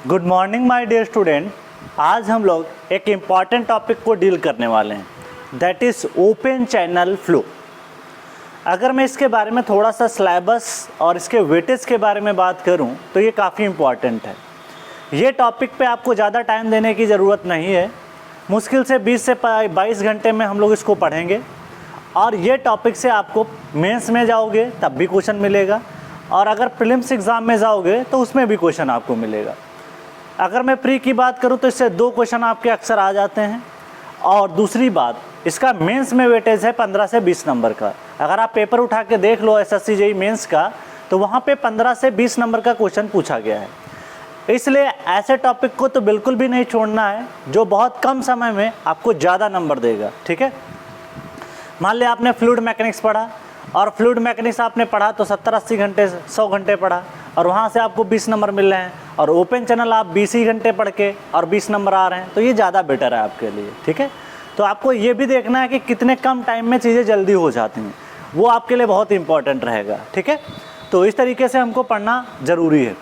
Good morning my dear student. आज हम लोग एक इम्पॉर्टेंट टॉपिक को डील करने वाले हैं, that is open channel flow. अगर मैं इसके बारे में थोड़ा सा सिलेबस और इसके वेटेज के बारे में बात करूं तो ये काफ़ी इम्पॉर्टेंट है। ये टॉपिक पे आपको ज़्यादा टाइम देने की ज़रूरत नहीं है, मुश्किल से 20 से 22 घंटे में हम लोग इसको पढ़ेंगे और ये टॉपिक से आपको मेंस में जाओगे तब भी क्वेश्चन मिलेगा और अगर प्रीलिम्स एग्ज़ाम में जाओगे तो उसमें भी क्वेश्चन आपको मिलेगा। अगर मैं प्री की बात करूं तो इससे 2 क्वेश्चन आपके अक्सर आ जाते हैं और दूसरी बात, इसका मेंस में वेटेज है 15 से 20 नंबर का। अगर आप पेपर उठा के देख लो एसएससी जेईई मेंस का तो वहाँ पे 15 से 20 नंबर का क्वेश्चन पूछा गया है। इसलिए ऐसे टॉपिक को तो बिल्कुल भी नहीं छोड़ना है जो बहुत कम समय में आपको ज़्यादा नंबर देगा। ठीक है, मान लिया आपने फ्लूइड मैकेनिक्स पढ़ा और फ्लूइड मैकेनिक्स आपने पढ़ा तो 70-80 घंटे 100 घंटे पढ़ा और वहाँ से आपको 20 नंबर मिल रहे हैं और ओपन चैनल आप 20 ही घंटे पढ़ के और 20 नंबर आ रहे हैं, तो ये ज़्यादा बेटर है आपके लिए। ठीक है, तो आपको ये भी देखना है कि कितने कम टाइम में चीज़ें जल्दी हो जाती हैं, वो आपके लिए बहुत इंपॉर्टेंट रहेगा। ठीक है, तो इस तरीके से हमको पढ़ना ज़रूरी है।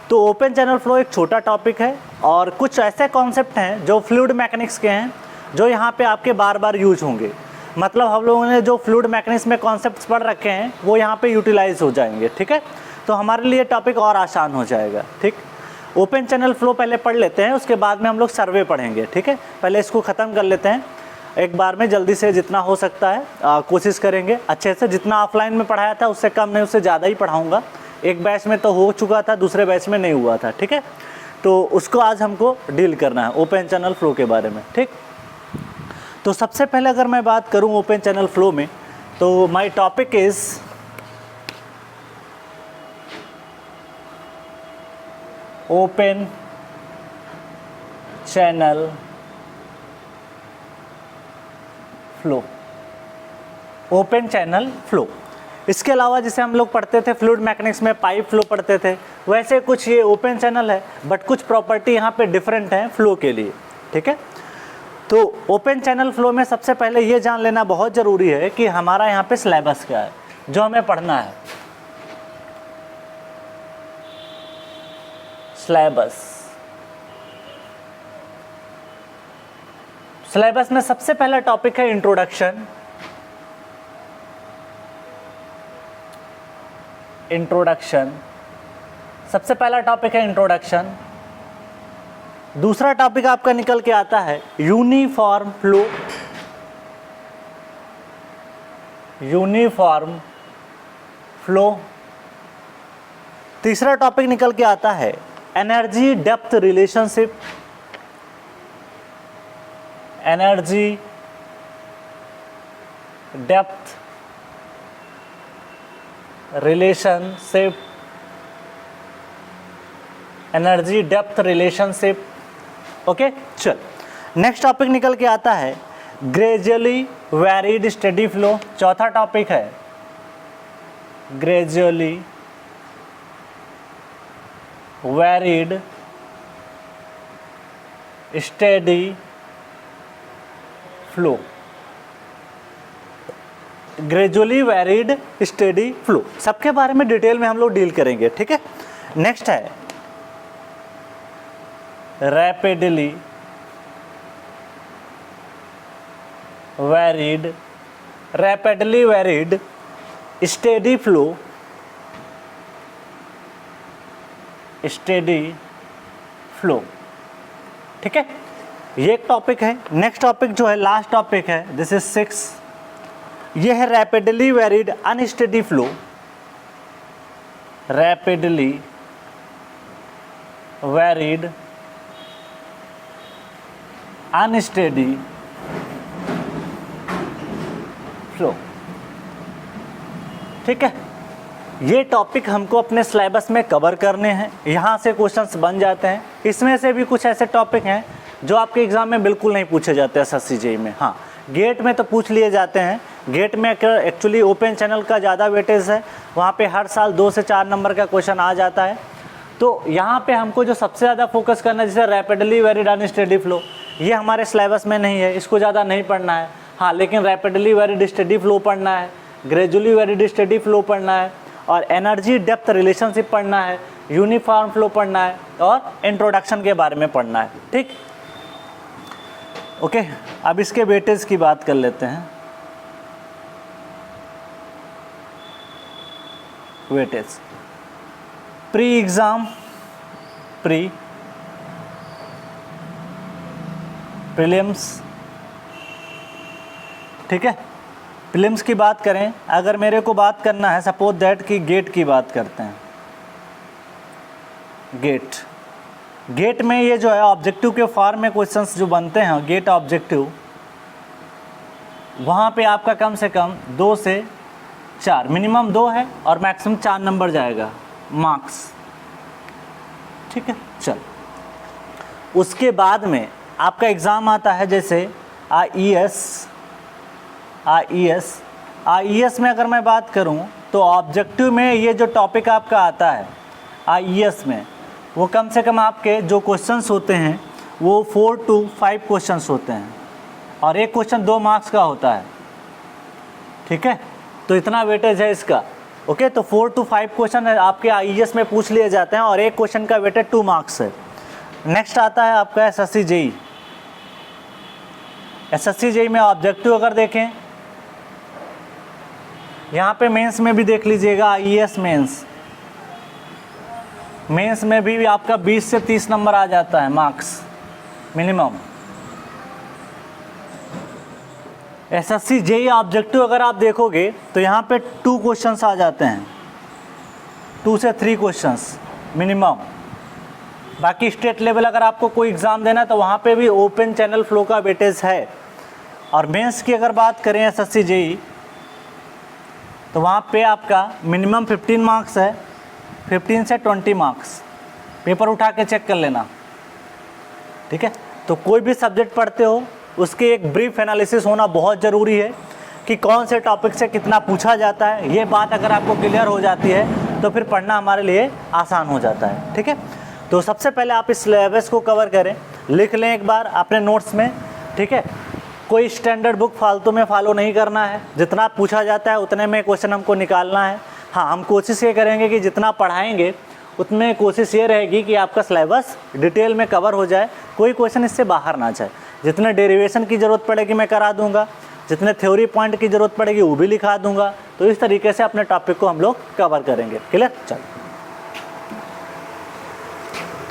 तो ओपन चैनल फ्लो एक छोटा टॉपिक है और कुछ ऐसे कॉन्सेप्ट हैं जो फ्लूइड मैकेनिक्स के हैं जो यहाँ पे आपके बार बार यूज होंगे। मतलब हम लोगों ने जो फ्लूइड मैकेनिक्स में कॉन्सेप्ट्स पढ़ रखे हैं वो यहाँ पे यूटिलाइज हो जाएंगे। ठीक है, तो हमारे लिए टॉपिक और आसान हो जाएगा। ठीक, ओपन चैनल फ्लो पहले पढ़ लेते हैं, उसके बाद में हम लोग सर्वे पढ़ेंगे। ठीक है, पहले इसको ख़त्म कर लेते हैं एक बार में, जल्दी से जितना हो सकता है कोशिश करेंगे अच्छे से। जितना ऑफलाइन में पढ़ाया था उससे कम नहीं, उससे ज़्यादा ही पढ़ाऊँगा। एक बैच में तो हो चुका था, दूसरे बैच में नहीं हुआ था। ठीक है, तो उसको आज हमको डील करना है ओपन चैनल फ्लो के बारे में। ठीक, तो सबसे पहले अगर मैं बात करूं ओपन चैनल फ्लो में तो my topic is open channel flow. Open channel flow, इसके अलावा जैसे हम लोग पढ़ते थे फ्लूइड मैकेनिक्स में पाइप फ्लो पढ़ते थे, वैसे कुछ ये ओपन चैनल है बट कुछ प्रॉपर्टी यहाँ पे डिफरेंट है फ्लो के लिए। ठीक है, तो ओपन चैनल फ्लो में सबसे पहले ये जान लेना बहुत ज़रूरी है कि हमारा यहाँ पे सिलेबस क्या है जो हमें पढ़ना है। सिलेबस में सबसे पहला टॉपिक है इंट्रोडक्शन। सबसे पहला टॉपिक है इंट्रोडक्शन। दूसरा टॉपिक आपका निकल के आता है यूनिफॉर्म फ्लो। तीसरा टॉपिक निकल के आता है energy depth relationship. Energy depth relationship. Okay, चल नेक्स्ट टॉपिक निकल के आता है ग्रेजुअली वैरिड स्टेडी फ्लो। चौथा टॉपिक है gradually varied steady flow. Gradually varied steady flow, सबके बारे में डिटेल में हम लोग डील करेंगे। ठीक है, नेक्स्ट है रैपिडली वैरिड स्टेडी फ्लो। ठीक है, ये एक टॉपिक है। नेक्स्ट टॉपिक जो है लास्ट टॉपिक है, दिस इज 6, ये है rapidly varied unsteady flow. Rapidly varied unsteady flow. ठीक है, ये टॉपिक हमको अपने सिलेबस में कवर करने हैं, यहाँ से क्वेश्चंस बन जाते हैं। इसमें से भी कुछ ऐसे टॉपिक हैं जो आपके एग्ज़ाम में बिल्कुल नहीं पूछे जाते एसएससी जेईई में। हाँ, गेट में तो पूछ लिए जाते हैं। गेट में एक्चुअली ओपन चैनल का ज़्यादा वेटेज है, वहाँ पे हर साल 2 से 4 नंबर का क्वेश्चन आ जाता है। तो यहाँ पे हमको जो सबसे ज़्यादा फोकस करना है, जैसे रैपिडली वैरिड अनस्टेडी फ्लो, ये हमारे सिलेबस में नहीं है, इसको ज़्यादा नहीं पढ़ना है। हाँ, लेकिन रैपिडली वैरिड स्टेडी फ्लो पढ़ना है, ग्रेजुअली वैरिड स्टेडी फ्लो पढ़ना है और एनर्जी डेप्थ रिलेशनशिप पढ़ना है, यूनिफॉर्म फ्लो पढ़ना है और इंट्रोडक्शन के बारे में पढ़ना है। ठीक, ओके। अब इसके वेटेज की बात कर लेते हैं। वेटेज प्री एग्जाम, प्रीलिम्स, ठीक है। प्रीलिम्स की बात करें, अगर मेरे को बात करना है सपोज दैट कि गेट की बात करते हैं। गेट में ये जो है ऑब्जेक्टिव के फॉर्म में क्वेश्चंस जो बनते हैं, गेट ऑब्जेक्टिव, वहाँ पे आपका कम से कम 2 से 4, मिनिमम 2 है और मैक्सिमम 4 नंबर जाएगा मार्क्स, ठीक है। चल, उसके बाद में आपका एग्ज़ाम आता है जैसे आईईएस में अगर मैं बात करूं तो ऑब्जेक्टिव में ये जो टॉपिक आपका आता है आईईएस में, वो कम से कम आपके जो क्वेश्चंस होते हैं वो 4 to 5 क्वेश्चंस होते हैं और एक क्वेश्चन 2 मार्क्स का होता है, ठीक है। तो इतना वेटेज है इसका, ओके। तो 4 to 5 क्वेश्चन आपके आईईएस में पूछ लिए जाते हैं और एक क्वेश्चन का वेटेज 2 मार्क्स है। नेक्स्ट आता है आपका एसएससी जेई। एसएससी जेई में ऑब्जेक्टिव अगर देखें, यहाँ पे मेंस में भी देख लीजिएगा, आईईएस मेंस में भी आपका 20 से 30 नंबर आ जाता है marks minimum. SSC JE objective अगर आप देखोगे तो यहाँ पे 2 क्वेश्चंस आ जाते हैं, 2 से 3 क्वेश्चंस मिनिमम। बाकी स्टेट लेवल अगर आपको कोई एग्ज़ाम देना है तो वहाँ पे भी ओपन चैनल फ्लो का वेटेज है। और मेंस की अगर बात करें एसएससी जेई, तो वहाँ पे आपका मिनिमम 15 मार्क्स है, 15 से 20 मार्क्स। पेपर उठा के चेक कर लेना, ठीक है। तो कोई भी सब्जेक्ट पढ़ते हो उसके एक ब्रीफ एनालिसिस होना बहुत ज़रूरी है कि कौन से टॉपिक से कितना पूछा जाता है। ये बात अगर आपको क्लियर हो जाती है तो फिर पढ़ना हमारे लिए आसान हो जाता है, ठीक है। तो सबसे पहले आप इस सिलेबस को कवर करें, लिख लें एक बार अपने नोट्स में, ठीक है। कोई स्टैंडर्ड बुक फालतू में फॉलो नहीं करना है, जितना पूछा जाता है उतने में क्वेश्चन हमको निकालना है। हाँ, हम कोशिश ये करेंगे कि जितना पढ़ाएंगे उतने कोशिश ये रहेगी कि आपका सिलेबस डिटेल में कवर हो जाए, कोई क्वेश्चन इससे बाहर ना जाए। जितने डेरिवेशन की ज़रूरत पड़ेगी मैं करा दूंगा, जितने थ्योरी पॉइंट की ज़रूरत पड़ेगी वो भी लिखा दूंगा। तो इस तरीके से अपने टॉपिक को हम लोग कवर करेंगे। क्लियर? चलो,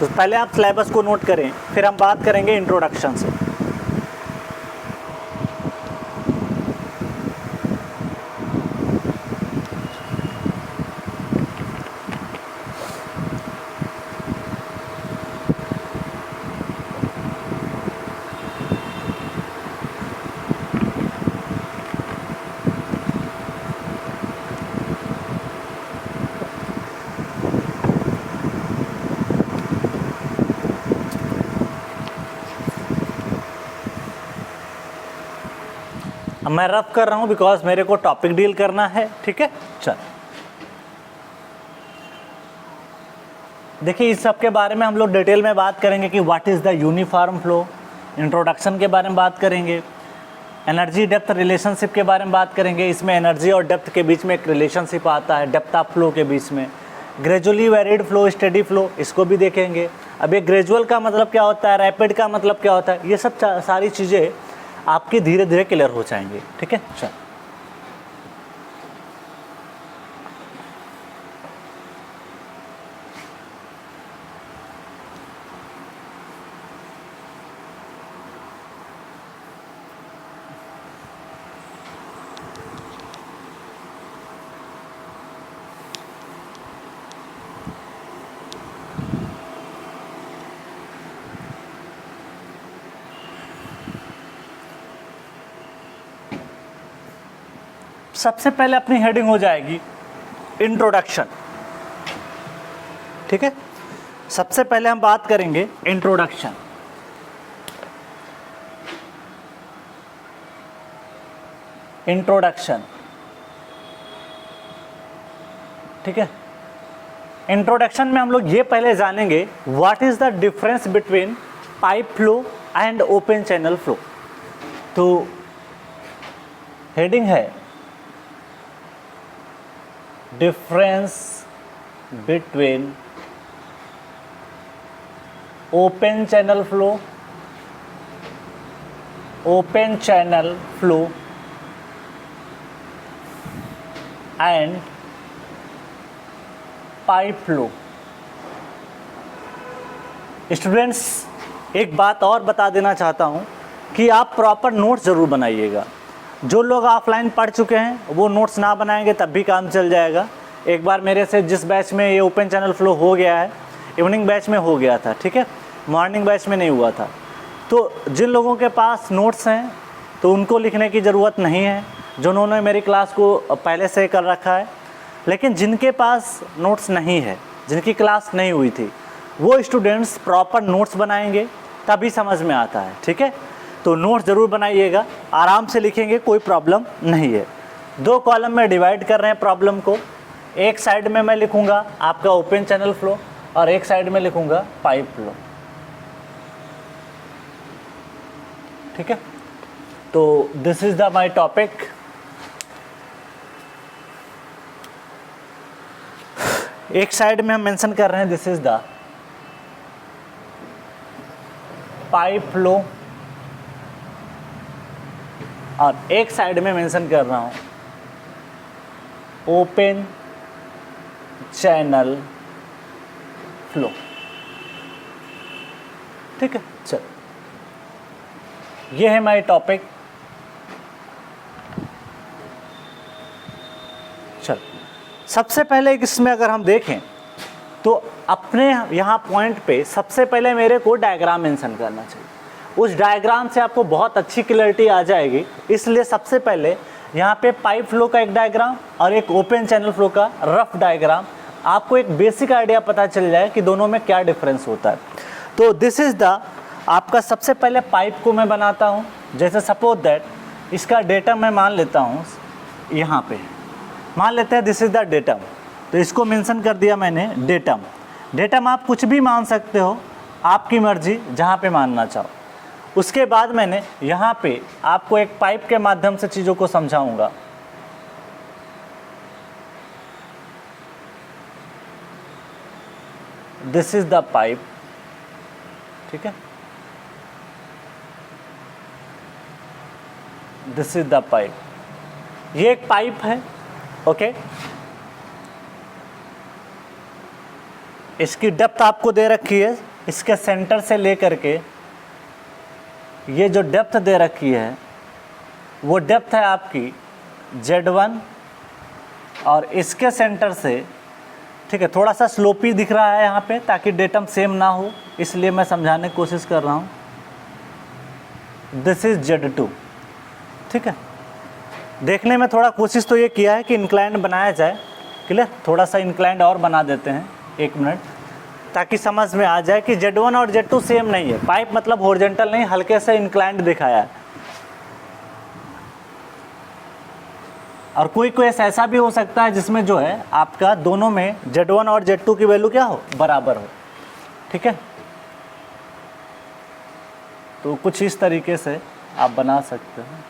तो पहले आप सिलेबस को नोट करें, फिर हम बात करेंगे इंट्रोडक्शन से। मैं रफ कर रहा हूँ बिकॉज मेरे को टॉपिक डील करना है, ठीक है। चल, देखिए इस सब के बारे में हम लोग डिटेल में बात करेंगे कि what is the uniform flow, introduction के बारे में बात करेंगे, एनर्जी डेप्थ रिलेशनशिप के बारे में बात करेंगे। इसमें एनर्जी और डेप्थ के बीच में एक रिलेशनशिप आता है, डेप्थ ऑफ फ्लो के बीच में। Gradually varied flow, steady flow, इसको भी देखेंगे। अब ये ग्रेजुअल का मतलब क्या होता है, रैपिड का मतलब क्या होता है, ये सब सारी चीज़ें आपकी धीरे धीरे क्लियर हो जाएंगे, ठीक है। चल, सबसे पहले अपनी हेडिंग हो जाएगी इंट्रोडक्शन, ठीक है। सबसे पहले हम बात करेंगे इंट्रोडक्शन। इंट्रोडक्शन, ठीक है। इंट्रोडक्शन में हम लोग ये पहले जानेंगे what is the difference between pipe flow and open channel flow. तो हेडिंग है difference between open channel flow and pipe flow. Students, एक बात और बता देना चाहता हूँ कि आप प्रॉपर नोट्स ज़रूर बनाइएगा। जो लोग ऑफलाइन पढ़ चुके हैं वो नोट्स ना बनाएंगे तब भी काम चल जाएगा। एक बार मेरे से जिस बैच में ये ओपन चैनल फ्लो हो गया है, इवनिंग बैच में हो गया था, ठीक है, मॉर्निंग बैच में नहीं हुआ था। तो जिन लोगों के पास नोट्स हैं तो उनको लिखने की ज़रूरत नहीं है, जिन्होंने मेरी क्लास को पहले से कर रखा है। लेकिन जिनके पास नोट्स नहीं है, जिनकी क्लास नहीं हुई थी, वो स्टूडेंट्स प्रॉपर नोट्स बनाएंगे तभी समझ में आता है, ठीक है। तो नोट्स ज़रूर बनाइएगा, आराम से लिखेंगे, कोई प्रॉब्लम नहीं है। 2 कॉलम में डिवाइड कर रहे हैं प्रॉब्लम को। एक साइड में मैं लिखूंगा आपका ओपन चैनल फ्लो और एक साइड में लिखूंगा पाइप फ्लो, ठीक है। तो this is the my topic. एक साइड में हम मेंशन कर रहे हैं this is the pipe flow और एक साइड में मेंशन कर रहा हूं ओपन चैनल फ्लो, ठीक है। चल, ये है माय टॉपिक। चल, सबसे पहले इसमें अगर हम देखें तो अपने यहाँ पॉइंट पे सबसे पहले मेरे को डायग्राम मेंशन करना चाहिए। उस डायग्राम से आपको बहुत अच्छी क्लैरिटी आ जाएगी। इसलिए सबसे पहले यहाँ पे पाइप फ्लो का एक डायग्राम और एक ओपन चैनल फ्लो का रफ डायग्राम, आपको एक बेसिक आइडिया पता चल जाए कि दोनों में क्या डिफरेंस होता है। तो दिस इज़ द आपका सबसे पहले पाइप को मैं बनाता हूँ। जैसे सपोज दैट इसका डेटम मैं मान लेता हूँ, यहाँ पे मान लेते हैं दिस इज़ द डेटम। तो इसको मेंशन कर दिया मैंने डेटम। डेटम आप कुछ भी मान सकते हो, आपकी मर्जी, जहाँ पे मानना चाहो। उसके बाद मैंने यहाँ पे आपको एक पाइप के माध्यम से चीज़ों को समझाऊंगा। दिस इज द पाइप, ठीक है, दिस इज द पाइप। ये एक पाइप है, ओके। इसकी डेप्थ आपको दे रखी है, इसके सेंटर से लेकर के ये जो डेप्थ दे रखी है वो डेप्थ है आपकी Z1 और इसके सेंटर से, ठीक है, थोड़ा सा स्लोपी दिख रहा है यहाँ पे ताकि डेटम सेम ना हो, इसलिए मैं समझाने की कोशिश कर रहा हूँ। दिस इज Z2, ठीक है। देखने में थोड़ा कोशिश तो ये किया है कि इंक्लाइंड बनाया जाए, क्लियर। थोड़ा सा इंक्लाइंड और बना देते हैं, 1 मिनट, ताकि समझ में आ जाए कि Z1 और Z2 सेम नहीं है। पाइप मतलब हॉरिजॉन्टल नहीं, हल्के से इंक्लाइंड दिखाया है। और कोई केस ऐसा भी हो सकता है जिसमें जो है आपका दोनों में Z1 और Z2 की वैल्यू क्या हो, बराबर हो, ठीक है। तो कुछ इस तरीके से आप बना सकते हैं।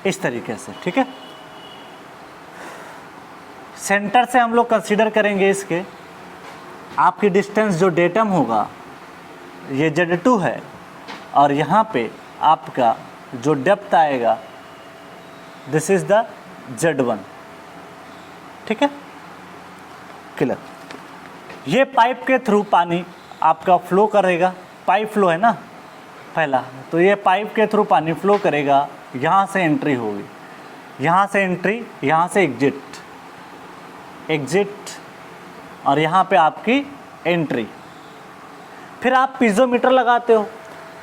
इस तरीके से, ठीक है। सेंटर से हम लोग कंसीडर करेंगे इसके, आपकी डिस्टेंस जो डेटम होगा ये Z2 है और यहाँ पे आपका जो डेप्थ आएगा दिस इज द Z1, ठीक है, क्लियर। ये पाइप के थ्रू पानी आपका फ्लो करेगा, पाइप फ्लो है ना पहला, तो ये पाइप के थ्रू पानी फ्लो करेगा। यहाँ से एंट्री होगी, यहाँ से एंट्री, यहाँ से एग्जिट और यहाँ पे आपकी एंट्री। फिर आप पीज़ोमीटर लगाते हो।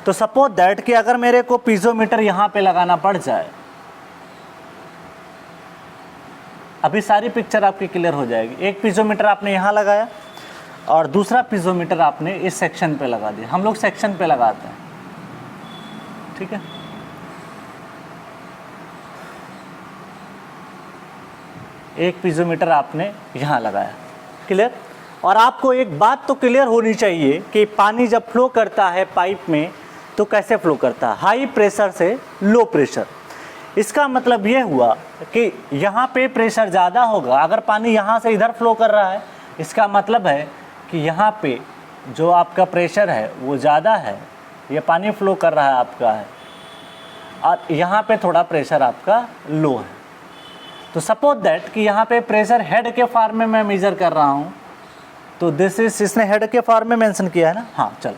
तो सपोज दैट कि अगर मेरे को पीज़ोमीटर यहाँ पे लगाना पड़ जाए, अभी सारी पिक्चर आपकी क्लियर हो जाएगी। एक पीज़ोमीटर आपने यहाँ लगाया और दूसरा पीज़ोमीटर आपने इस सेक्शन पे लगा दिया। हम लोग सेक्शन पे लगाते हैं, ठीक है। एक पीज़ोमीटर आपने यहाँ लगाया, क्लियर। और आपको एक बात तो क्लियर होनी चाहिए कि पानी जब फ्लो करता है पाइप में तो कैसे फ्लो करता है, हाई प्रेशर से लो प्रेशर। इसका मतलब ये हुआ कि यहाँ पे प्रेशर ज़्यादा होगा, अगर पानी यहाँ से इधर फ्लो कर रहा है इसका मतलब है कि यहाँ पे जो आपका प्रेशर है वो ज़्यादा है, ये पानी फ्लो कर रहा है आपका है, और यहाँ पे थोड़ा प्रेशर आपका लो है। तो सपोज दैट कि यहाँ पे प्रेशर हेड के फॉर्म में मैं मेजर कर रहा हूँ, तो दिस इज, इसने हेड के फॉर्म में मेंशन किया है ना, हाँ चलो।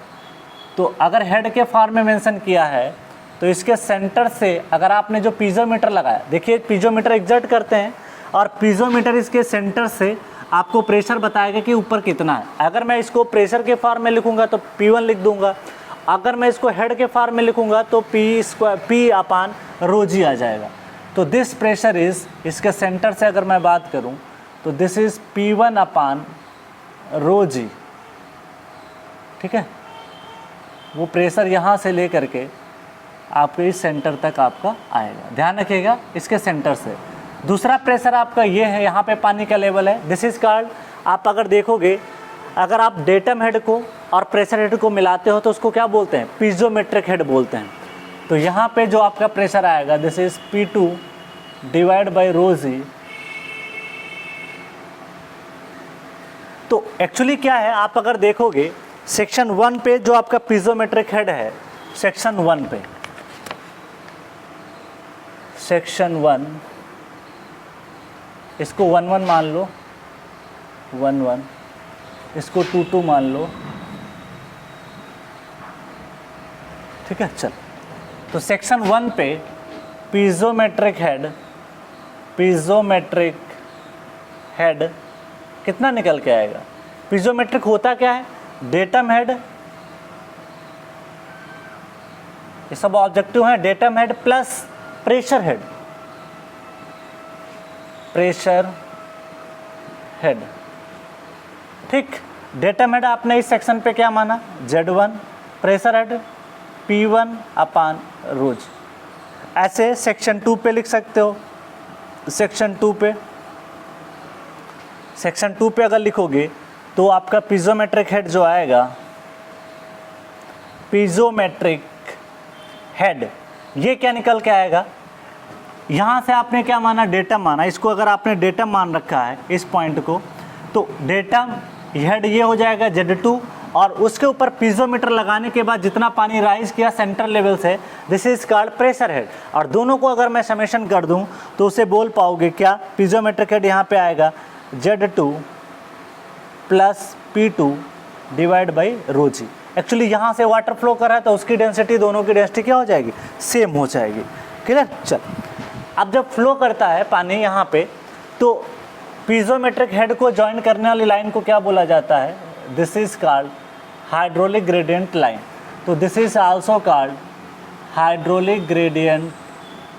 तो अगर हेड के फॉर्म में मेंशन किया है तो इसके सेंटर से अगर आपने जो पीजोमीटर लगाया, देखिए पीजोमीटर एग्जर्ट करते हैं और पीजोमीटर इसके सेंटर से आपको प्रेशर बताएगा कि ऊपर कितना है। अगर मैं इसको प्रेशर के फॉर्म में लिखूंगा तो P1 लिख दूंगा, अगर मैं इसको हेड के फॉर्म में लिखूंगा तो P/ρg आ जाएगा। तो दिस प्रेशर इज, इसके सेंटर से अगर मैं बात करूं तो दिस इज P1/ρg, ठीक है। वो प्रेशर यहाँ से ले करके आपके इस सेंटर तक आपका आएगा, ध्यान रखिएगा इसके सेंटर से। दूसरा प्रेशर आपका ये है, यहाँ पे पानी का लेवल है, दिस इज कॉल्ड, आप अगर देखोगे अगर आप डेटम हेड को और प्रेशर हेड को मिलाते हो तो उसको क्या बोलते हैं, पीजोमेट्रिक हेड बोलते हैं। तो यहाँ पे जो आपका प्रेशर आएगा दिस इज P2/ρg। तो एक्चुअली क्या है, आप अगर देखोगे सेक्शन 1 पे जो आपका पीजोमेट्रिक हेड है, सेक्शन 1 पे, सेक्शन 1 इसको 1-1 मान लो, 1-1, इसको 2-2 मान लो, ठीक है। चल, तो सेक्शन 1 पे पीजोमेट्रिक हेड कितना निकल के आएगा। पीजोमेट्रिक होता क्या है, डेटम हेड, ये सब ऑब्जेक्टिव है, datum head plus pressure head, ठीक। डेटम हेड आपने इस सेक्शन पे क्या माना, Z1, प्रेशर हेड P1/ρg। ऐसे सेक्शन 2 पे लिख सकते हो, सेक्शन 2 पे अगर लिखोगे तो आपका पीजोमेट्रिक हेड जो आएगा, पीजोमेट्रिक हेड, ये क्या निकल के आएगा, यहाँ से आपने क्या माना, डेटम माना, इसको अगर आपने डेटम मान रखा है इस पॉइंट को, तो डेटम हेड ये हो जाएगा Z2, और उसके ऊपर पीजोमीटर लगाने के बाद जितना पानी राइज किया सेंटर लेवल से, this is called pressure head. और दोनों को अगर मैं समेशन कर दूं तो उसे बोल पाओगे क्या, पीजोमेट्रिक हेड यहाँ पे आएगा Z2 प्लस P2/ρg। एक्चुअली यहाँ से वाटर फ्लो कर रहा है तो उसकी डेंसिटी, दोनों की डेंसिटी क्या हो जाएगी, सेम हो जाएगी, क्लियर। चल, अब जब फ्लो करता है पानी यहाँ पे तो पीजोमेट्रिक हेड को ज्वाइन करने वाली लाइन को क्या बोला जाता है, this is called hydraulic gradient line. तो this is also called hydraulic gradient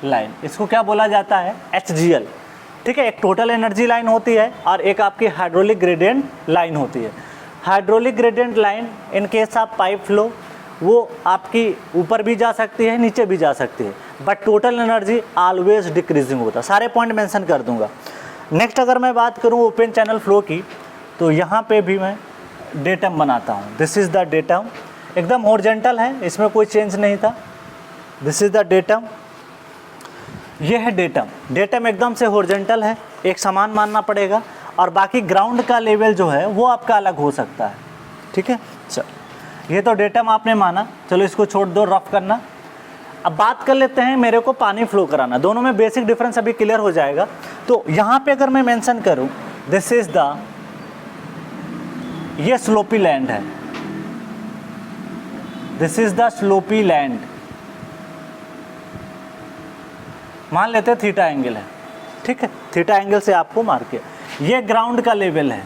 line, इसको क्या बोला जाता है, HGL, ठीक है। एक टोटल एनर्जी लाइन होती है और एक आपकी हाइड्रोलिक ग्रेडियंट लाइन होती है। Hydraulic gradient line in case of pipe flow वो आपकी ऊपर भी जा सकती है, नीचे भी जा सकती है, but total energy always decreasing होता है। सारे पॉइंट मेंशन कर दूंगा। नेक्स्ट अगर मैं बात करूं ओपन चैनल फ्लो की, तो यहाँ पे भी मैं डेटम बनाता हूँ, दिस इज़ द डेटम, एकदम हॉरिजॉन्टल है, इसमें कोई चेंज नहीं था, दिस इज़ द डेटम, ये है डेटम। डेटम एकदम से हॉरिजॉन्टल है, एक समान मानना पड़ेगा, और बाकी ग्राउंड का लेवल जो है वो आपका अलग हो सकता है, ठीक है। चलो, ये तो डेटम आपने माना, चलो इसको छोड़ दो रफ करना। अब बात कर लेते हैं मेरे को पानी फ्लो कराना, दोनों में बेसिक डिफरेंस अभी क्लियर हो जाएगा। तो यहाँ पे अगर मैं मेंशन करूँ, दिस इज द, ये स्लोपी लैंड है, this is the sloppy land, मान लेते हैं थीटा एंगल है, ठीक है, थीटा एंगल से आपको मार के, ये ग्राउंड का लेवल है,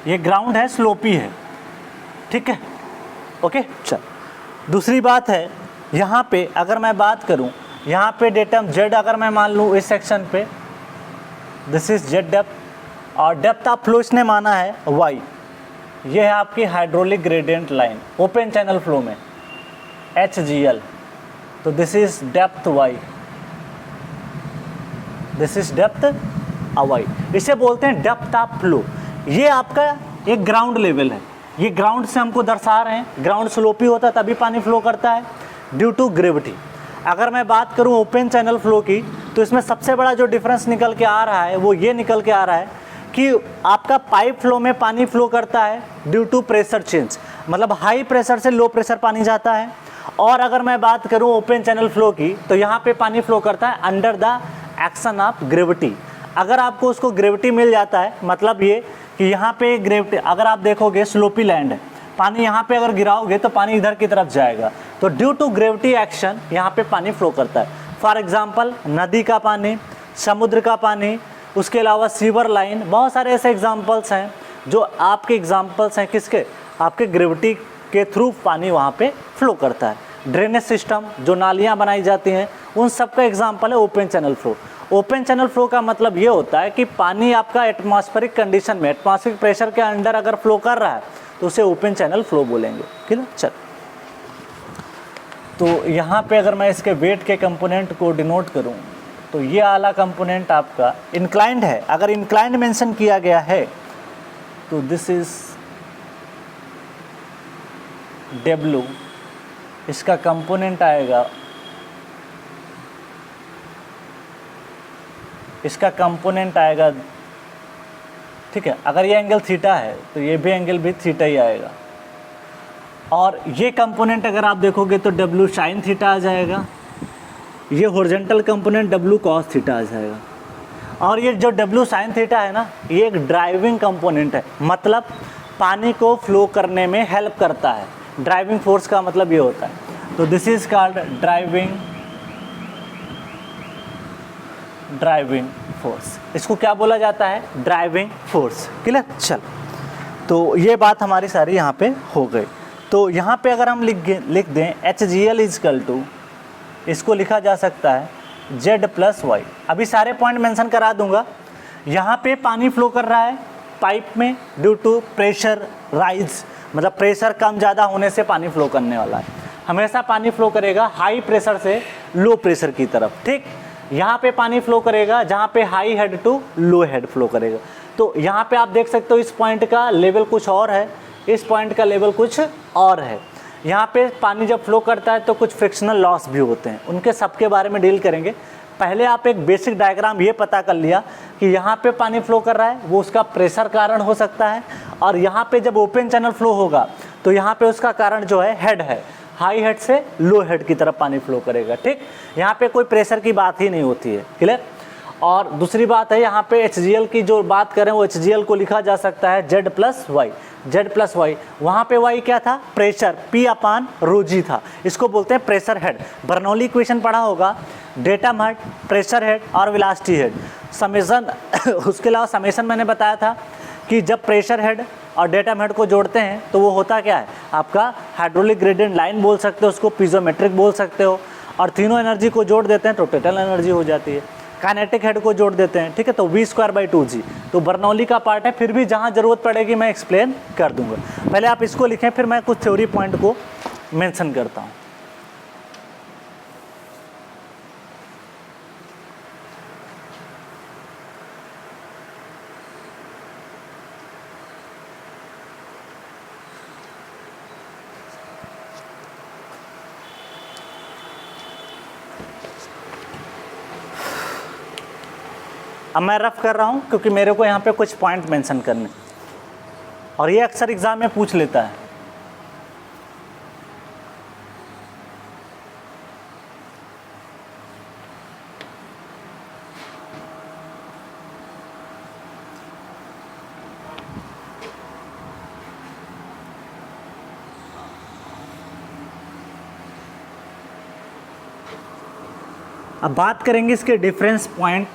ये ग्राउंड है, स्लोपी है, ठीक है, ओके। चल, दूसरी बात है यहाँ पे अगर मैं बात करूँ, यहाँ पे डेटम Z अगर मैं मान लूँ इस सेक्शन पे, दिस इज Z डेप्थ, और डेप्थ ऑफ फ्लो इसने माना है Y, ये है आपकी hydraulic gradient line open channel flow में HGL, तो this is depth Y, this is depth Y, इसे बोलते हैं डेप्थ ऑफ फ्लो। ये आपका एक ग्राउंड लेवल है, ये ग्राउंड से हमको दर्शा रहे हैं, ग्राउंड स्लोपी होता है तभी पानी फ्लो करता है ड्यू टू ग्रेविटी। अगर मैं बात करूं ओपन चैनल फ्लो की, तो इसमें सबसे बड़ा जो डिफरेंस निकल के आ रहा है वो ये निकल के आ रहा है कि आपका पाइप फ्लो में पानी फ्लो करता है ड्यू टू प्रेशर चेंज, मतलब हाई प्रेशर से लो प्रेशर पानी जाता है। और अगर मैं बात करूं ओपन चैनल फ्लो की, तो यहाँ पे पानी फ्लो करता है under the action of gravity. अगर आपको उसको ग्रेविटी मिल जाता है, मतलब ये कि यहाँ पे ग्रेविटी, अगर आप देखोगे स्लोपी लैंड है, पानी यहाँ पे अगर गिराओगे तो पानी इधर की तरफ जाएगा, तो ड्यू टू ग्रेविटी एक्शन यहाँ पे पानी फ्लो करता है। फॉर एग्जांपल नदी का पानी, समुद्र का पानी, उसके अलावा सीवर लाइन, बहुत सारे ऐसे एग्जांपल्स हैं जो आपके एग्जांपल्स हैं किसके, आपके ग्रेविटी के थ्रू पानी वहाँ पे फ्लो करता है। ड्रेनेज सिस्टम, जो नालियाँ बनाई जाती हैं, उन सब का एग्जाम्पल है open channel flow. Open channel flow का मतलब ये होता है कि पानी आपका एटमॉस्फेरिक कंडीशन में, एटमॉस्फेरिक प्रेशर के अंडर अगर फ्लो कर रहा है तो उसे ओपन चैनल फ्लो बोलेंगे, ठीक है। चल, तो यहाँ पे अगर मैं इसके वेट के कंपोनेंट को डिनोट करूँ, तो ये आला कंपोनेंट आपका इंक्लाइंड है। अगर इंक्लाइंड मेंशन किया गया है तो दिस इज W, इसका कंपोनेंट आएगा, इसका कंपोनेंट आएगा, ठीक है। अगर ये एंगल थीटा है तो ये भी एंगल भी थीटा ही आएगा। और ये कंपोनेंट अगर आप देखोगे तो W साइन थीटा आ जाएगा, ये horizontal component W cos theta आ जाएगा। और ये जो W साइन थीटा है ना, ये एक ड्राइविंग कंपोनेंट है, मतलब पानी को फ्लो करने में हेल्प करता है। ड्राइविंग फोर्स का मतलब ये होता है। तो this is called driving force. इसको क्या बोला जाता है, ड्राइविंग फोर्स, क्लियर। चल, तो ये बात हमारी सारी यहाँ पे हो गई। तो यहाँ पे अगर हम लिख दें HGL इजकल टू, इसको लिखा जा सकता है Z+Y। अभी सारे पॉइंट मेंशन करा दूंगा। यहाँ पे पानी फ्लो कर रहा है पाइप में ड्यू टू प्रेशर राइज, मतलब प्रेशर कम ज़्यादा होने से पानी फ्लो करने वाला है। हमेशा पानी फ्लो करेगा हाई प्रेशर से लो प्रेशर की तरफ, ठीक। यहाँ पे पानी फ्लो करेगा जहाँ पे high head to low head flow करेगा। तो यहाँ पे आप देख सकते हो इस पॉइंट का लेवल कुछ और है, इस पॉइंट का लेवल कुछ और है। यहाँ पे पानी जब फ्लो करता है तो कुछ फ्रिक्शनल लॉस भी होते हैं, उनके सबके बारे में डील करेंगे। पहले आप एक बेसिक डायग्राम ये पता कर लिया कि यहाँ पे पानी फ्लो कर रहा है, वो उसका प्रेशर कारण हो सकता है। और यहाँ पे जब ओपन चैनल फ्लो होगा तो यहाँ पे उसका कारण जो है हेड है, हाई हेड से लो हेड की तरफ पानी फ्लो करेगा, ठीक। यहाँ पे कोई प्रेशर की बात ही नहीं होती है, क्लियर। और दूसरी बात है, यहाँ पे HGL की जो बात करें वो HGL को लिखा जा सकता है Z+Y, Z+Y। वहाँ पे Y क्या था, प्रेशर, P/ρg था, इसको बोलते हैं प्रेशर हेड। बर्नौली इक्वेशन पढ़ा होगा, डेटम हेड, प्रेशर हेड और वेलोसिटी हेड, समेशन। उसके अलावा समेशन मैंने बताया था कि जब प्रेशर हेड और डेटम हेड को जोड़ते हैं तो वो होता क्या है, आपका हाइड्रोलिक ग्रेडियंट लाइन बोल सकते हो, उसको पीजोमेट्रिक बोल सकते हो। और तीनों एनर्जी को जोड़ देते हैं तो टोटल एनर्जी हो जाती है। काइनेटिक हेड को जोड़ देते हैं, ठीक है, तो V²/2G। तो बर्नौली का पार्ट है, फिर भी जहाँ ज़रूरत पड़ेगी मैं एक्सप्लेन कर दूंगा। पहले आप इसको लिखें, फिर मैं कुछ थ्योरी पॉइंट को मेंशन करता हूँ। अब मैं रफ कर रहा हूँ क्योंकि मेरे को यहाँ पे कुछ पॉइंट मेंशन करने, और ये अक्सर एग्जाम में पूछ लेता है। अब बात करेंगे इसके डिफरेंस पॉइंट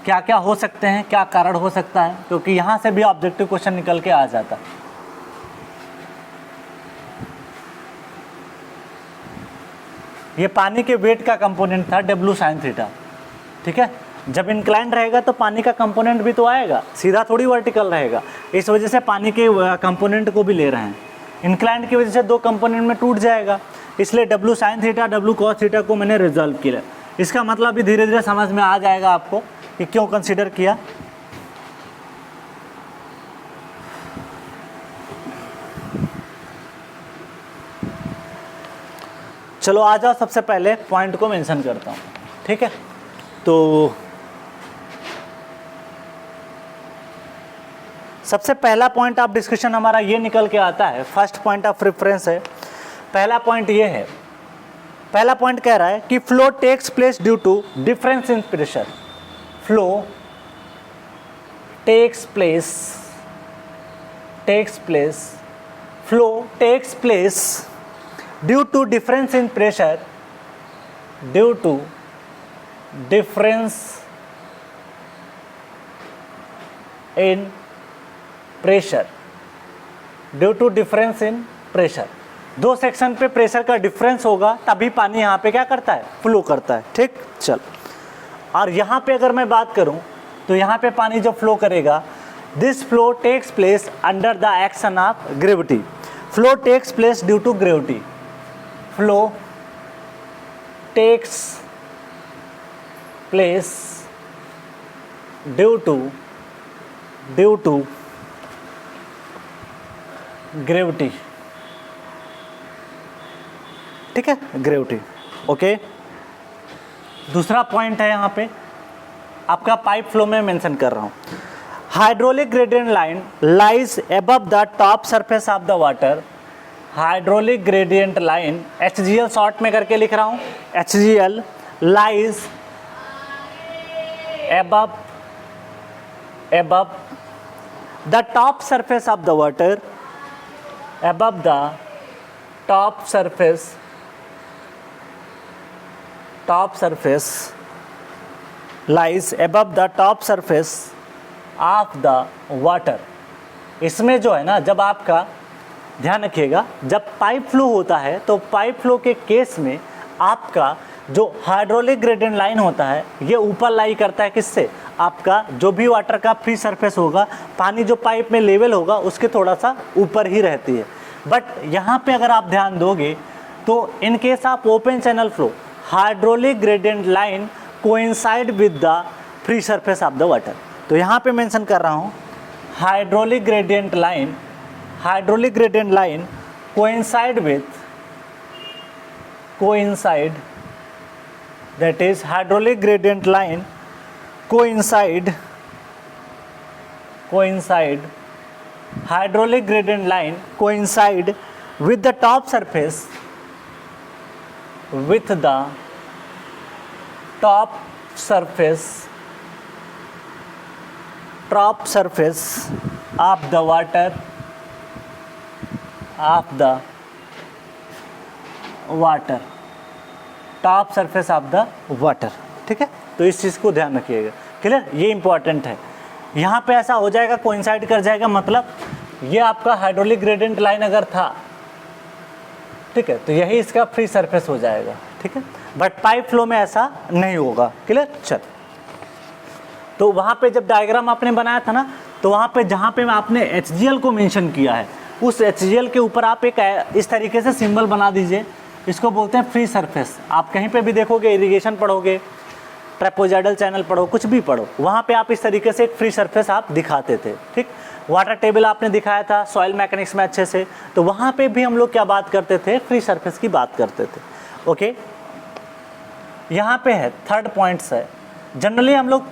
क्या क्या हो सकते हैं, क्या कारण हो सकता है, क्योंकि यहाँ से भी ऑब्जेक्टिव क्वेश्चन निकल के आ जाता है। ये पानी के वेट का कंपोनेंट था W sin θ, ठीक है। जब इंक्लाइंड रहेगा तो पानी का कंपोनेंट भी तो आएगा, सीधा थोड़ी वर्टिकल रहेगा, इस वजह से पानी के कंपोनेंट को भी ले रहे हैं। इंक्लाइंड की वजह से दो कंपोनेंट में टूट जाएगा, इसलिए W sin θ W cos θ को मैंने रिजॉल्व किया। इसका मतलब भी धीरे धीरे समझ में आ जाएगा आपको कि क्यों कंसीडर किया। चलो आ जाओ, सबसे पहले पॉइंट को मेंशन करता हूँ, ठीक है। तो सबसे पहला पॉइंट ऑफ डिस्कशन हमारा ये निकल के आता है, फर्स्ट पॉइंट ऑफ रेफरेंस है। पहला पॉइंट ये है, पहला पॉइंट कह रहा है कि flow takes place due to difference in pressure. Flow takes place flow takes place due to difference in pressure, due to difference in pressure, due to difference in pressure। दो section पे pressure का difference होगा तभी पानी यहाँ पे क्या करता है, फ्लो करता है, ठीक। चल, और यहाँ पे अगर मैं बात करूँ तो यहाँ पे पानी जो फ्लो करेगा, this flow takes place under the action of gravity। flow takes place due to gravity। flow takes place due to gravity, ठीक है, ग्रेविटी, ओके। दूसरा पॉइंट है यहाँ पे आपका पाइप फ्लो में मेंशन कर रहा हूँ। Hydraulic gradient line lies above the top surface of the water. Hydraulic gradient line, HGL short में करके लिख रहा हूँ, HGL lies above the top surface of the water, above the top surface lies above the top surface of the water। इसमें जो है ना, जब आपका ध्यान रखिएगा, जब पाइप फ्लो होता है तो पाइप फ्लो के केस में आपका जो हाइड्रोलिक ग्रेडियंट लाइन होता है ये ऊपर लाई करता है, किससे, आपका जो भी वाटर का फ्री सरफेस होगा, पानी जो पाइप में लेवल होगा उसके थोड़ा सा ऊपर ही रहती है। बट यहाँ पे अगर आप ध्यान दोगे तो इन case of open channel flow, hydraulic gradient line coincide with the free surface of the water. तो यहाँ पे मेंशन कर रहा हूँ, hydraulic gradient line coincide that is hydraulic gradient line coincide hydraulic gradient line coincide with the top surface of the water top surface of the water, ठीक है। तो इस चीज़ को ध्यान रखिएगा, क्लियर, ये इंपॉर्टेंट है। यहाँ पे ऐसा हो जाएगा, कोइंसाइड कर जाएगा, मतलब ये आपका हाइड्रोलिक ग्रेडियंट लाइन अगर था, ठीक है, तो यही इसका फ्री सरफेस हो जाएगा, ठीक है। बट पाइप फ्लो में ऐसा नहीं होगा, क्लियर। चल, तो वहाँ पे जब डायग्राम आपने बनाया था ना, तो वहाँ पे जहाँ पे आपने HGL को मेंशन किया है, उस HGL के ऊपर आप एक इस तरीके से सिंबल बना दीजिए, इसको बोलते हैं फ्री सरफेस। आप कहीं पे भी देखोगे, इरिगेशन पढ़ोगे, ट्रेपोजाइडल चैनल पढ़ो, कुछ भी पढ़ो, वहाँ पे आप इस तरीके से एक फ्री सरफेस आप दिखाते थे, ठीक। वाटर टेबल आपने दिखाया था सॉइल मैकेनिक्स में अच्छे से, तो वहाँ पे भी हम लोग क्या बात करते थे, फ्री सरफेस की बात करते थे, ओके। यहाँ पे है थर्ड पॉइंट्स है, जनरली हम लोग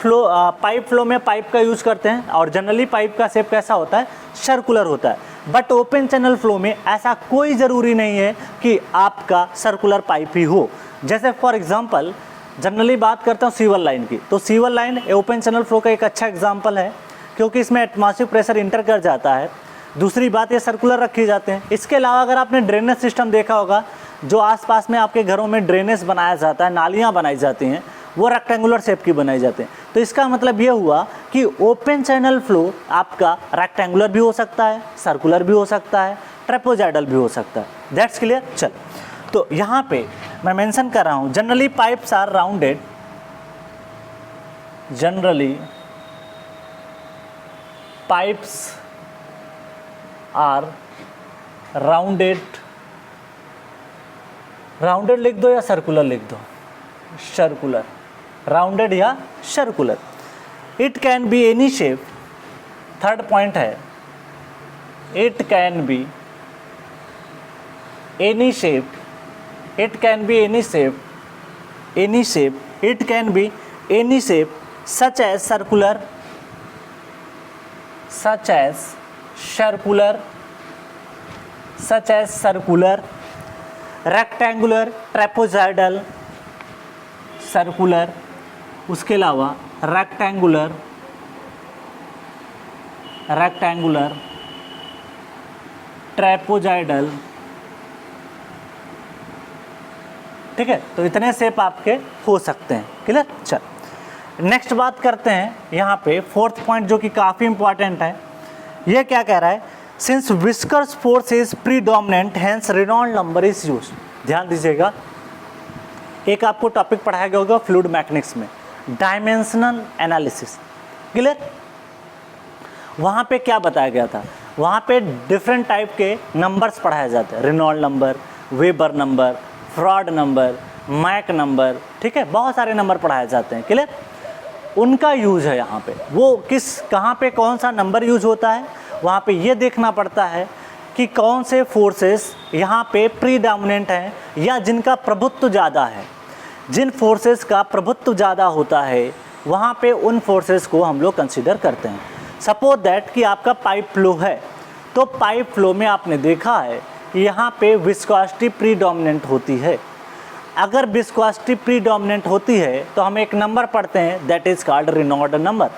पाइप फ्लो में पाइप का यूज़ करते हैं, और जनरली पाइप का शेप कैसा होता है, सर्कुलर होता है। बट ओपन चैनल फ्लो में ऐसा कोई ज़रूरी नहीं है कि आपका सर्कुलर पाइप ही हो। जैसे फॉर एग्जांपल जनरली बात करता हूँ सीवर लाइन की, तो sewer line open channel flow का एक अच्छा एग्जांपल है, क्योंकि इसमें एटमॉस्फेरिक प्रेशर इंटर कर जाता है। दूसरी बात, ये सर्कुलर रखे जाते हैं। इसके अलावा अगर आपने ड्रेनेज सिस्टम देखा होगा, जो आसपास में आपके घरों में ड्रेनेज बनाया जाता है, नालियाँ बनाई जाती हैं, वो रेक्टेंगुलर शेप की बनाई जाती हैं। तो इसका मतलब ये हुआ कि ओपन चैनल फ्लो आपका रेक्टेंगुलर भी हो सकता है, सर्कुलर भी हो सकता है, ट्रेपोजाइडल भी हो सकता है। That's clear. चल, तो यहाँ पे मैं मेंशन कर रहा हूँ, generally pipes are rounded, generally pipes are rounded, rounded लिख दो या सर्कुलर लिख दो, सर्कुलर, राउंडेड या circular. It can be any shape, third point है, it can be any shape it can be any shape, it can be any shape such as circular, rectangular, trapezoidal, circular, उसके अलावा rectangular, trapezoidal, ठीक है। तो इतने shape आपके हो सकते हैं, क्लियर। चल नेक्स्ट बात करते हैं यहाँ पे फोर्थ पॉइंट जो कि काफ़ी इंपॉर्टेंट है। ये क्या कह रहा है, since viscous force is predominant hence Reynold number is use. ध्यान दीजिएगा, एक आपको टॉपिक पढ़ाया गया होगा फ्लूइड मैकेनिक्स में, डायमेंशनल एनालिसिस, क्लियर। वहाँ पे क्या बताया गया था, वहाँ पे डिफरेंट टाइप के नंबर्स पढ़ाए जाते हैं, Reynold number, Weber number, Froude number, Mach number, ठीक है, बहुत सारे नंबर पढ़ाए जाते हैं, क्लियर। उनका यूज़ है यहाँ पे, वो कहाँ पे कौन सा नंबर यूज होता है, वहाँ पे ये देखना पड़ता है कि कौन से फोर्सेस यहाँ पे प्रीडोमिनेंट हैं या जिनका प्रभुत्व ज़्यादा है। जिन फोर्सेस का प्रभुत्व ज़्यादा होता है वहाँ पे उन फोर्सेस को हम लोग कंसीडर करते हैं। सपोज दैट कि आपका पाइप फ्लो है, तो पाइप फ्लो में आपने देखा है कि यहाँ पे विस्कोसिटी प्रीडोमिनेंट होती है। अगर विस्कोसिटी प्रीडोमिनेंट होती है तो हम एक नंबर पढ़ते हैं, that is called Reynold number.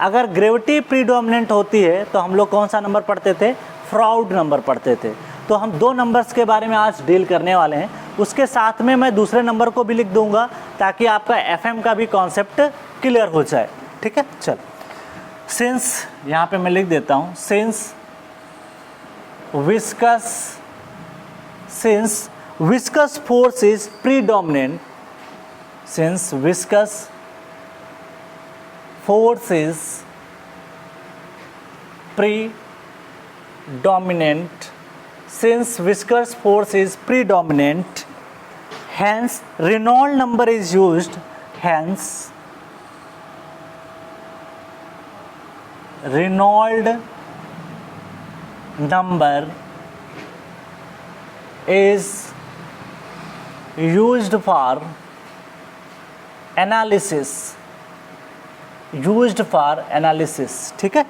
अगर ग्रेविटी प्रीडोमिनेंट होती है तो हम लोग कौन सा नंबर पढ़ते थे, फ्राउड नंबर पढ़ते थे। तो हम दो नंबर्स के बारे में आज डील करने वाले हैं, उसके साथ में मैं दूसरे नंबर को भी लिख दूंगा ताकि आपका एफएम का भी कॉन्सेप्ट क्लियर हो जाए, ठीक है। चल सिंस यहाँ पे मैं लिख देता हूँ, since viscous force is predominant, since viscous force is predominant, since viscous force is predominant, hence Reynolds number is used, hence Reynolds number is used for analysis, ठीक है।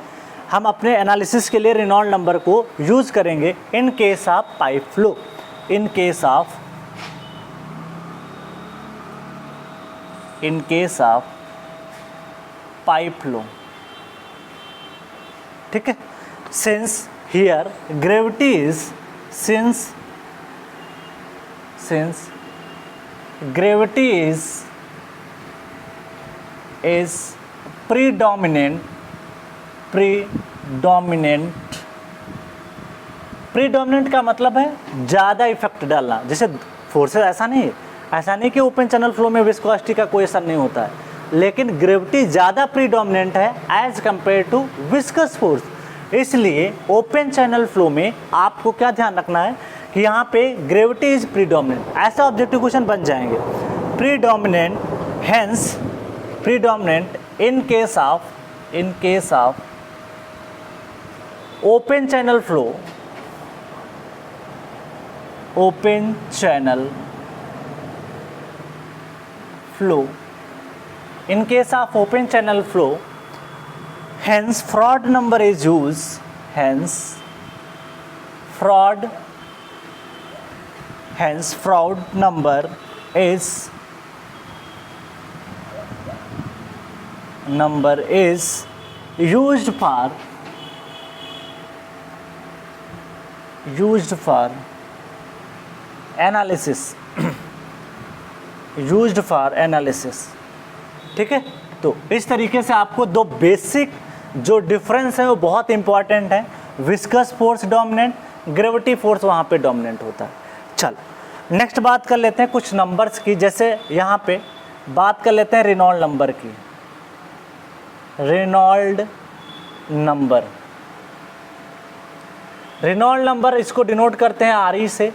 हम अपने एनालिसिस के लिए रेनॉल्ड नंबर को यूज करेंगे इन case of pipe flow, in case of pipe flow, ठीक है। Since here gravity is since gravity is predominant का मतलब है ज़्यादा इफेक्ट डालना। जैसे फोर्सेस ऐसा नहीं कि ओपन चैनल फ्लो में विस्कोसिटी का कोई असर नहीं होता है, लेकिन ग्रेविटी ज़्यादा प्रीडोमिनेंट है as compare to viscous force. इसलिए ओपन चैनल फ्लो में आपको क्या ध्यान रखना है कि यहाँ पे ग्रेविटी इज प्रीडोमिनेंट, ऐसा ऑब्जेक्टिव क्वेश्चन बन जाएंगे। Predominant, hence predominant in case of open channel flow, in case of open channel flow, hence fraud number is used, hence fraud number is used for analysis, ठीक है। तो इस तरीके से आपको दो बेसिक जो डिफरेंस है वो बहुत इंपॉर्टेंट है। Viscous force dominant, gravity force वहाँ पे डोमिनेंट होता है। चल नेक्स्ट बात कर लेते हैं कुछ नंबर्स की, जैसे यहाँ पे बात कर लेते हैं रेनॉल्ड नंबर की। रेनॉल्ड नंबर इसको डिनोट करते हैं RE से।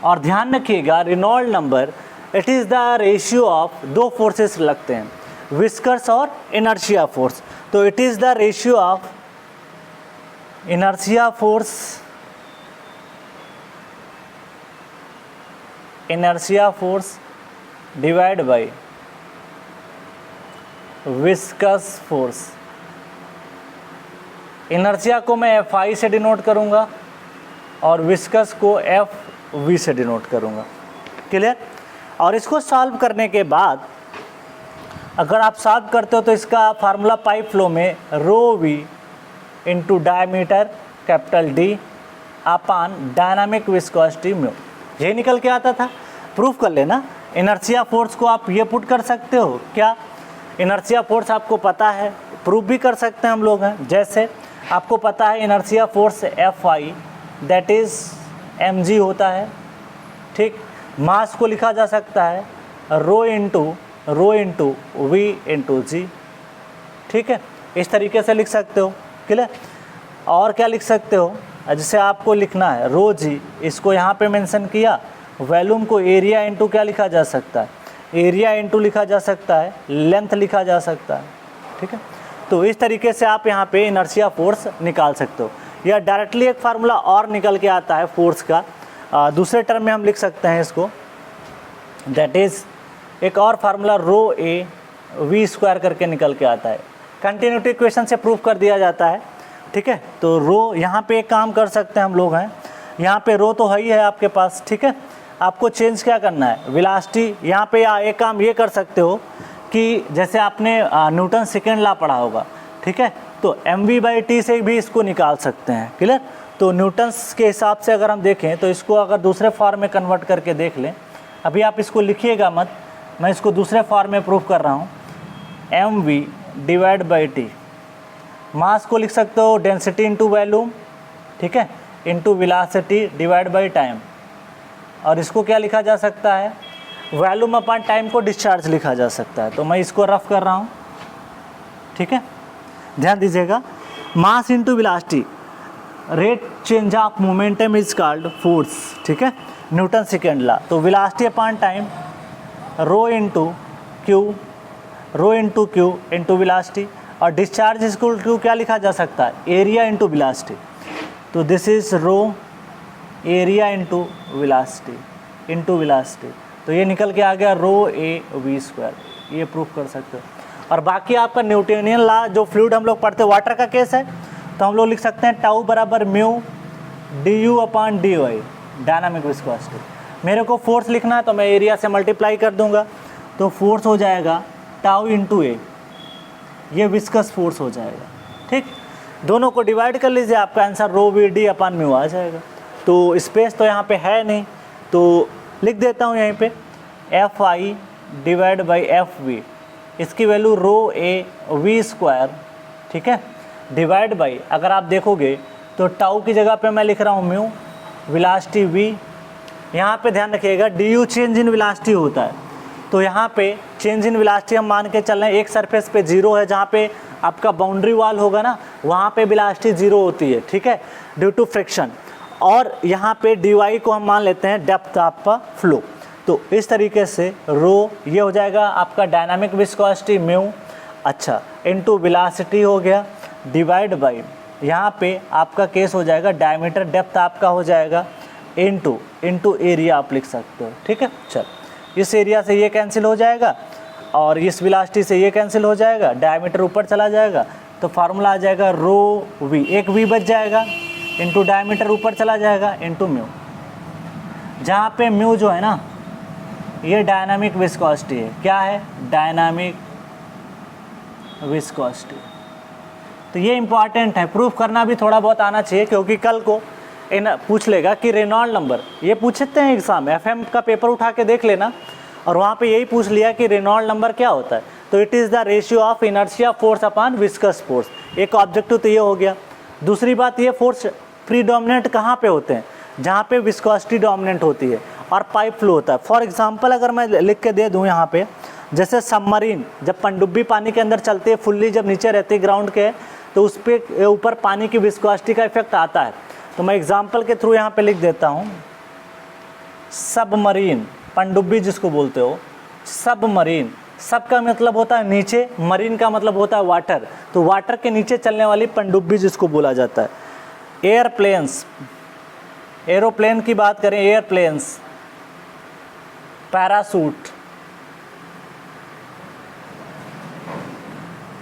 और ध्यान रखिएगा Reynold number it is the ratio of दो फोर्सेस लगते हैं, विस्कस और इनर्शिया फोर्स। तो it is the ratio of inertia force inertia force divide by viscous force. Inertia को मैं Fi से डिनोट करूँगा और विस्कस को Fv से डिनोट करूँगा। क्लियर? और इसको सॉल्व करने के बाद अगर आप सॉल्व करते हो तो इसका फार्मूला पाइप फ्लो में rho V into diameter capital D upon dynamic viscosity mu, यही निकल के आता था। प्रूफ कर लेना। इनर्शिया फोर्स को आप ये पुट कर सकते हो क्या, इनर्शिया फोर्स आपको पता है, प्रूफ भी कर सकते हैं हम लोग हैं। जैसे आपको पता है inertia force Fi that is mg होता है, ठीक। मास को लिखा जा सकता है रो इंटू वी इंटू जी, ठीक है। इस तरीके से लिख सकते हो। क्लियर? और क्या लिख सकते हो, जैसे आपको लिखना है रो जी, इसको यहाँ पे मेंशन किया, वॉल्यूम को एरिया इंटू क्या लिखा जा सकता है, एरिया इंटू लिखा जा सकता है, लेंथ लिखा जा सकता है, ठीक है। तो इस तरीके से आप यहाँ पे इनर्शिया फोर्स निकाल सकते हो। या डायरेक्टली एक फार्मूला और निकल के आता है फोर्स का, दूसरे टर्म में हम लिख सकते हैं इसको, दैट इज़ एक और formula rho A V square करके निकल के आता है। कंटिन्यूटी इक्वेशन से प्रूफ कर दिया जाता है, ठीक है। तो रो यहाँ पे एक काम कर सकते हैं हम लोग हैं, यहाँ पे रो तो है ही है आपके पास, ठीक है। आपको चेंज क्या करना है, वेलोसिटी। यहाँ पे एक काम ये कर सकते हो कि जैसे आपने न्यूटन सेकेंड लॉ पढ़ा होगा, ठीक है, तो mv/t से भी इसको निकाल सकते हैं। क्लियर? तो न्यूटन्स के हिसाब से अगर हम देखें तो इसको अगर दूसरे फॉर्म में कन्वर्ट करके देख लें, अभी आप इसको लिखिएगा मत, मैं इसको दूसरे फॉर्म में प्रूफ कर रहा हूँ। mv/t मास को लिख सकते हो डेंसिटी इंटू वॉल्यूम, ठीक है, into velocity divide by time. और इसको क्या लिखा जा सकता है, वॉल्यूम अपॉन टाइम को डिस्चार्ज लिखा जा सकता है। तो मैं इसको रफ कर रहा हूँ, ठीक है, ध्यान दीजिएगा। Mass into velocity, rate change of momentum is called force, ठीक है, न्यूटन सेकेंड लॉ। तो velocity upon time rho into Q into velocity, और डिस्चार्ज इक्वल टू क्या लिखा जा सकता है, एरिया इंटू वेलोसिटी। तो this is rho area into velocity तो ये निकल के आ गया रो ए वी स्क्वायर, ये प्रूफ कर सकते हो। और बाकी आपका न्यूटनियन लॉ जो फ्लूइड हम लोग पढ़ते हैं, वाटर का केस है, तो हम लोग लिख सकते हैं टाउ बराबर mu D U upon D Y, dynamic viscosity. मेरे को फोर्स लिखना है तो मैं एरिया से मल्टीप्लाई कर दूंगा, तो फोर्स हो जाएगा टाउ इंटू ए, ये विस्कस फोर्स हो जाएगा, ठीक। दोनों को डिवाइड कर लीजिए, आपका answer rho V D upon mu आ जाएगा। तो स्पेस तो यहाँ पे है नहीं, तो लिख देता हूँ यहीं पे Fi डिवाइड बाई Fv, इसकी value rho A V square, ठीक है, डिवाइड बाई, अगर आप देखोगे तो टाउ की जगह पे मैं लिख रहा हूँ म्यू, वेलोसिटी v, यहाँ पे ध्यान रखिएगा du चेंज इन वेलोसिटी होता है, तो यहाँ पे चेंज इन वेलोसिटी हम मान के चल रहे हैं एक सरफेस पे जीरो है, जहाँ पे आपका बाउंड्री वॉल होगा ना, वहाँ पे वेलोसिटी जीरो होती है, ठीक है, ड्यू टू फ्रिक्शन। और यहाँ पे dy को हम मान लेते हैं डेप्थ ऑफ फ्लो। तो इस तरीके से रो ये हो जाएगा आपका डायनामिक विस्कोसिटी म्यू, अच्छा, इनटू वेलोसिटी हो गया, डिवाइड बाई यहाँ पे आपका केस हो जाएगा डायमीटर डेप्थ आपका हो जाएगा, इनटू एरिया आप लिख सकते हो, ठीक है। चल, इस एरिया से ये कैंसिल हो जाएगा और इस वेलोसिटी से ये कैंसिल हो जाएगा, डायमीटर ऊपर चला जाएगा, तो फार्मूला आ जाएगा रो वी, एक वी बच जाएगा, इंटू डायमीटर ऊपर चला जाएगा, इंटू म्यू, जहाँ पे म्यू जो है ना ये डायनामिक विस्कोसिटी है। क्या है, डायनामिक विस्कोसिटी। तो ये इंपॉर्टेंट है, प्रूफ करना भी थोड़ा बहुत आना चाहिए, क्योंकि कल को पूछ लेगा कि रेनॉल्ड नंबर, ये पूछते हैं एग्जाम में, FM का पेपर उठा के देख लेना, और वहाँ पे यही पूछ लिया कि रेनॉल्ड नंबर क्या होता है, तो it is the ratio of inertia force upon viscous force. एक ऑब्जेक्टिव तो ये हो गया। दूसरी बात, ये फोर्स प्रीडोमिनेंट कहाँ पे होते हैं, जहाँ पे विस्कोसिटी डोमिनेंट होती है और पाइप फ्लो होता है। फॉर एग्जांपल अगर मैं लिख के दे दूँ यहाँ पे, जैसे सबमरीन जब पनडुब्बी पानी के अंदर चलती है, फुल्ली जब नीचे रहती है ग्राउंड के, तो उस पर ऊपर पानी की विस्कोसिटी का इफेक्ट आता है। तो मैं एग्जांपल के थ्रू यहाँ पे लिख देता हूँ, सबमरीन, पनडुब्बी जिसको बोलते हो, सबमरीन, सब का मतलब होता है नीचे, मरीन का मतलब होता है वाटर, तो वाटर के नीचे चलने वाली पनडुब्बी जिसको बोला जाता है। एयरप्लेन्स, एरोप्लेन की बात करें, एयरप्लेन्स, पैरासूट,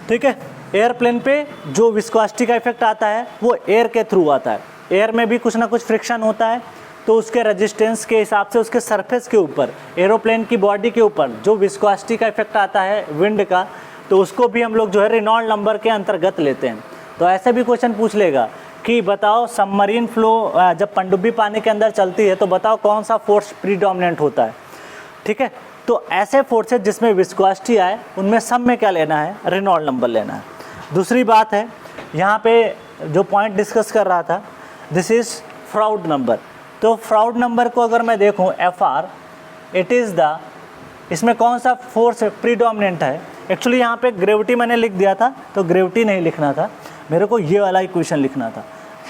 ठीक है। एयरप्लेन पे जो विस्कोसिटी का इफेक्ट आता है वो एयर के थ्रू आता है। एयर में भी कुछ ना कुछ फ्रिक्शन होता है, तो उसके रेजिस्टेंस के हिसाब से उसके सरफेस के ऊपर, एरोप्लेन की बॉडी के ऊपर जो विस्कोसिटी का इफेक्ट आता है विंड का, तो उसको भी हम लोग जो है रेनॉल्ड नंबर के अंतर्गत लेते हैं। तो ऐसे भी क्वेश्चन पूछ लेगा कि बताओ सबमरीन फ्लो जब पनडुब्बी पानी के अंदर चलती है तो बताओ कौन सा फोर्स प्रीडोमिनेंट होता है, ठीक है। तो ऐसे फोर्सेज जिसमें विस्कोसिटी आए उनमें सब में क्या लेना है, रेनॉल्ड नंबर लेना है। दूसरी बात है, यहाँ पे जो पॉइंट डिस्कस कर रहा था, दिस इज़ फ्राउड नंबर। तो फ्राउड नंबर को अगर मैं देखूँ FR, इट इज़ द, इसमें कौन सा फोर्स प्रीडोमिनेंट है। एक्चुअली यहाँ पे ग्रेविटी मैंने लिख दिया था, तो ग्रेविटी नहीं लिखना था, मेरे को ये वाला इक्वेशन लिखना था।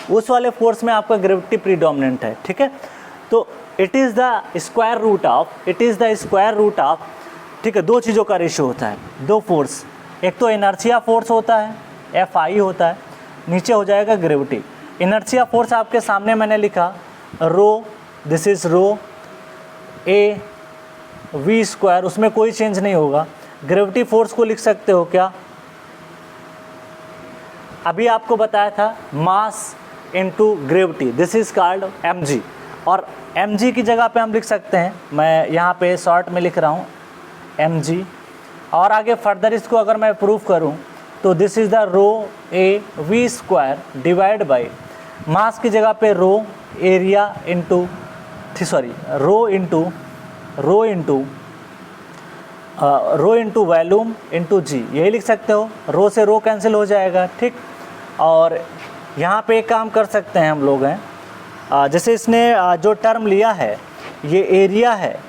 उस वाले फोर्स में आपका ग्रेविटी प्रीडोमिनेंट है, ठीक है। तो it is the square root of, ठीक है, दो चीज़ों का रेशियो होता है, दो फोर्स, एक तो इनर्शिया फोर्स होता है FI होता है, नीचे हो जाएगा ग्रेविटी। इनर्शिया फोर्स आपके सामने मैंने लिखा rho, this is rho A V square, उसमें कोई चेंज नहीं होगा। ग्रेविटी फोर्स को लिख सकते हो क्या, अभी आपको बताया था mass into gravity, this is called mg, और mg की जगह पे हम लिख सकते हैं, मैं यहाँ पे शॉर्ट में लिख रहा हूँ mg, और आगे फर्दर इसको अगर मैं प्रूफ करूँ तो this is the rho A V square divide by mass की जगह पे rho area into, sorry rho into volume into G, यही लिख सकते हो। रो से रो कैंसिल हो जाएगा, ठीक। और यहाँ पे एक काम कर सकते हैं हम लोग हैं, जैसे इसने जो टर्म लिया है ये एरिया है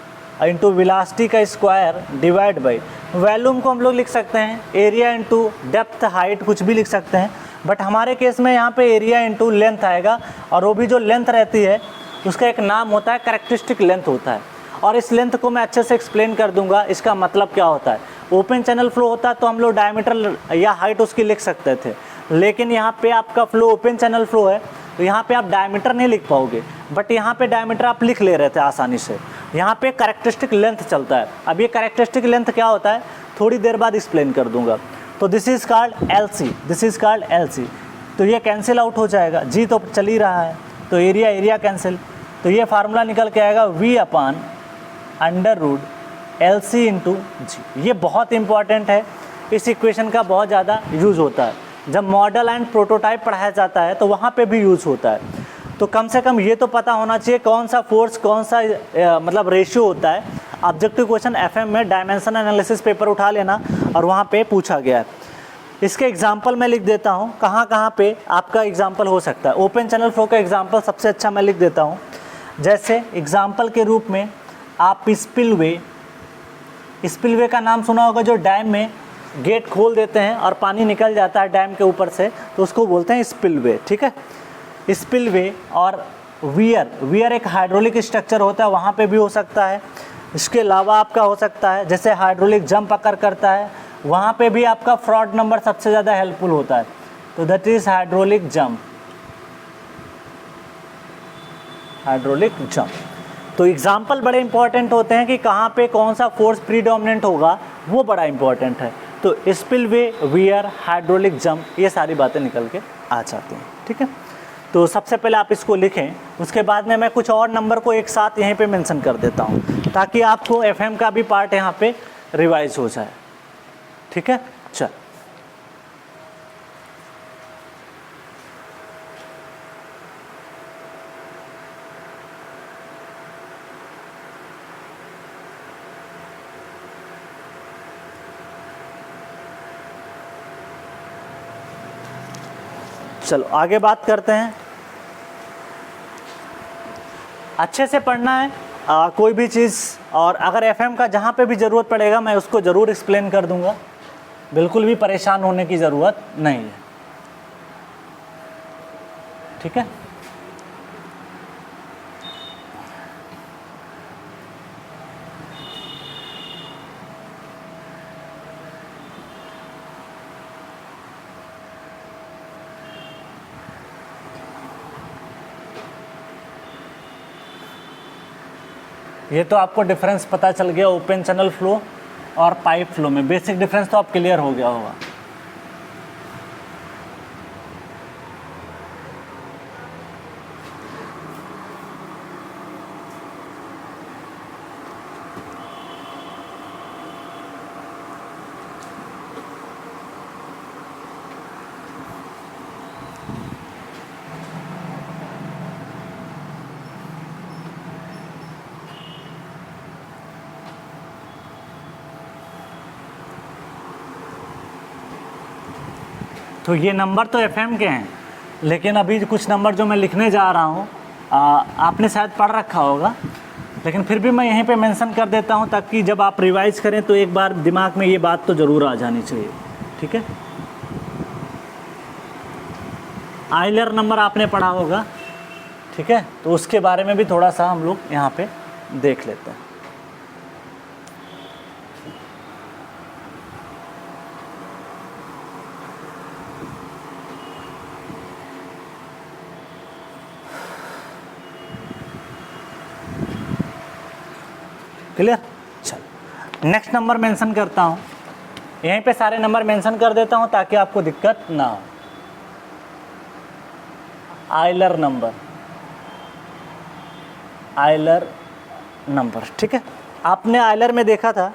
इंटू वेलोसिटी का स्क्वायर डिवाइड बाई वॉल्यूम को हम लोग लिख सकते हैं एरिया इंटू डेप्थ हाइट, कुछ भी लिख सकते हैं, बट हमारे केस में यहाँ पे एरिया इंटू लेंथ आएगा, और वो भी जो लेंथ रहती है उसका एक नाम होता है, कैरेक्टरिस्टिक लेंथ होता है, और इस लेंथ को मैं अच्छे से एक्सप्लेन कर दूंगा इसका मतलब क्या होता है। ओपन चैनल फ्लो होता है तो हम लोग डायमीटर या हाइट उसकी लिख सकते थे, लेकिन यहाँ पे आपका फ्लो ओपन चैनल फ्लो है तो यहाँ पे आप डायमीटर नहीं लिख पाओगे, बट यहाँ पे डायमीटर आप लिख ले रहे थे आसानी से। यहाँ पे कैरेक्टरिस्टिक लेंथ चलता है। अब ये कैरेक्टरिस्टिक लेंथ क्या होता है थोड़ी देर बाद एक्सप्लेन कर दूंगा। तो दिस इज़ कॉल्ड LC, तो ये कैंसिल आउट हो जाएगा, जी तो चल ही रहा है, तो एरिया कैंसिल, तो ये फार्मूला निकल के आएगा V/√LC इंटू जी। ये बहुत इंपॉर्टेंट है, इस इक्वेशन का बहुत ज़्यादा यूज़ होता है, जब मॉडल एंड प्रोटोटाइप पढ़ाया जाता है तो वहाँ पे भी यूज़ होता है। तो कम से कम ये तो पता होना चाहिए कौन सा फोर्स कौन सा मतलब रेशियो होता है। ऑब्जेक्टिव क्वेश्चन FM में डायमेंशन एनालिसिस पेपर उठा लेना और वहाँ पे पूछा गया है। इसके एग्जाम्पल मैं लिख देता हूँ कहाँ पे आपका एग्जाम्पल हो सकता है। ओपन चैनल फ्लो का एग्जाम्पल सबसे अच्छा मैं लिख देता हूँ, जैसे एग्जाम्पल के रूप में आप स्पिलवे का नाम सुना होगा, जो डैम में गेट खोल देते हैं और पानी निकल जाता है डैम के ऊपर से, तो उसको बोलते हैं स्पिलवे, ठीक है। स्पिलवे और वियर एक हाइड्रोलिक स्ट्रक्चर होता है, वहाँ पे भी हो सकता है। इसके अलावा आपका हो सकता है जैसे हाइड्रोलिक जंप अकर करता है, वहाँ पे भी आपका फ्रॉड नंबर सबसे ज़्यादा हेल्पफुल होता है, तो दैट इज़ हाइड्रोलिक जंप। तो एग्जाम्पल बड़े इंपॉर्टेंट होते हैं कि कहाँ पे कौन सा फोर्स प्रीडोमिनेंट होगा, वो बड़ा इंपॉर्टेंट है। तो स्पिलवे, वियर, हाइड्रोलिक जंप, ये सारी बातें निकल के आ जाती हैं, ठीक है। तो सबसे पहले आप इसको लिखें, उसके बाद में मैं कुछ और नंबर को एक साथ यहीं पे मेंशन कर देता हूँ ताकि आपको FM का भी पार्ट यहाँ पे रिवाइज हो जाए, ठीक है। चल चलो आगे बात करते हैं। अच्छे से पढ़ना है कोई भी चीज़, और अगर FM का जहाँ पे भी ज़रूरत पड़ेगा मैं उसको ज़रूर एक्सप्लेन कर दूंगा, बिल्कुल भी परेशान होने की ज़रूरत नहीं है, ठीक है। ये तो आपको डिफरेंस पता चल गया ओपन चैनल फ्लो और पाइप फ्लो में, बेसिक डिफरेंस तो आप क्लियर हो गया होगा। तो ये नंबर तो एफएम के हैं, लेकिन अभी कुछ नंबर जो मैं लिखने जा रहा हूँ आपने शायद पढ़ रखा होगा, लेकिन फिर भी मैं यहीं पे मेंशन कर देता हूँ ताकि जब आप रिवाइज करें तो एक बार दिमाग में ये बात तो ज़रूर आ जानी चाहिए। ठीक है, आइलर नंबर आपने पढ़ा होगा। ठीक है, तो उसके बारे में भी थोड़ा सा हम लोग यहाँ पे देख लेते हैं। क्लियर? चल नेक्स्ट नंबर मेंशन करता हूँ, यहीं पे सारे नंबर मेंशन कर देता हूँ ताकि आपको दिक्कत ना हो। Euler number, Euler number. ठीक है, आपने आइलर में देखा था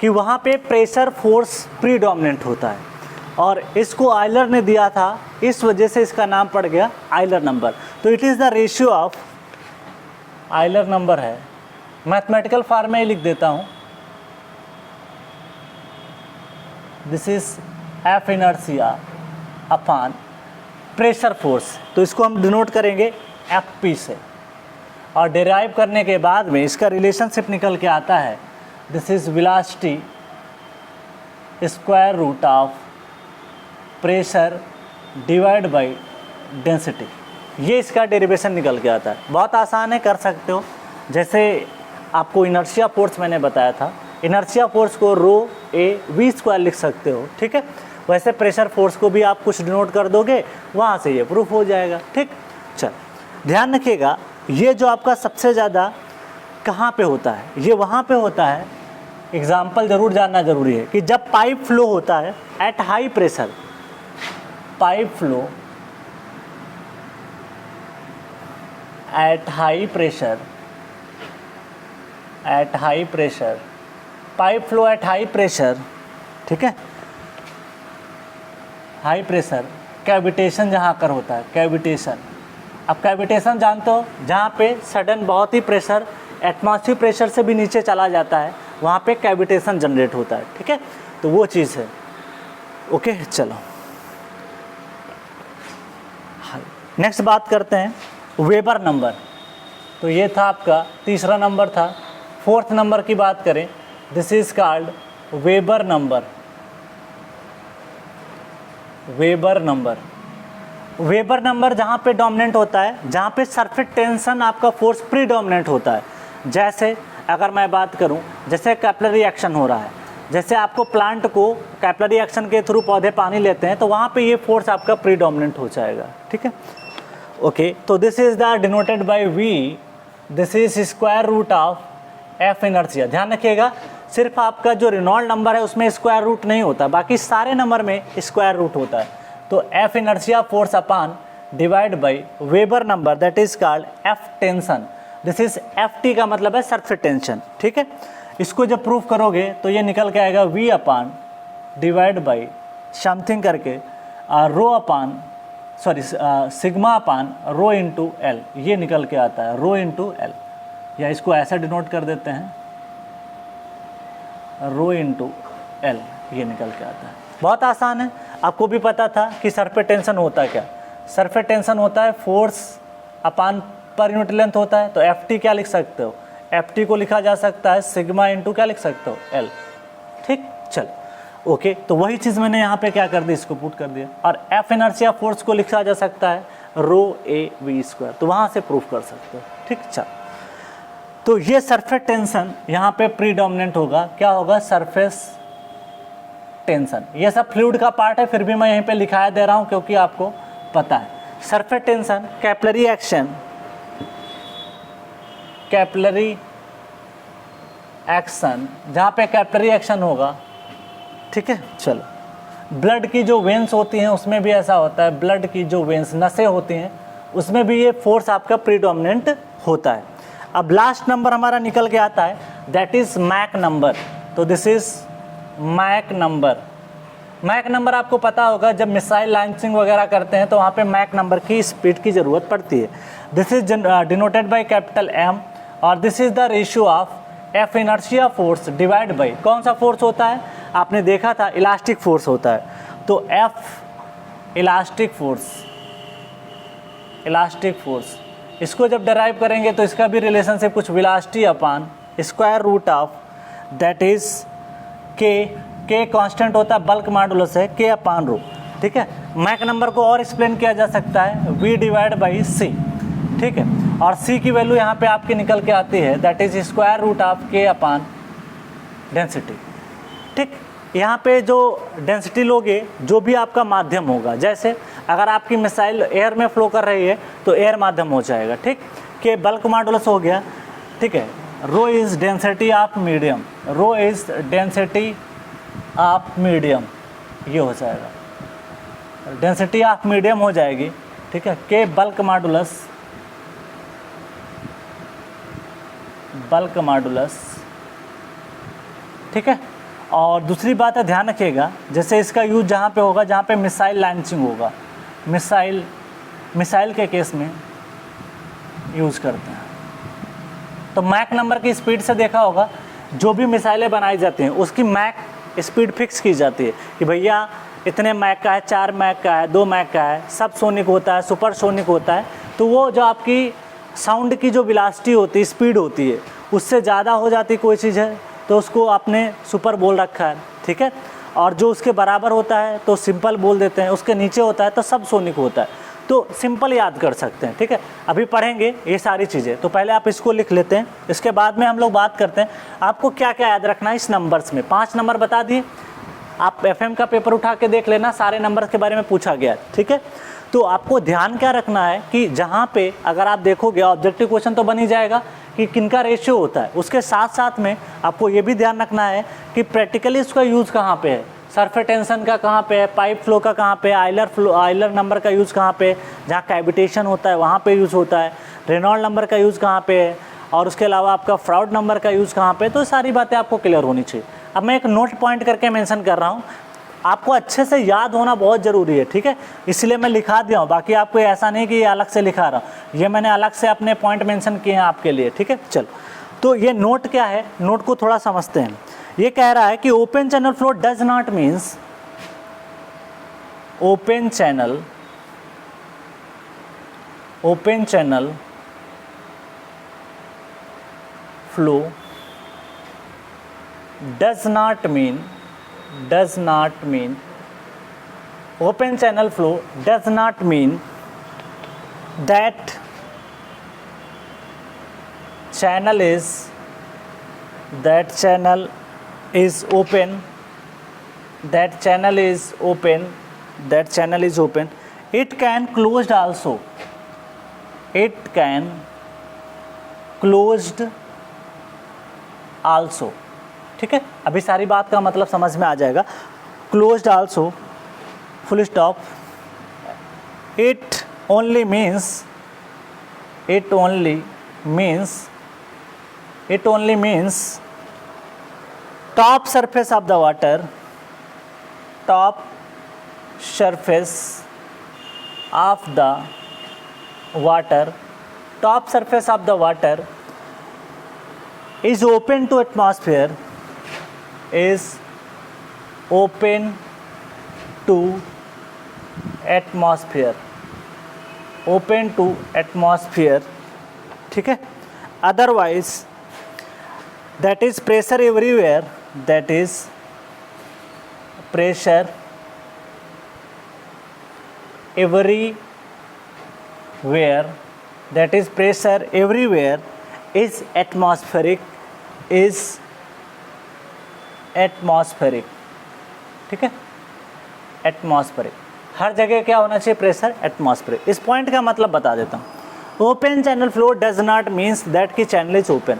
कि वहाँ पे प्रेशर फोर्स प्रीडोमिनेंट होता है और इसको आइलर ने दिया था, इस वजह से इसका नाम पड़ गया आइलर नंबर। तो it is the ratio of, Euler number है, मैथमेटिकल फॉर्म में ही लिख देता हूँ, this is F inertia upon pressure force. तो इसको हम डिनोट करेंगे एफ पी से, और डेराइव करने के बाद में इसका रिलेशनशिप निकल के आता है, this is velocity square root of pressure divide by density. ये इसका डेरिवेशन निकल के आता है। बहुत आसान है, कर सकते हो। जैसे आपको इनर्शिया फोर्स मैंने बताया था, इनर्शिया फोर्स को रो ए वी स्क्वायर लिख सकते हो। ठीक है, वैसे प्रेशर फोर्स को भी आप कुछ डिनोट कर दोगे, वहाँ से ये प्रूफ हो जाएगा। ठीक, चल ध्यान रखिएगा, ये जो आपका सबसे ज़्यादा कहाँ पे होता है, ये वहाँ पे होता है। एग्जाम्पल ज़रूर जानना ज़रूरी है कि जब पाइप फ्लो होता है at high pressure, pipe flow at high pressure, at high pressure, pipe flow at high pressure. ठीक है, हाई प्रेशर कैविटेशन जहाँ कर होता है, कैविटेशन। अब कैविटेशन जानते हो, जहाँ पे सडन बहुत ही प्रेशर एटमॉस्फेरिक प्रेशर से भी नीचे चला जाता है, वहाँ पे कैविटेशन जनरेट होता है। ठीक है, तो वो चीज़ है। ओके, चलो नेक्स्ट बात करते हैं वेबर नंबर। तो ये था आपका तीसरा नंबर था। फोर्थ नंबर की बात करें, this is called weber number. Weber number, Weber number जहाँ पे डोमिनेंट होता है, जहाँ पे सरफेस टेंशन आपका फोर्स प्रीडोमिनेंट होता है। जैसे अगर मैं बात करूँ, जैसे कैपिलरी एक्शन हो रहा है, जैसे आपको प्लांट को कैपिलरी एक्शन के थ्रू पौधे पानी लेते हैं, तो वहाँ पे ये फोर्स आपका प्रीडोमिनेंट हो जाएगा। ठीक है, ओके, तो this is the denoted by V, this is square root of F inertia. ध्यान रखिएगा, सिर्फ आपका जो रेनॉल्ड नंबर है उसमें स्क्वायर रूट नहीं होता, बाकी सारे नंबर में स्क्वायर रूट होता है। तो F inertia force upon divide by weber number, that is called F tension. This is F T का मतलब है सरफेस टेंशन। ठीक है, इसको जब प्रूफ करोगे तो ये निकल के आएगा V upon divide by something करके rho upon, sorry sigma upon rho into L, ये निकल के आता है रो इंटू एल, या इसको ऐसा डिनोट कर देते हैं रो इंटू एल, ये निकल के आता है। बहुत आसान है, आपको भी पता था कि सरफेस टेंशन होता है क्या। सरफेस टेंशन होता है फोर्स अपान पर यूनिट लेंथ होता है। तो एफ टी क्या लिख सकते हो, एफ टी को लिखा जा सकता है सिग्मा इंटू क्या लिख सकते हो, एल। ठीक, चल ओके, तो वही चीज़ मैंने यहाँ पे क्या कर दी, इसको पुट कर दिया। और एफ इनर्शिया फोर्स को लिखा जा सकता है रो ए वी स्क्वायर, तो वहाँ से प्रूफ कर सकते हो। ठीक, चल तो ये सरफेस टेंशन यहाँ पे प्रीडोमिनेंट होगा, क्या होगा, सरफेस टेंशन। ये सब फ्लूइड का पार्ट है, फिर भी मैं यहीं पे लिखाया दे रहा हूँ क्योंकि आपको पता है। Surface tension, capillary action, capillary action, जहाँ पे कैपिलरी एक्शन होगा, ठीक है। चलो, ब्लड की जो वेंस होती हैं उसमें भी ऐसा होता है, ब्लड की जो वेंस नसें होती हैं उसमें भी ये फोर्स आपका प्रीडोमिनेंट होता है। अब लास्ट नंबर हमारा निकल के आता है, दैट इज मैक नंबर। तो this is Mach number. Mach number आपको पता होगा, जब मिसाइल लॉन्चिंग वगैरह करते हैं तो वहाँ पे मैक नंबर की स्पीड की ज़रूरत पड़ती है। This is denoted by capital M और this is the ratio of F inertia force divide by, कौन सा फोर्स होता है, आपने देखा था इलास्टिक फोर्स होता है। तो F इलास्टिक फोर्स, इसको जब डराइव करेंगे तो इसका भी रिलेशनशिप कुछ velocity upon square root of, that is K constant होता है, बल्क मॉडुलस है K अपान रो, ठीक है। मैक नंबर को और एक्सप्लेन किया जा सकता है V डिवाइड बाई C, ठीक है। और C की वैल्यू यहाँ पे आपकी निकल के आती है, that is square root of K upon density, ठीक। यहाँ पे जो डेंसिटी लोगे, जो भी आपका माध्यम होगा, जैसे अगर आपकी मिसाइल एयर में फ्लो कर रही है तो एयर माध्यम हो जाएगा, ठीक। के बल्क मॉडुलस हो गया, ठीक है। Rho is density of medium, rho is density of medium, ये हो जाएगा, डेंसिटी ऑफ मीडियम हो जाएगी, ठीक है। के बल्क मॉडुलस, ठीक है। और दूसरी बात है, ध्यान रखिएगा, जैसे इसका यूज जहाँ पे होगा जहाँ पे मिसाइल लॉन्चिंग होगा, मिसाइल के केस में यूज़ करते हैं। तो मैक नंबर की स्पीड से देखा होगा, जो भी मिसाइलें बनाई जाती हैं उसकी मैक स्पीड फिक्स की जाती है कि भैया इतने मैक का है, 4 मैक का है, 2 मैक का है, सब सोनिक होता है, सुपर सोनिक होता है। तो वो जो आपकी साउंड की जो वेलोसिटी होती है, स्पीड होती है, उससे ज़्यादा हो जाती कोई चीज़ है तो उसको आपने सुपर बोल रखा है, ठीक है। और जो उसके बराबर होता है तो सिंपल बोल देते हैं, उसके नीचे होता है तो सब सोनिक होता है। तो सिंपल याद कर सकते हैं, ठीक है। अभी पढ़ेंगे ये सारी चीज़ें, तो पहले आप इसको लिख लेते हैं, इसके बाद में हम लोग बात करते हैं आपको क्या क्या याद रखना है इस नंबर्स में। 5 नंबर बता दिए, आप FM का पेपर उठा के देख लेना, सारे नंबर के बारे में पूछा गया, ठीक है। तो आपको ध्यान क्या रखना है कि जहाँ पे अगर आप देखोगे ऑब्जेक्टिव क्वेश्चन तो बन ही जाएगा कि किनका रेशियो होता है, उसके साथ साथ में आपको ये भी ध्यान रखना है कि प्रैक्टिकली इसका यूज़ कहाँ पे है, सरफेस टेंशन का कहाँ पे है, पाइप फ्लो का कहाँ पे, आइलर नंबर का यूज़ कहाँ पे, जहाँ कैविटेशन होता है वहाँ पे यूज़ होता है, रेनॉल्ड नंबर का यूज़ कहाँ पे है, और उसके अलावा आपका फ्राउड नंबर का यूज़ कहाँ पे। तो सारी बातें आपको क्लियर होनी चाहिए। अब मैं एक नोट पॉइंट करके मेंशन कर रहा हूँ, आपको अच्छे से याद होना बहुत ज़रूरी है, ठीक है, इसलिए मैं लिखा दिया हूँ। बाकी आपको ऐसा नहीं कि ये अलग से लिखा रहा हूँ, ये मैंने अलग से अपने पॉइंट मेंशन किए हैं आपके लिए, ठीक है। चलो, तो ये नोट क्या है, नोट को थोड़ा समझते हैं। ये कह रहा है कि open channel flow does not means, open channel flow does not mean open channel flow does not mean that channel is open, it can closed also, ठीक है। अभी सारी बात का मतलब समझ में आ जाएगा। Closed also, full stop, it only means top surface of the water, is open to atmosphere, ठीक है। Otherwise that is pressure everywhere, that is pressure everywhere is atmospheric, ठीक है। एटमॉस्फेरिक, हर जगह क्या होना चाहिए, प्रेशर एटमॉस्फेरिक। इस पॉइंट का मतलब बता देता हूँ। Open channel flow does not means that कि channel is open,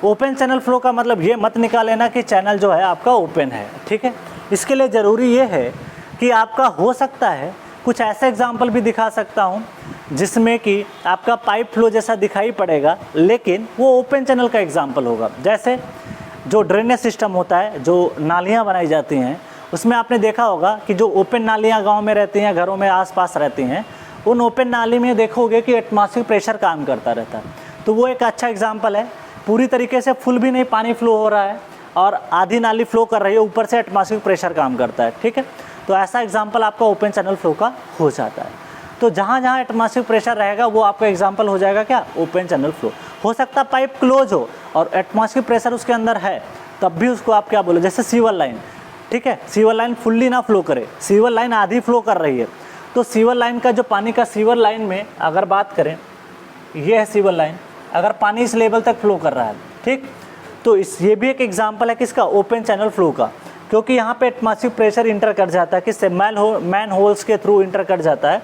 open channel flow का मतलब ये मत निकाल लेना कि चैनल जो है आपका ओपन है, ठीक है। इसके लिए ज़रूरी ये है कि आपका हो सकता है कुछ ऐसा एग्जाम्पल भी दिखा सकता हूँ जिसमें कि आपका पाइप फ्लो जैसा दिखाई पड़ेगा, लेकिन वो ओपन चैनल का एग्जाम्पल होगा। जैसे जो ड्रेनेज सिस्टम होता है, जो नालियाँ बनाई जाती हैं, उसमें आपने देखा होगा कि जो ओपन नालियाँ गांव में रहती हैं, घरों में आसपास रहती हैं, उन ओपन नाली में देखोगे कि एटमॉस्फेरिक प्रेशर काम करता रहता है। तो वो एक अच्छा एग्जांपल है। पूरी तरीके से फुल भी नहीं पानी फ्लो हो रहा है और आधी नाली फ्लो कर रही है, ऊपर से एटमॉस्फेरिक प्रेशर काम करता है, ठीक है। तो ऐसा एग्जाम्पल आपका ओपन चैनल फ्लो का हो जाता है। तो जहाँ जहाँ एटमॉस्फेरिक प्रेशर रहेगा वो आपका एग्जाम्पल हो जाएगा क्या, ओपन चैनल फ्लो। हो सकता है पाइप क्लोज हो और एटमॉस्फेरिक प्रेशर उसके अंदर है, तब भी उसको आप क्या बोलो, जैसे सीवर लाइन, ठीक है। सीवर लाइन फुल्ली ना फ्लो करे, सीवर लाइन आधी फ्लो कर रही है, तो सीवर लाइन का जो पानी का सीवर लाइन में अगर बात करें, ये है सीवर लाइन, अगर पानी इस लेवल तक फ्लो कर रहा है, ठीक, तो ये भी एक एग्जांपल है किसका, ओपन चैनल फ्लो का, क्योंकि यहाँ पे एटमॉस्फेरिक प्रेशर इंटर कर जाता है, किससे, मैन होल्स के थ्रू इंटर कर जाता है।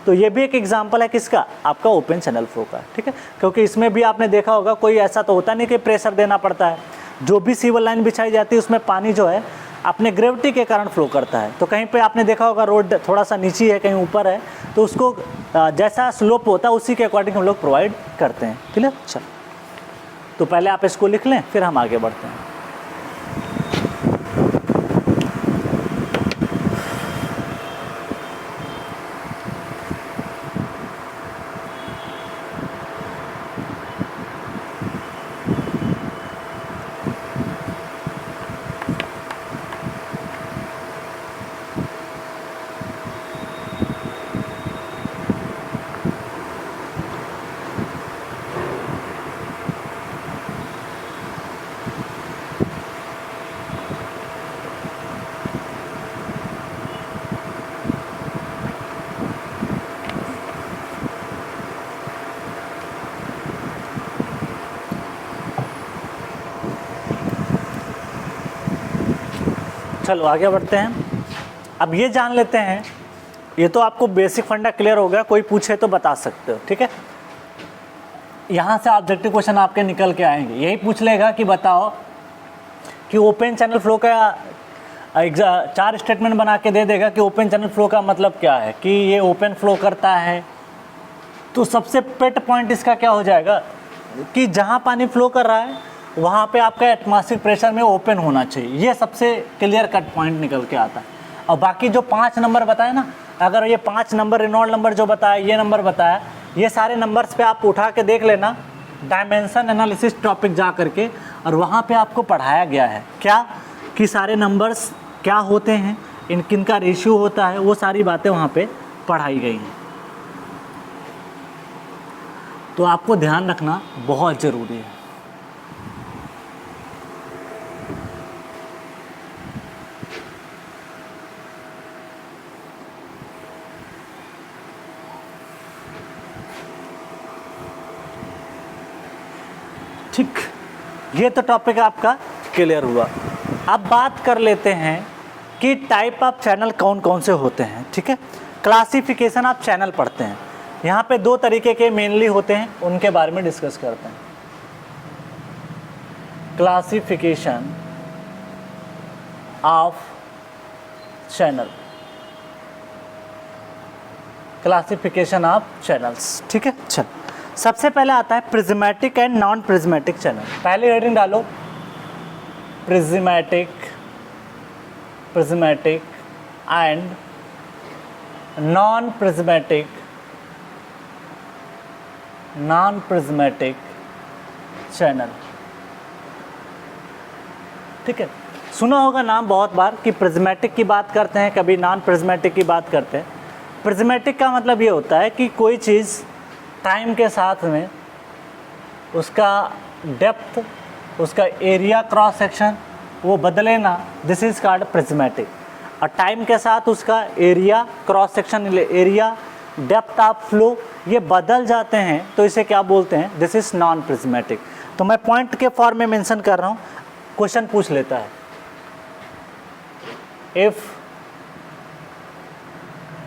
तो ये भी एक एग्जांपल है किसका, आपका ओपन चैनल फ्लो का, ठीक है। क्योंकि इसमें भी आपने देखा होगा कोई ऐसा तो होता नहीं कि प्रेशर देना पड़ता है, जो भी सीवर लाइन बिछाई जाती है उसमें पानी जो है अपने ग्रेविटी के कारण फ्लो करता है। तो कहीं पे आपने देखा होगा रोड थोड़ा सा नीचे है, कहीं ऊपर है, तो उसको जैसा स्लोप होता है उसी के अकॉर्डिंग हम लोग प्रोवाइड करते हैं, ठीक है। चलो, तो पहले आप इसको लिख लें, फिर हम आगे बढ़ते हैं। चलो आगे बढ़ते हैं। अब ये जान लेते हैं, ये तो आपको बेसिक फंडा क्लियर हो गया, कोई पूछे तो बता सकते हो, ठीक है। यहाँ से ऑब्जेक्टिव क्वेश्चन आपके निकल के आएंगे, यही पूछ लेगा कि बताओ कि ओपन चैनल फ्लो का 4 स्टेटमेंट बना के दे देगा कि ओपन चैनल फ्लो का मतलब क्या है, कि ये ओपन फ्लो करता है। तो सबसे पेट पॉइंट इसका क्या हो जाएगा कि जहाँ पानी फ्लो कर रहा है वहाँ पे आपका एटमॉस्फेरिक प्रेशर में ओपन होना चाहिए, ये सबसे क्लियर कट पॉइंट निकल के आता है। और बाकी जो 5 नंबर बताए ना, अगर ये 5 नंबर रेनॉल्ड नंबर जो बताया, ये नंबर बताया, ये सारे नंबर्स पे आप उठा के देख लेना डायमेंशन एनालिसिस टॉपिक जा करके, और वहाँ पे आपको पढ़ाया गया है क्या कि सारे नंबर्स क्या होते हैं, किनका रेशियो होता है, वो सारी बातें वहाँ पे पढ़ाई गई हैं। तो आपको ध्यान रखना बहुत ज़रूरी है। ठीक, ये तो टॉपिक आपका क्लियर हुआ। अब बात कर लेते हैं कि टाइप ऑफ चैनल कौन कौन से होते हैं, ठीक है। क्लासिफिकेशन ऑफ चैनल पढ़ते हैं। यहाँ पे 2 तरीके के मेनली होते हैं, उनके बारे में डिस्कस करते हैं। Classification of channel, classification of channels, ठीक है। चल, सबसे पहले आता है prismatic and non prismatic channel. पहले हेडिंग डालो, prismatic, prismatic and non prismatic, non prismatic channel, ठीक है। सुना होगा नाम बहुत बार कि प्रिज्मेटिक की बात करते हैं, कभी नॉन प्रिज्मेटिक की बात करते हैं। प्रिज्मेटिक का मतलब ये होता है कि कोई चीज़ टाइम के साथ में उसका डेप्थ, उसका एरिया क्रॉस सेक्शन वो बदले ना, दिस इज़ कॉल्ड प्रिज्मेटिक। और टाइम के साथ उसका area cross section, area, depth of flow ये बदल जाते हैं, तो इसे क्या बोलते हैं, दिस इज़ नॉन प्रिज्मेटिक। तो मैं पॉइंट के फॉर्म में मेंशन कर रहा हूँ, क्वेश्चन पूछ लेता है, if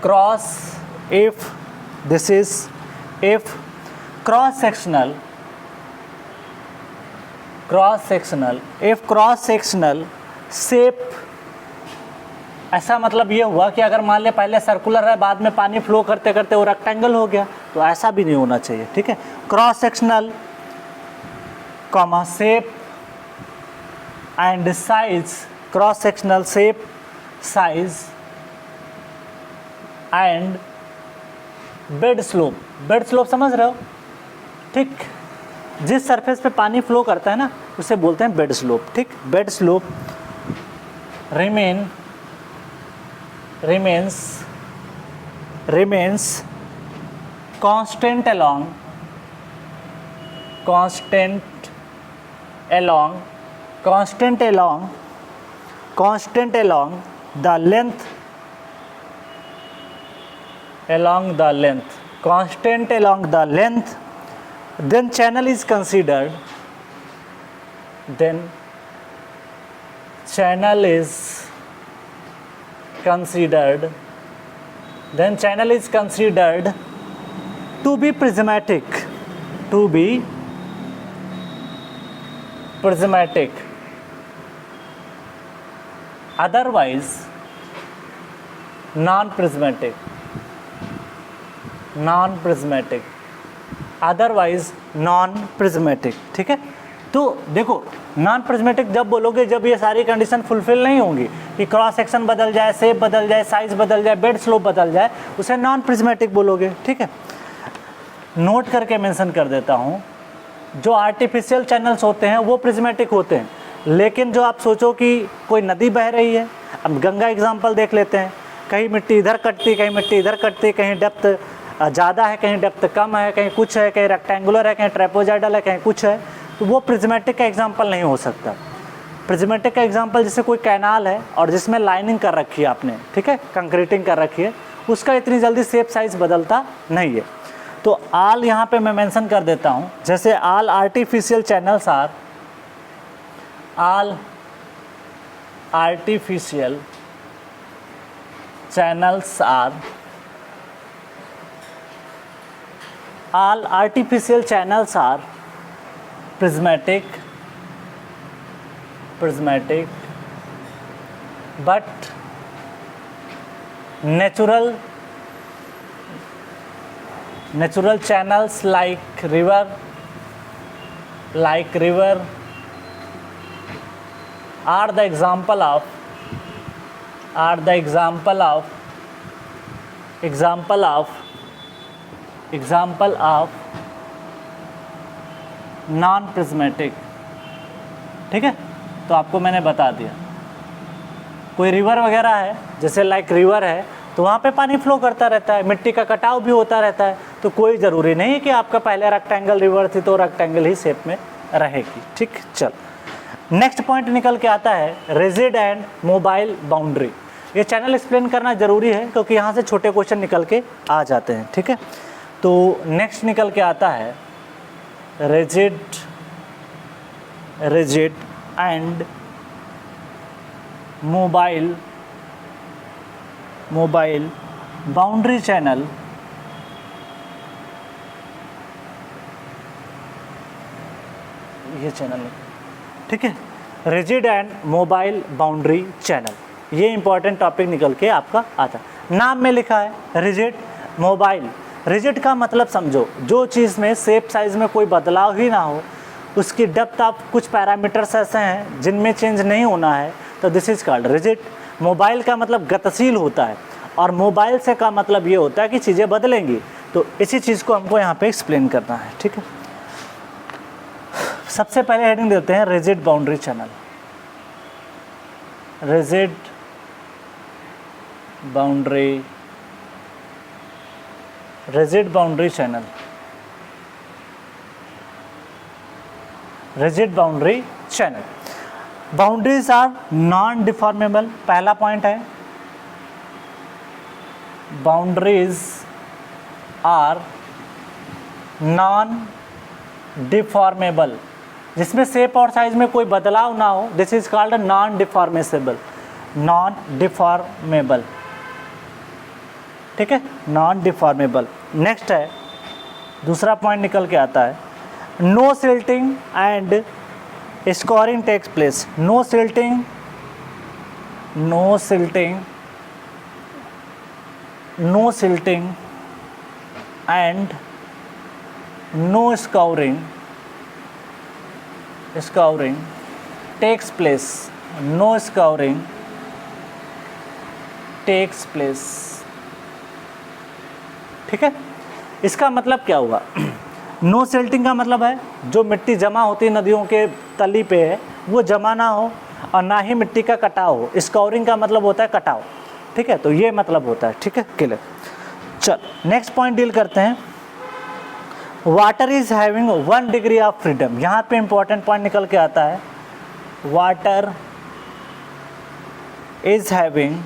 cross, if this is, if cross sectional cross sectional, if cross sectional shape, ऐसा मतलब ये हुआ कि अगर मान ले पहले सर्कुलर है, बाद में पानी फ्लो करते करते वो रेक्टेंगल हो गया, तो ऐसा भी नहीं होना चाहिए, ठीक है। Cross sectional comma shape and size, cross sectional shape, size and bed slope, bed slope समझ रहे हो, ठीक। जिस सरफेस पे पानी फ्लो करता है ना उसे बोलते हैं बेड स्लोप, ठीक। Bed slope remains constant along the length, constant along the length, then channel is considered, to be prismatic, otherwise non-prismatic, ठीक है। तो देखो नॉन प्रिज्मेटिक जब बोलोगे जब ये सारी कंडीशन फुलफिल नहीं होंगी कि क्रॉस सेक्शन बदल जाए, शेप बदल जाए, साइज बदल जाए, बेड स्लोप बदल जाए, उसे नॉन प्रिज्मेटिक बोलोगे, ठीक है। नोट करके मेंशन कर देता हूँ, जो आर्टिफिशियल चैनल्स होते हैं वो प्रिज्मेटिक होते हैं, लेकिन जो आप सोचो कि कोई नदी बह रही है, अब गंगा एग्जाम्पल देख लेते हैं, कहीं मिट्टी इधर कटती, कहीं मिट्टी इधर कटती, कहीं डेप्थ ज़्यादा है, कहीं डेप्थ कम है, कहीं कुछ है, कहीं रेक्टेंगुलर है, कहीं ट्रेपोजाइडल है, कहीं कुछ है, तो वो प्रिज्मेटिक का एग्जाम्पल नहीं हो सकता। प्रिज्मेटिक का एग्जाम्पल जैसे कोई कैनाल है और जिसमें लाइनिंग कर रखी है आपने, ठीक है, कंक्रीटिंग कर रखी है, उसका इतनी जल्दी शेप साइज बदलता नहीं है। तो आल यहाँ पे मैं मेंशन कर देता हूँ, जैसे all artificial channels are, all artificial channels are prismatic, but natural channels like river are the example of non prismatic, ठीक है। तो आपको मैंने बता दिया, कोई रिवर वगैरह है, जैसे लाइक रिवर है, तो वहाँ पे पानी फ्लो करता रहता है, मिट्टी का कटाव भी होता रहता है, तो कोई ज़रूरी नहीं कि आपका पहले रेक्टेंगल रिवर थी तो रेक्टेंगल ही शेप में रहेगी, ठीक। चल नेक्स्ट पॉइंट निकल के आता है रिजिड एंड मोबाइल बाउंड्री। ये चैनल एक्सप्लेन करना ज़रूरी है क्योंकि यहाँ से छोटे क्वेश्चन निकल के आ जाते हैं, ठीक है। तो नेक्स्ट निकल के आता है rigid and mobile boundary channel. ये चैनल है, ठीक है, rigid and mobile boundary channel, ये इंपॉर्टेंट टॉपिक निकल के आपका आता है। नाम में लिखा है रिजिड मोबाइल। रिजिड का मतलब समझो, जो चीज़ में शेप साइज में कोई बदलाव ही ना हो, उसकी डेप्थ आप कुछ पैरामीटर्स ऐसे हैं जिनमें चेंज नहीं होना है, तो this is called rigid. Mobile का मतलब गतिशील होता है, और मोबाइल से का मतलब ये होता है कि चीज़ें बदलेंगी, तो इसी चीज़ को हमको यहाँ पे एक्सप्लेन करना है, ठीक है। सबसे पहले हेडिंग देते हैं rigid boundary channel. Rigid boundary channel, rigid boundary channel. Boundaries are non deformable, पहला पॉइंट है। बाउंड्रीज आर नॉन डिफॉर्मेबल, जिसमें शेप और साइज में कोई बदलाव ना हो, this is called non deformable, ठीक है, नॉन डिफॉर्मेबल। नेक्स्ट है दूसरा पॉइंट निकल के आता है no silting and scoring takes place, no silting, and no scouring takes place, no scouring takes place। ठीक है, इसका मतलब क्या हुआ? नो सिल्टिंग का मतलब है जो मिट्टी जमा होती है नदियों के तली पे है वो जमा ना हो, और ना ही मिट्टी का कटाव हो। स्कॉरिंग का मतलब होता है कटाव। ठीक है, तो ये मतलब होता है। ठीक है, क्लियर। चल नेक्स्ट पॉइंट डील करते हैं। Water is having 1 degree of freedom. यहाँ पे इंपॉर्टेंट पॉइंट निकल के आता है, water is having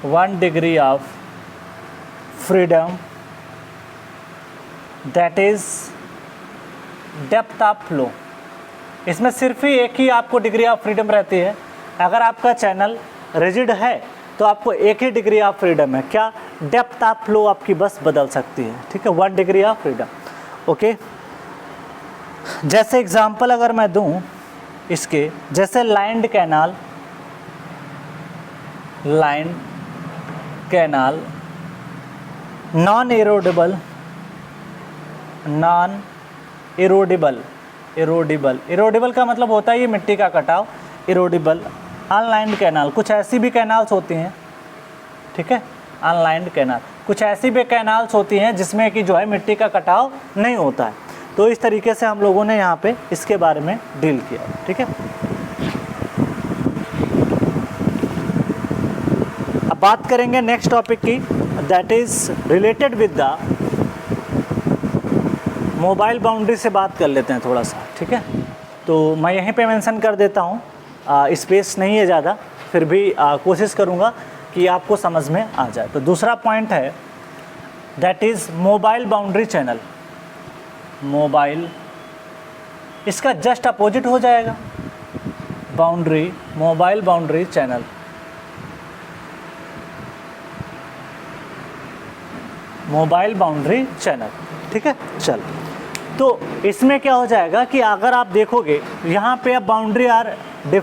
1 degree of freedom, that is depth of flow। इसमें सिर्फ ही एक ही आपको डिग्री ऑफ फ्रीडम रहती है। अगर आपका चैनल रिजिड है तो आपको एक ही डिग्री ऑफ फ्रीडम है। क्या? डेप्थ ऑफ फ्लो आपकी बस बदल सकती है। ठीक है, 1 डिग्री ऑफ फ्रीडम। ओके, जैसे एग्जांपल अगर मैं दूं इसके, जैसे लाइन्ड कैनाल नॉन इरोडेबल का मतलब होता है ये मिट्टी का कटाव। इरोडेबल अनलाइन्ड कैनाल, कुछ ऐसी भी कैनाल्स होती हैं। ठीक है, अनलाइन्ड कैनाल, कुछ ऐसी भी कैनाल्स होती हैं जिसमें कि जो है मिट्टी का कटाव नहीं होता है। तो इस तरीके से हम लोगों ने यहाँ पे इसके बारे में डील किया। ठीक है, अब बात करेंगे नेक्स्ट टॉपिक की, that is related with the mobile boundary से बात कर लेते हैं थोड़ा सा। ठीक है, तो मैं यहीं पे मेंशन कर देता हूँ, स्पेस नहीं है ज़्यादा, फिर भी कोशिश करूँगा कि आपको समझ में आ जाए। तो दूसरा पॉइंट है that is mobile boundary channel. Mobile, इसका जस्ट अपोजिट हो जाएगा boundary, mobile boundary channel. Mobile boundary channel. ठीक है, चल, तो इसमें क्या हो जाएगा कि अगर आप देखोगे यहाँ पे अब बाउंड्री आर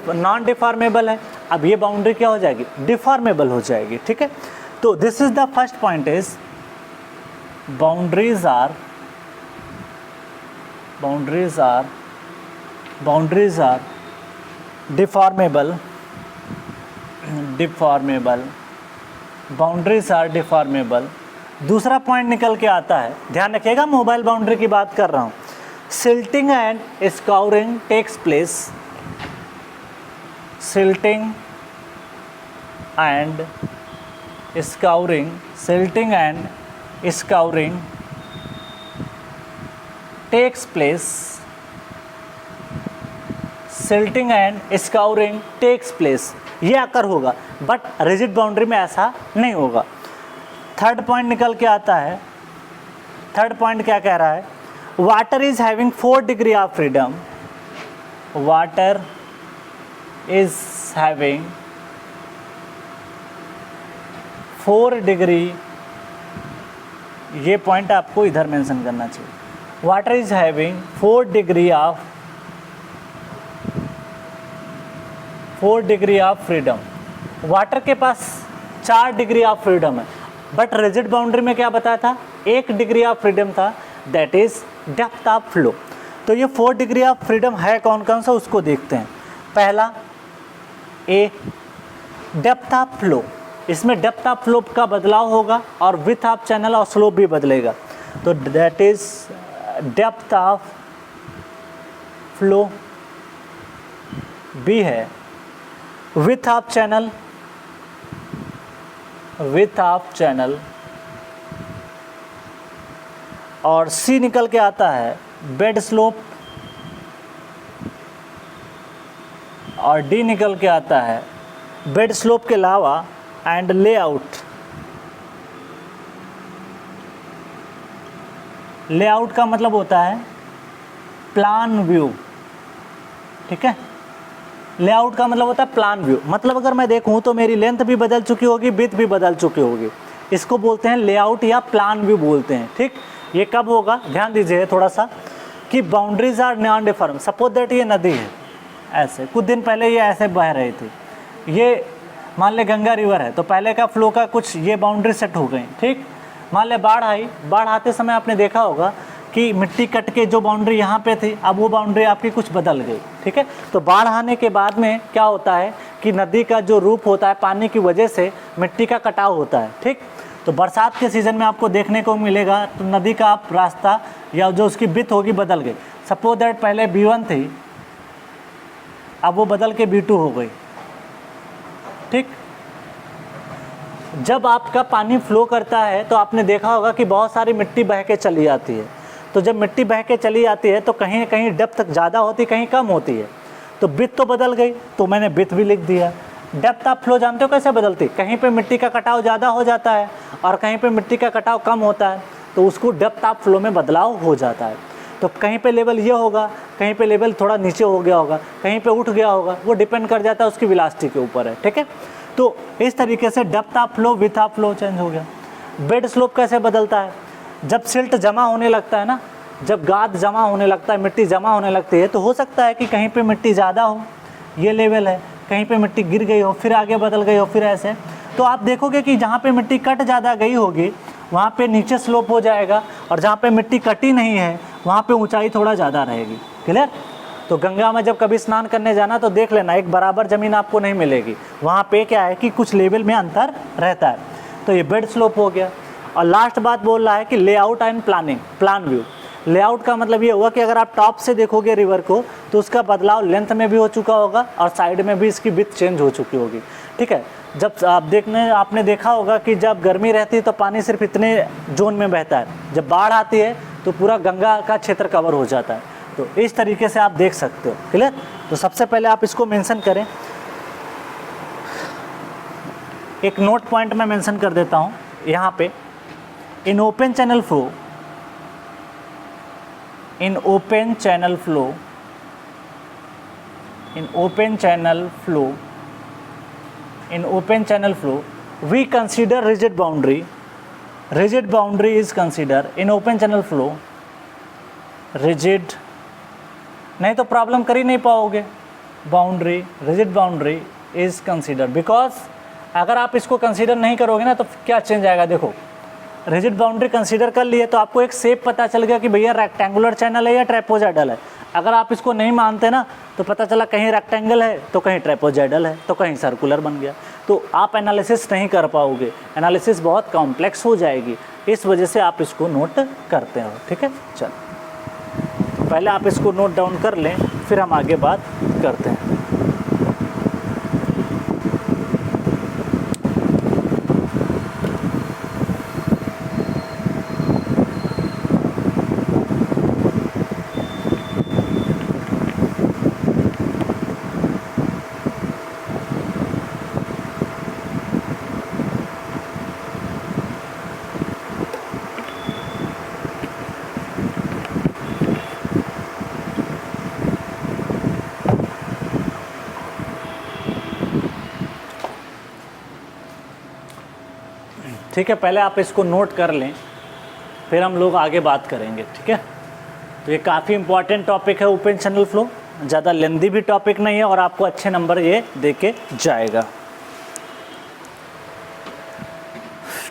नॉन डिफॉर्मेबल है, अब ये बाउंड्री क्या हो जाएगी? डिफॉर्मेबल हो जाएगी। ठीक है, तो this is the first point is boundaries are deformable, boundaries are deformable. दूसरा पॉइंट निकल के आता है, ध्यान रखिएगा मोबाइल बाउंड्री की बात कर रहा हूँ। Silting and scouring takes place, silting and scouring takes place, silting and scouring takes place, ये आकर होगा, बट रिजिड बाउंड्री में ऐसा नहीं होगा। थर्ड पॉइंट निकल के आता है, थर्ड पॉइंट क्या कह रहा है? Water is having 4 degree of freedom, water is having 4 degree, ये पॉइंट आपको इधर मेंशन करना चाहिए। Water is having 4 degree of freedom. Water के पास 4 डिग्री ऑफ फ्रीडम है, बट रिजिड बाउंड्री में क्या बताया था? 1 डिग्री ऑफ फ्रीडम था, that is depth of flow. तो ये 4 डिग्री ऑफ फ्रीडम है कौन कौन सा, उसको देखते हैं। पहला ए, डेप्थ ऑफ फ्लो, इसमें डेप्थ ऑफ फ्लो का बदलाव होगा और विथ ऑफ चैनल और स्लोप भी बदलेगा। तो that is depth of flow. B है विथ ऑफ चैनल, और सी निकल के आता है बेड स्लोप, और डी निकल के आता है बेड स्लोप के अलावा एंड लेआउट। लेआउट का मतलब होता है प्लान व्यू। ठीक है, लेआउट का मतलब होता है प्लान व्यू। मतलब अगर मैं देखूं तो मेरी लेंथ भी बदल चुकी होगी, विड्थ भी बदल चुकी होगी। इसको बोलते हैं लेआउट या प्लान व्यू बोलते हैं, ठीक। ये कब होगा, ध्यान दीजिए थोड़ा सा कि boundaries are non deform. Suppose that ये नदी है, ऐसे कुछ दिन पहले ये ऐसे बह रही थी, ये मान ले गंगा रिवर है, तो पहले का फ्लो का कुछ ये बाउंड्री सेट हो गई, ठीक। मान ले बाढ़ आई, बाढ़ आते समय आपने देखा होगा कि मिट्टी कट के जो बाउंड्री यहाँ पे थी, अब वो बाउंड्री आपकी कुछ बदल गई, ठीक है। तो बाढ़ आने के बाद में क्या होता है कि नदी का जो रूप होता है पानी की वजह से मिट्टी का कटाव होता है, ठीक। तो बरसात के सीज़न में आपको देखने को मिलेगा तो नदी का आप रास्ता या जो उसकी विड्थ होगी बदल गई। सपोज दैट पहले B1 थी, अब वो बदल के B2 हो गई, ठीक। जब आपका पानी फ्लो करता है तो आपने देखा होगा कि बहुत सारी मिट्टी बह के चली आती है। तो जब मिट्टी बह के चली आती है तो कहीं कहीं डेप्थ ज़्यादा होती, कहीं कम होती है, तो विड्थ तो बदल गई, तो मैंने विड्थ भी लिख दिया। डेप्थ आप फ्लो जानते हो कैसे बदलती, कहीं पे मिट्टी का कटाव ज़्यादा हो जाता है और कहीं पे मिट्टी का कटाव कम होता है, तो उसको डेप्थ ऑफ फ्लो में बदलाव हो जाता है। तो कहीं पे लेवल ये होगा, कहीं पे लेवल थोड़ा नीचे हो गया होगा, कहीं पे उठ गया होगा, वो डिपेंड कर जाता है उसकी वेलोसिटी के ऊपर है, ठीक है। तो इस तरीके से depth of flow width of flow change हो गया। बेड स्लोप कैसे बदलता है, जब सिल्ट जमा होने लगता है ना, जब गाद जमा होने लगता है, मिट्टी जमा होने लगती है, तो हो सकता है कि कहीं पे मिट्टी ज़्यादा हो, ये लेवल है, कहीं पे मिट्टी गिर गई हो, फिर आगे बदल गई हो, फिर ऐसे। तो आप देखोगे कि जहाँ पे मिट्टी कट ज़्यादा गई होगी वहाँ पे नीचे स्लोप हो जाएगा, और जहाँ पे मिट्टी कटी नहीं है वहाँ पे ऊंचाई थोड़ा ज़्यादा रहेगी। क्लियर। तो गंगा में जब कभी स्नान करने जाना तो देख लेना, एक बराबर ज़मीन आपको नहीं मिलेगी, वहाँ पे क्या है कि कुछ लेवल में अंतर रहता है। तो ये बेड स्लोप हो गया। और लास्ट बात बोल रहा है कि layout and planning, plan view. Layout का मतलब ये हुआ कि अगर आप टॉप से देखोगे रिवर को तो उसका बदलाव लेंथ में भी हो चुका होगा और साइड में भी इसकी विड्थ चेंज हो चुकी होगी, ठीक है। जब आप आपने देखा होगा कि जब गर्मी रहती है तो पानी सिर्फ इतने जोन में बहता है, जब बाढ़ आती है तो पूरा गंगा का क्षेत्र कवर हो जाता है। तो इस तरीके से आप देख सकते हो। क्लियर। तो सबसे पहले आप इसको मेंशन करें, एक नोट पॉइंट में मेंशन कर देता हूँ यहाँ पे, in open channel flow, in open channel flow, in open channel flow, in open channel flow we consider rigid boundary, rigid boundary is considered in open channel flow, rigid, नहीं तो problem कर ही नहीं पाओगे। Boundary, rigid boundary is considered, because अगर आप इसको consider नहीं करोगे ना तो क्या चेंज आएगा। देखो रिजिड बाउंड्री कंसीडर कर लिए तो आपको एक शेप पता चल गया कि भैया रेक्टेंगुलर चैनल है या ट्रेपोजाइडल है। अगर आप इसको नहीं मानते ना तो पता चला कहीं रेक्टेंगल है तो कहीं ट्रेपोजाइडल है तो कहीं सर्कुलर बन गया, तो आप एनालिसिस नहीं कर पाओगे, एनालिसिस बहुत कॉम्प्लेक्स हो जाएगी। इस वजह से आप इसको नोट करते हो, ठीक है। चलो पहले आप इसको नोट डाउन कर लें, फिर हम आगे बात करते हैं। ठीक है, पहले आप इसको नोट कर लें, फिर हम लोग आगे बात करेंगे, ठीक है। तो ये काफ़ी इंपॉर्टेंट टॉपिक है ओपन चैनल फ्लो, ज़्यादा लेंदी भी टॉपिक नहीं है और आपको अच्छे नंबर ये दे के जाएगा,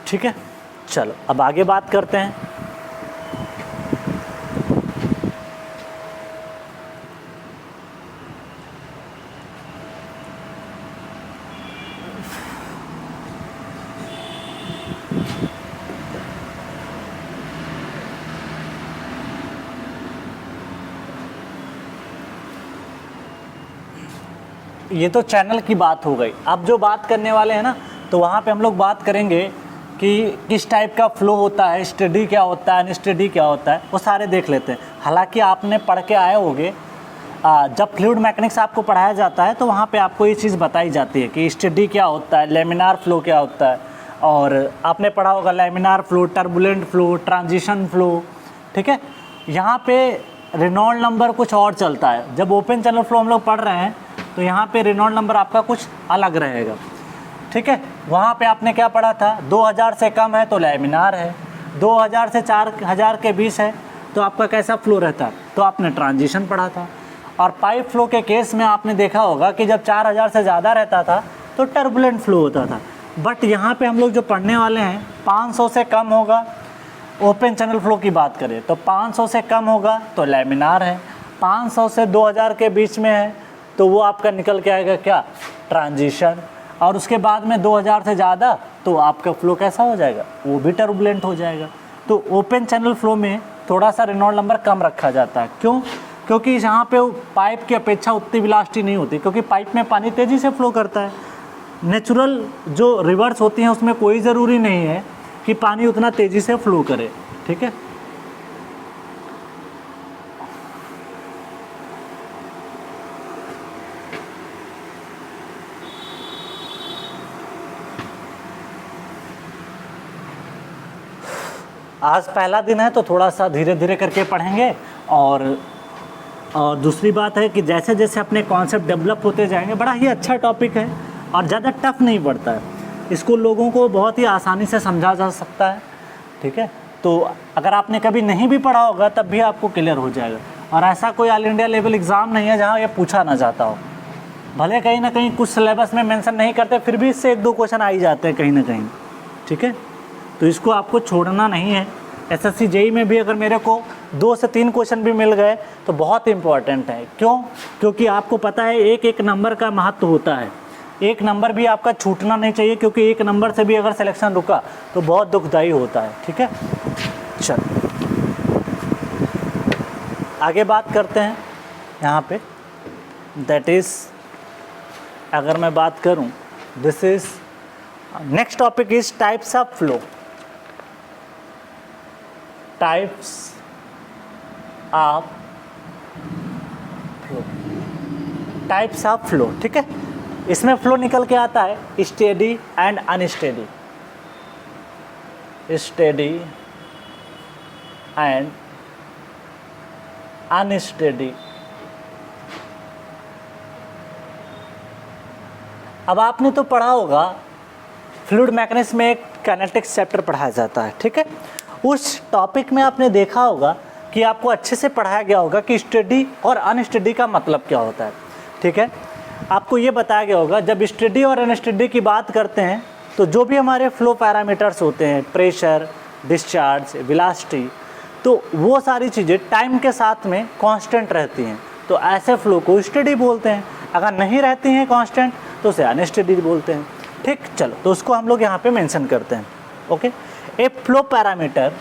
ठीक है। चलो अब आगे बात करते हैं। ये तो चैनल की बात हो गई। अब जो बात करने वाले हैं ना, तो वहाँ पे हम लोग बात करेंगे कि किस टाइप का फ्लो होता है, स्टडी क्या होता है, अनस्टडी क्या होता है, वो सारे देख लेते हैं। हालांकि आपने पढ़ के आए होंगे, जब फ्लूइड मैकेनिक्स आपको पढ़ाया जाता है तो वहाँ पे आपको ये चीज़ बताई जाती है कि स्टडी क्या होता है, लेमिनार फ्लो क्या होता है, और आपने पढ़ा होगा laminar flow, turbulent flow, transition flow, ठीक है। यहाँ पे रेनॉल्ड नंबर कुछ और चलता है। जब ओपन चैनल फ्लो हम लोग पढ़ रहे हैं तो यहाँ पे रेनॉल्ड नंबर आपका कुछ अलग रहेगा। ठीक है, वहाँ पे आपने क्या पढ़ा था, 2000 से कम है तो लैमिनार है, 2000 से 4000 के बीच है तो आपका कैसा फ्लो रहता है, तो आपने ट्रांजिशन पढ़ा था। और पाइप फ्लो के केस में आपने देखा होगा कि जब 4000 से ज़्यादा रहता था तो टर्बुलेंट फ्लो होता था। बट यहाँ पे हम लोग जो पढ़ने वाले हैं 500 से कम होगा, ओपन चैनल फ्लो की बात करें तो 500 से कम होगा तो लैमिनार है, 500 से 2000 के बीच में है तो वो आपका निकल के आएगा क्या, ट्रांजिशन। और उसके बाद में 2000 से ज़्यादा तो आपका फ्लो कैसा हो जाएगा, वो भी टर्बुलेंट हो जाएगा। तो ओपन चैनल फ्लो में थोड़ा सा रेनॉल्ड नंबर कम रखा जाता है। क्यों? क्योंकि यहाँ पे पाइप की अपेक्षा उतनी वेलोसिटी नहीं होती, क्योंकि पाइप में पानी तेज़ी से फ्लो करता है। नेचुरल जो रिवर्स होती हैं उसमें कोई ज़रूरी नहीं है कि पानी उतना तेज़ी से फ्लो करे। ठीक है, आज पहला दिन है तो थोड़ा सा धीरे धीरे करके पढ़ेंगे। और दूसरी बात है कि जैसे जैसे अपने कॉन्सेप्ट डेवलप होते जाएंगे, बड़ा ही अच्छा टॉपिक है और ज़्यादा टफ नहीं पड़ता है, इसको लोगों को बहुत ही आसानी से समझा जा सकता है। ठीक है, तो अगर आपने कभी नहीं भी पढ़ा होगा तब भी आपको क्लियर हो जाएगा। और ऐसा कोई ऑल इंडिया लेवल एग्ज़ाम नहीं है जहाँ ये पूछा ना जाता हो। भले कहीं ना कहीं कुछ सिलेबस में मेंशन नहीं करते, फिर भी इससे 1-2 क्वेश्चन आ ही जाते हैं कहीं ना कहीं। ठीक है, तो इसको आपको छोड़ना नहीं है। एसएससी जेई में भी अगर मेरे को 2 से 3 क्वेश्चन भी मिल गए तो बहुत इंपॉर्टेंट है। क्यों? क्योंकि आपको पता है एक एक नंबर का महत्व होता है, एक नंबर भी आपका छूटना नहीं चाहिए, क्योंकि एक नंबर से भी अगर सिलेक्शन रुका तो बहुत दुखदाई होता है। ठीक है, चल आगे बात करते हैं यहाँ पे। दैट इज़, अगर मैं बात करूँ, this is next topic is types of flow. Types of flow, types of flow. ठीक है, इसमें फ्लो निकल के आता है steady and unsteady, steady and unsteady. अब आपने तो पढ़ा होगा फ्लूइड मैकेनिक्स में एक काइनेटिक्स चैप्टर पढ़ाया जाता है। ठीक है, उस टॉपिक में आपने देखा होगा कि आपको अच्छे से पढ़ाया गया होगा कि स्टेडी और अनस्टेडी का मतलब क्या होता है। ठीक है, आपको ये बताया गया होगा जब स्टेडी और अनस्टेडी की बात करते हैं तो जो भी हमारे फ्लो पैरामीटर्स होते हैं, प्रेशर, डिस्चार्ज, वेलोसिटी, तो वो सारी चीज़ें टाइम के साथ में कांस्टेंट रहती हैं, तो ऐसे फ्लो को स्टेडी बोलते हैं। अगर नहीं रहती हैं कांस्टेंट तो उसे अनस्टेडी बोलते हैं। ठीक, चलो तो उसको हम लोग यहाँ पे मेंशन करते हैं। Okay, A flow parameter,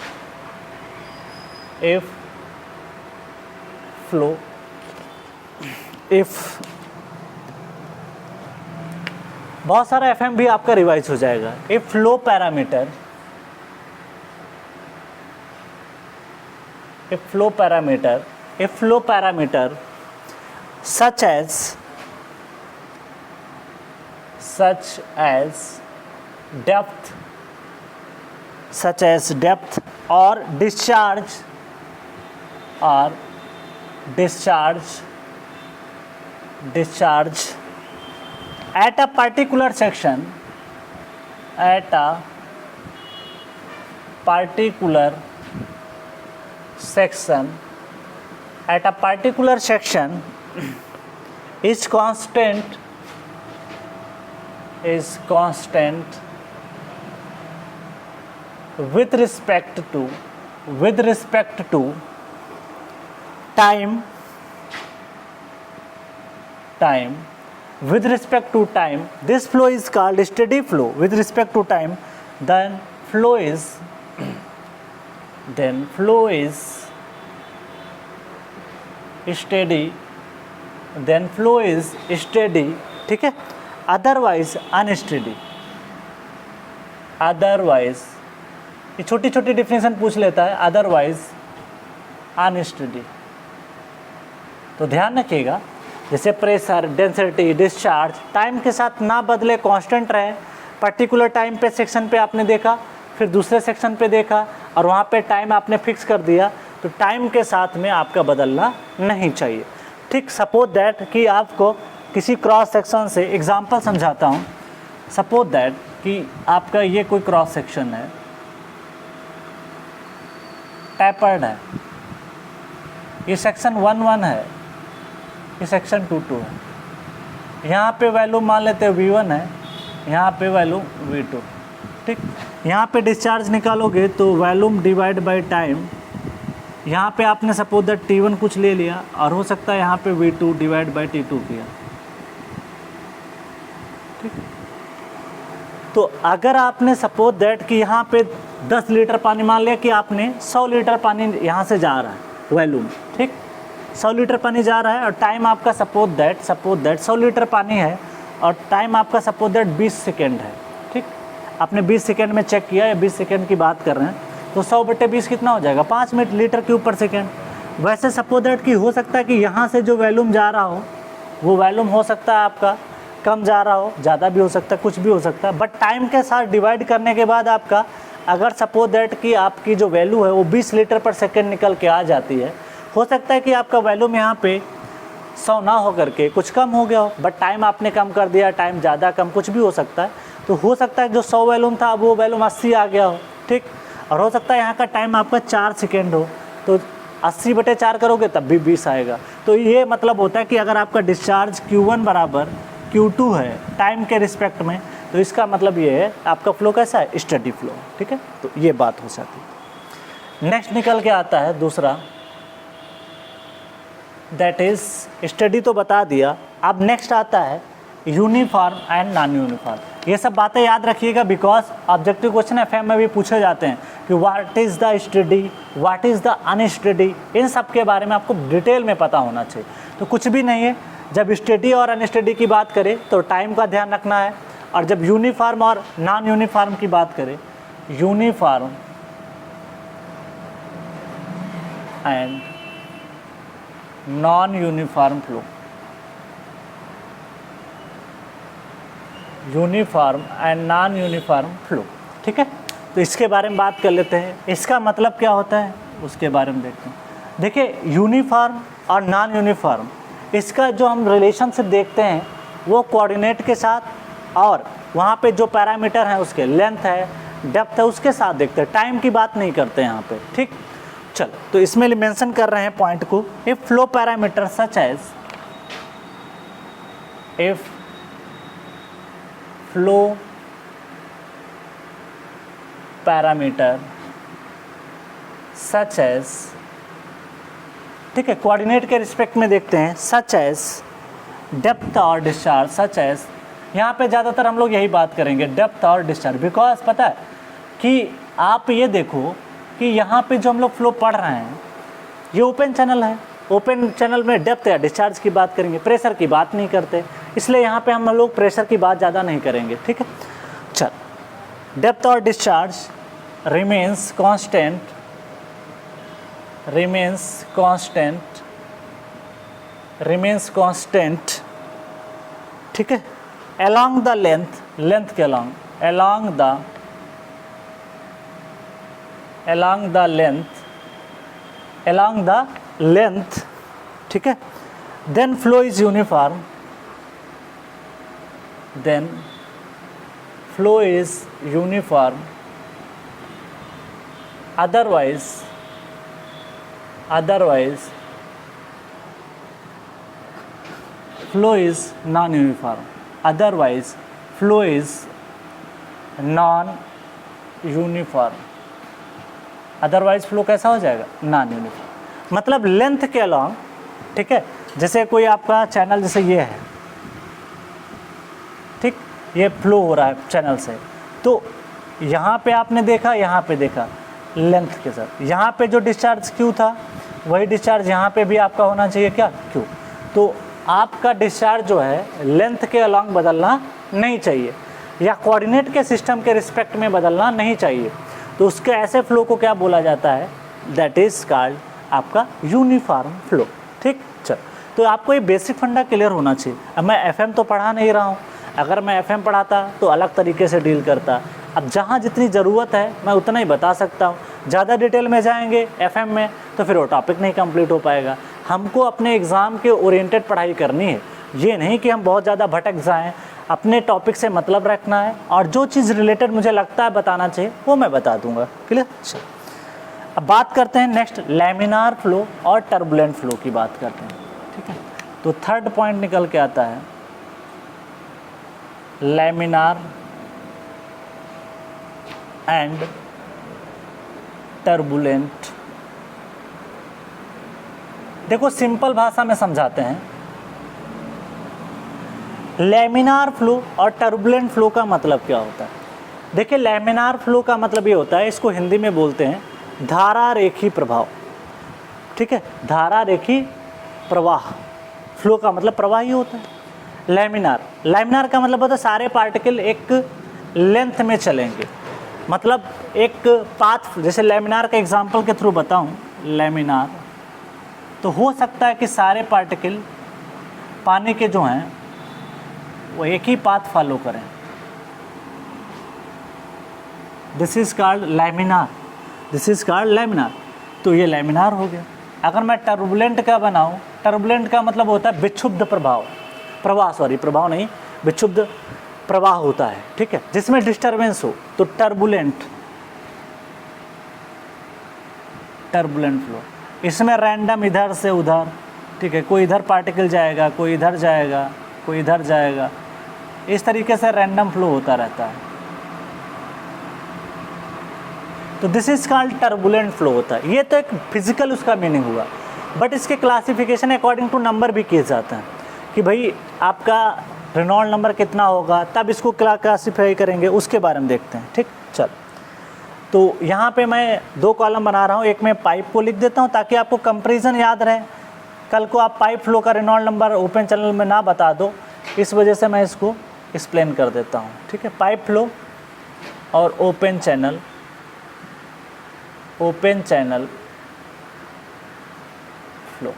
if flow, if, बहुत सारा एफएम भी आपका रिवाइज हो जाएगा। ए flow parameter, A flow parameter, A flow parameter such as depth or discharge at a particular section, is constant with respect to time, with respect to time, this flow is called steady flow. With respect to time, then flow is steady, then flow is steady. ठीक है, otherwise unsteady, otherwise, ये छोटी छोटी definition पूछ लेता है, otherwise unsteady. तो ध्यान रखिएगा, जैसे प्रेशर, डेंसिटी, डिस्चार्ज टाइम के साथ ना बदले, कांस्टेंट रहे। पर्टिकुलर टाइम पे सेक्शन पे आपने देखा, फिर दूसरे सेक्शन पे देखा और वहाँ पे टाइम आपने फिक्स कर दिया, तो टाइम के साथ में आपका बदलना नहीं चाहिए। ठीक, सपोज दैट कि आपको किसी क्रॉस सेक्शन से, एग्जांपल समझाता हूँ, सपोज दैट कि आपका ये कोई क्रॉस सेक्शन है, टैपर्ड है, ये सेक्शन 1 है, ये सेक्शन 2 है, यहाँ पे वैल्यू मान लेते हैं V1 है, यहाँ पे वैल्यू V2, ठीक। यहाँ पे डिस्चार्ज निकालोगे तो वॉल्यूम डिवाइड बाय टाइम, यहाँ पे आपने सपोज दैट T1 कुछ ले लिया और हो सकता है यहाँ पे V2 डिवाइड बाय T2 किया, ठीक। तो अगर आपने सपोज दैट कि यहाँ पे 10 लीटर पानी, मान लिया कि आपने 100 लीटर पानी यहाँ से जा रहा है वॉल्यूम, ठीक, 100 लीटर पानी जा रहा है और टाइम आपका सपोज दैट 100 लीटर पानी है और टाइम आपका सपोज दैट 20 सेकेंड है, ठीक। आपने 20 सेकेंड में चेक किया या 20 सेकेंड की बात कर रहे हैं, तो 100/20 कितना हो जाएगा, 5 लीटर क्यूब पर सेकेंड। वैसे सपोज दैट कि हो सकता है कि यहाँ से जो वॉल्यूम जा रहा हो वो वॉल्यूम हो सकता है आपका कम जा रहा हो, ज़्यादा भी हो सकता है, कुछ भी हो सकता है, बट टाइम के साथ डिवाइड करने के बाद आपका अगर सपोज दैट कि आपकी जो वैल्यू है वो 20 लीटर पर सेकेंड निकल के आ जाती है, हो सकता है कि आपका वॉल्यूम यहाँ पे 100 ना हो करके कुछ कम हो गया हो, बट टाइम आपने कम कर दिया, टाइम ज़्यादा कम कुछ भी हो सकता है। तो हो सकता है जो 100 वॉल्यूम था वो वॉल्यूम 80 आ गया हो, ठीक। और हो सकता है यहाँ का टाइम आपका 4 सेकेंड हो, तो 80/4 करोगे तब भी 20 आएगा। तो ये मतलब होता है कि अगर आपका डिस्चार्ज Q1 बराबर Q2 है टाइम के रिस्पेक्ट में, तो इसका मतलब ये है आपका फ्लो कैसा है, स्टडी फ्लो, ठीक है। तो ये बात हो जाती है। नेक्स्ट निकल के आता है दूसरा, दैट इज़ स्टडी तो बता दिया, अब नेक्स्ट आता है यूनिफॉर्म एंड नॉन यूनिफॉर्म। ये सब बातें याद रखिएगा बिकॉज ऑब्जेक्टिव क्वेश्चन FM में भी पूछे जाते हैं कि what is the steady, what is the unsteady, इन सब के बारे में आपको डिटेल में पता होना चाहिए। तो कुछ भी नहीं है, जब स्टडी और अनस्टडी की बात करें तो टाइम का ध्यान रखना है, और जब यूनिफॉर्म और नॉन यूनिफॉर्म की बात करें, uniform and non uniform flow, uniform and non uniform flow, ठीक है। तो इसके बारे में बात कर लेते हैं, इसका मतलब क्या होता है उसके बारे में देखते हैं। देखिए यूनिफॉर्म और नॉन यूनिफॉर्म, इसका जो हम रिलेशनशिप देखते हैं वो कोऑर्डिनेट के साथ और वहाँ पे जो पैरामीटर हैं उसके लेंथ है, डेप्थ है, उसके साथ देखते हैं, टाइम की बात नहीं करते यहाँ पे, ठीक। चल, तो इसमें मेंशन कर रहे हैं पॉइंट को, if flow parameter such as, if flow parameter such as, ठीक है, कोऑर्डिनेट के रिस्पेक्ट में देखते हैं, सच एज डेप्थ और डिस्चार्ज, सच एज, यहाँ पे ज़्यादातर हम लोग यही बात करेंगे डेप्थ और डिस्चार्ज, बिकॉज पता है कि आप ये देखो कि यहाँ पे जो हम लोग फ्लो पढ़ रहे हैं ये ओपन चैनल है, ओपन चैनल में डेप्थ या डिस्चार्ज की बात करेंगे, प्रेशर की बात नहीं करते, इसलिए यहाँ पे हम लोग प्रेशर की बात ज़्यादा नहीं करेंगे, ठीक है। चल, डेप्थ और discharge remains constant, remains constant, ठीक है, along the length, लेंथ के along the length, ठीक है। then flow is uniform, otherwise flow is non-uniform, otherwise flow कैसा हो जाएगा, नॉन यूनिफॉर्म, मतलब लेंथ के अलॉन्ग, ठीक है। जैसे कोई आपका चैनल जैसे ये है, ठीक, ये फ्लो हो रहा है चैनल से, तो यहाँ पे आपने देखा, यहाँ पे देखा लेंथ के साथ, यहाँ पे जो डिस्चार्ज क्यू था वही डिस्चार्ज यहाँ पे भी आपका होना चाहिए, क्या, क्यू। तो आपका डिस्चार्ज जो है लेंथ के अलॉन्ग बदलना नहीं चाहिए या कोऑर्डिनेट के सिस्टम के रिस्पेक्ट में बदलना नहीं चाहिए, तो उसके ऐसे फ्लो को क्या बोला जाता है, दैट इज़ कॉल्ड आपका यूनिफॉर्म फ्लो, ठीक। चल, तो आपको ये बेसिक फंडा क्लियर होना चाहिए। अब मैं FM तो पढ़ा नहीं रहा हूँ, अगर मैं FM पढ़ाता तो अलग तरीके से डील करता, अब जहाँ जितनी ज़रूरत है मैं उतना ही बता सकता हूँ, ज़्यादा डिटेल में जाएंगे FM में तो फिर वो टॉपिक नहीं कंप्लीट हो पाएगा। हमको अपने एग्ज़ाम के ओरिएंटेड पढ़ाई करनी है, ये नहीं कि हम बहुत ज़्यादा भटक जाएं, अपने टॉपिक से मतलब रखना है और जो चीज़ रिलेटेड मुझे लगता है बताना चाहिए वो मैं बता दूंगा। क्लियर? अब बात करते हैं नेक्स्ट लैमिनार फ्लो और टर्बुलेंट फ्लो की बात करते हैं। ठीक है, तो थर्ड पॉइंट निकल के आता है लैमिनार एंड टर्बुलेंट। देखो सिंपल भाषा में समझाते हैं, लैमिनार फ्लो और टर्बुलेंट फ्लो का मतलब क्या होता है। देखिए लैमिनार फ्लो का मतलब ये होता है, इसको हिंदी में बोलते हैं धारा रेखी प्रभाव। ठीक है, धारा रेखी प्रवाह, फ्लो का मतलब प्रवाह ही होता है। लैमिनार का मतलब होता है सारे पार्टिकल एक लेंथ में चलेंगे, मतलब एक पाथ। जैसे लैमिनार का एग्जांपल के थ्रू बताऊं, लैमिनार तो हो सकता है कि सारे पार्टिकल पानी के जो हैं वो एक ही पाथ फॉलो करें। This is called laminar, this is called laminar. तो ये लैमिनार हो गया। अगर मैं टर्बुलेंट का बनाऊं, टर्बुलेंट का मतलब होता है विक्षुब्ध प्रवाह नहीं, विक्षुब्ध प्रवाह होता है। ठीक है, जिसमें डिस्टरबेंस हो, तो टर्बुलेंट फ्लो। इसमें रैंडम इधर से उधर, ठीक है, कोई इधर पार्टिकल जाएगा, कोई इधर जाएगा, कोई इधर जाएगा, इस तरीके से रैंडम फ्लो होता रहता है। तो this is called turbulent flow होता है। ये तो एक फिजिकल उसका मीनिंग हुआ, बट इसके क्लासिफिकेशन अकॉर्डिंग टू नंबर भी किए जाते हैं कि भाई आपका रेनॉल्ड नंबर कितना होगा, तब इसको क्लासिफाई करेंगे, उसके बारे में देखते हैं। ठीक, चल तो यहाँ पे मैं 2 कॉलम बना रहा हूँ, एक में पाइप को लिख देता हूँ ताकि आपको कंपैरिजन याद रहे। कल को आप पाइप फ्लो का रेनॉल्ड नंबर ओपन चैनल में ना बता दो, इस वजह से मैं इसको एक्सप्लेन कर देता हूँ। ठीक है, पाइप फ्लो और open channel flow,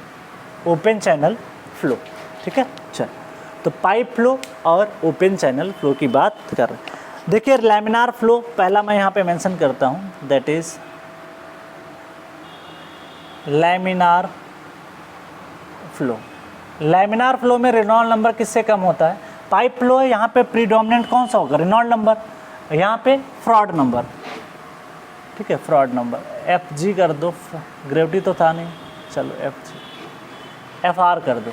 open channel flow. ठीक है, चल तो पाइप फ्लो और ओपन चैनल फ्लो की बात कर रहे हैं। देखिए लैमिनार फ्लो पहला मैं यहाँ पे मेंशन करता हूँ, that is laminar flow. Laminar flow में रेनॉल्ड नंबर किससे कम होता है? पाइप फ्लो है, यहाँ पे प्रीडोमिनेंट कौन सा होगा? Reynold number. यहाँ पे फ्रॉड नंबर। ठीक है, फ्रॉड नंबर FG कर दो, ग्रेविटी तो था नहीं, चलो FR कर दो,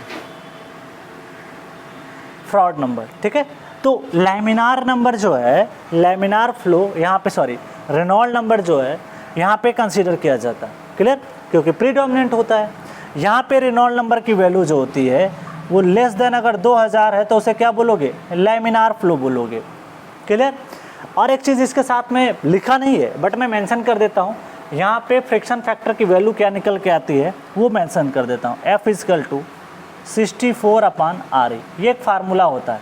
फ्रॉड नंबर। ठीक है, तो लैमिनार नंबर जो है, लैमिनार फ्लो यहाँ पे, सॉरी रेनॉल्ड नंबर जो है यहाँ पे कंसीडर किया जाता है। क्लियर? क्योंकि प्रीडोमिनेंट होता है। यहाँ पे रेनॉल्ड नंबर की वैल्यू जो होती है वो लेस देन अगर 2000 है तो उसे क्या बोलोगे? लैमिनार फ्लो बोलोगे। क्लियर? और एक चीज़ इसके साथ में लिखा नहीं है बट मैं मेंशन कर देता हूँ, यहाँ पे फ्रिक्शन फैक्टर की वैल्यू क्या निकल के आती है वो मेंशन कर देता हूँ। F = 64/RE, ये एक फार्मूला होता है,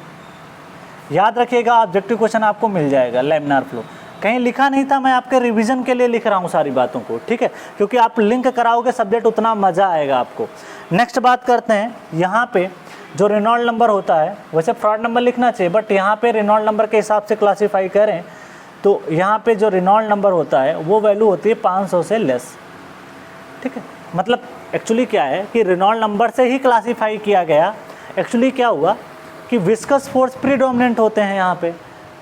याद रखिएगा। ऑब्जेक्टिव क्वेश्चन आपको मिल जाएगा लैमिनार फ्लो। कहीं लिखा नहीं था, मैं आपके रिवीजन के लिए लिख रहा हूँ सारी बातों को। ठीक है, क्योंकि आप लिंक कराओगे सब्जेक्ट उतना मज़ा आएगा आपको। नेक्स्ट बात करते हैं, यहाँ पे जो रेनॉल्ड नंबर होता है, वैसे फ्रॉड नंबर लिखना चाहिए बट यहाँ पे रेनॉल्ड नंबर के हिसाब से क्लासीफाई करें तो यहाँ पे जो रेनॉल्ड नंबर होता है वो वैल्यू होती है 500 से लेस। ठीक है, मतलब एक्चुअली क्या है कि रेनॉल्ड नंबर से ही क्लासीफाई किया गया। एक्चुअली क्या हुआ कि विस्कस फोर्स प्रीडोमिनेंट होते हैं यहाँ पे,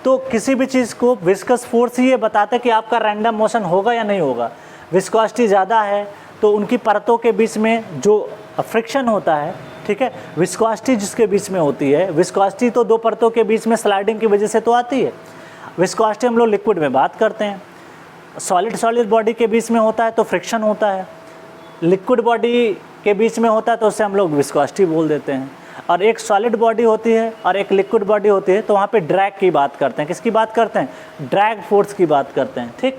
तो किसी भी चीज़ को विस्कस फोर्स ही ये बताता है कि आपका रैंडम मोशन होगा या नहीं होगा। विस्कोसिटी ज़्यादा है तो उनकी परतों के बीच में जो फ्रिक्शन होता है, ठीक है, विस्कोसिटी जिसके बीच में होती है, विस्कोसिटी तो 2 परतों के बीच में स्लाइडिंग की वजह से तो आती है। विस्कोसिटी हम लोग लिक्विड में बात करते हैं, सॉलिड बॉडी के बीच में होता है तो फ्रिक्शन होता है, लिक्विड बॉडी के बीच में होता है तो उससे हम लोग विस्कोसिटी बोल देते हैं। और एक सॉलिड बॉडी होती है और एक लिक्विड बॉडी होती है तो वहाँ पे ड्रैग की बात करते हैं। किसकी बात करते हैं? ड्रैग फोर्स की बात करते हैं। ठीक,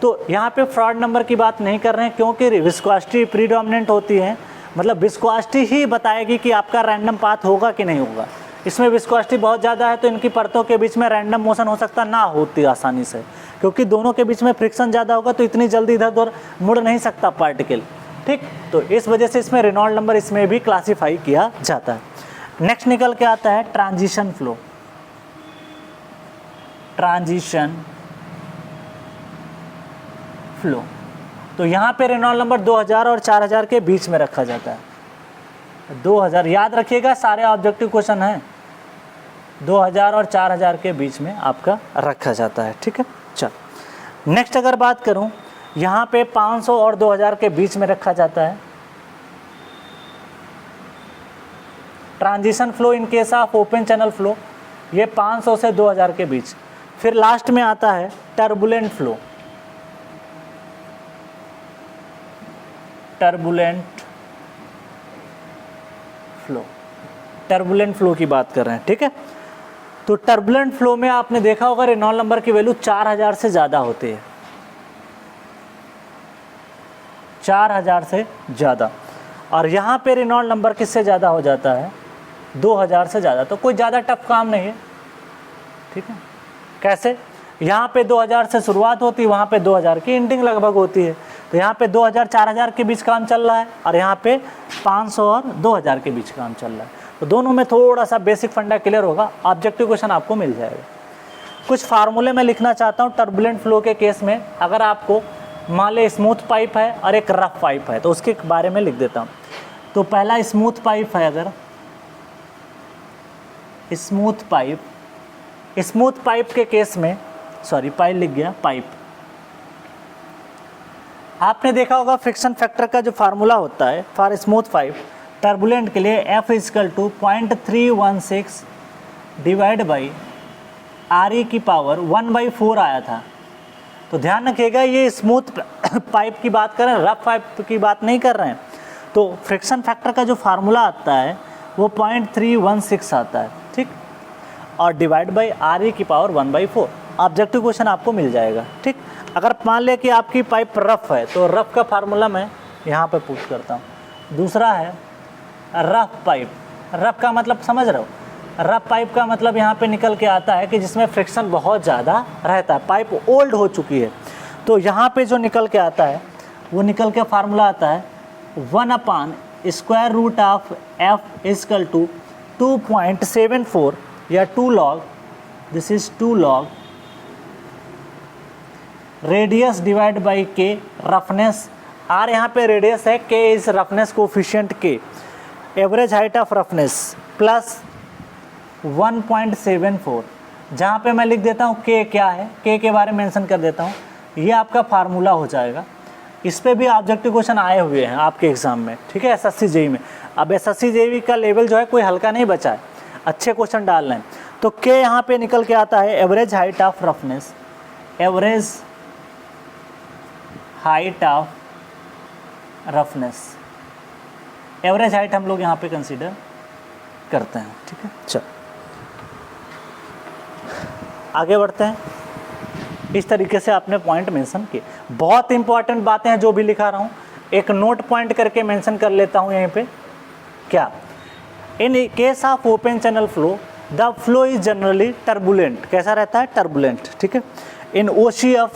तो यहाँ पे फ्रॉड नंबर की बात नहीं कर रहे हैं क्योंकि विस्कोसिटी प्रीडोमिनेंट होती है, मतलब विस्कोसिटी ही बताएगी कि आपका रैंडम पाथ होगा कि नहीं होगा। इसमें विस्कोसिटी बहुत ज़्यादा है तो इनकी परतों के बीच में रैंडम मोशन हो सकता ना होती आसानी से, क्योंकि दोनों के बीच में फ्रिक्शन ज़्यादा होगा तो इतनी जल्दी इधर उधर मुड़ नहीं सकता पार्टिकल। ठीक, तो इस वजह से इसमें रेनॉल्ड नंबर इसमें भी क्लासीफाई किया जाता है। नेक्स्ट निकल के आता है ट्रांजिशन फ्लो। ट्रांजिशन फ्लो, तो यहाँ पे रेनॉल्ड नंबर 2000 और 4000 के बीच में रखा जाता है। 2000 याद रखिएगा, सारे ऑब्जेक्टिव क्वेश्चन हैं। 2000 और 4000 के बीच में आपका रखा जाता है। ठीक है, चलो नेक्स्ट अगर बात करूं, यहाँ पे 500 और 2000 के बीच में रखा जाता है transition flow in case of open channel flow, ये 500 से 2000 के बीच। फिर लास्ट में आता है टर्बुलेंट फ्लो। टर्बुलेंट फ्लो की बात कर रहे हैं। ठीक है, तो टर्बुलेंट फ्लो में आपने देखा होगा रेनॉल्ड नंबर की वैल्यू 4000 से ज़्यादा होती है, 4000 से ज़्यादा। और यहाँ पे रेनॉल्ड नंबर किससे ज़्यादा हो जाता है? 2000 से ज़्यादा। तो कोई ज़्यादा टफ काम नहीं है। ठीक है, कैसे? यहाँ पे 2000 से शुरुआत होती है, वहाँ पे 2000 की एंडिंग लगभग होती है। तो यहाँ पे 2000-4000 के बीच काम चल रहा है और यहाँ पे 500 और 2000 के बीच काम चल रहा है। तो दोनों में थोड़ा सा बेसिक फंडा क्लियर होगा, ऑब्जेक्टिव क्वेश्चन आपको मिल जाएगा। कुछ फार्मूले मैं लिखना चाहता हूँ टर्बुलेंट फ्लो के केस में। अगर आपको मान ले स्मूथ पाइप है और एक रफ पाइप है तो उसके बारे में लिख देता हूँ। तो पहला स्मूथ पाइप है, अगर स्मूथ पाइप के केस में, सॉरी पाइप लिख गया, पाइप। आपने देखा होगा फ्रिक्शन फैक्टर का जो फार्मूला होता है फॉर स्मूथ पाइप टर्बुलेंट के लिए F = 0.316 डिवाइड बाई RE की पावर 1/4 आया था। तो ध्यान रखिएगा ये स्मूथ पाइप की बात कर रहे हैं, रफ पाइप की बात नहीं कर रहे हैं। तो फ्रिक्शन फैक्टर का जो फार्मूला आता है वो 0.316 आता है। ठीक, और डिवाइड बाई RE की पावर 1/4। ऑब्जेक्टिव क्वेश्चन आपको मिल जाएगा। ठीक, अगर मान ले कि आपकी पाइप रफ है तो रफ का फार्मूला मैं यहाँ पे पुट करता हूँ। दूसरा है रफ पाइप। रफ का मतलब समझ रहे हो? रफ पाइप का मतलब यहाँ पे निकल के आता है कि जिसमें फ्रिक्शन बहुत ज़्यादा रहता है, पाइप ओल्ड हो चुकी है। तो यहाँ पे जो निकल के आता है वो निकल के फार्मूला आता है 1/√f = 2.74 या 2 log, this is 2 log radius divide by के, रफनेस आर यहाँ पे रेडियस है, के इज रफनेस कोफिशिएंट के, average height of roughness plus 1.74। जहाँ पे मैं लिख देता हूँ के क्या है, के बारे में मेंशन कर देता हूँ। ये आपका फार्मूला हो जाएगा। इस पे भी ऑब्जेक्टिव क्वेश्चन आए हुए हैं आपके एग्जाम में। ठीक है, SSC JEE में। अब SSC JEE का लेवल जो है कोई हल्का नहीं बचा है, अच्छे क्वेश्चन डाल रहे हैं। तो के यहाँ पे निकल के आता है average height of roughness, average height of roughness, average height हम लोग यहाँ पे कंसीडर करते हैं। ठीक है, चलो आगे बढ़ते हैं। इस तरीके से आपने पॉइंट मेंशन किए। बहुत इंपॉर्टेंट बातें हैं जो भी लिखा रहा हूँ, एक नोट पॉइंट करके मेंशन कर लेता हूँ यहीं पे। क्या? इन case of open channel flow the flow is generally turbulent. कैसा रहता है? टर्बुलेंट। ठीक है, इन OCF,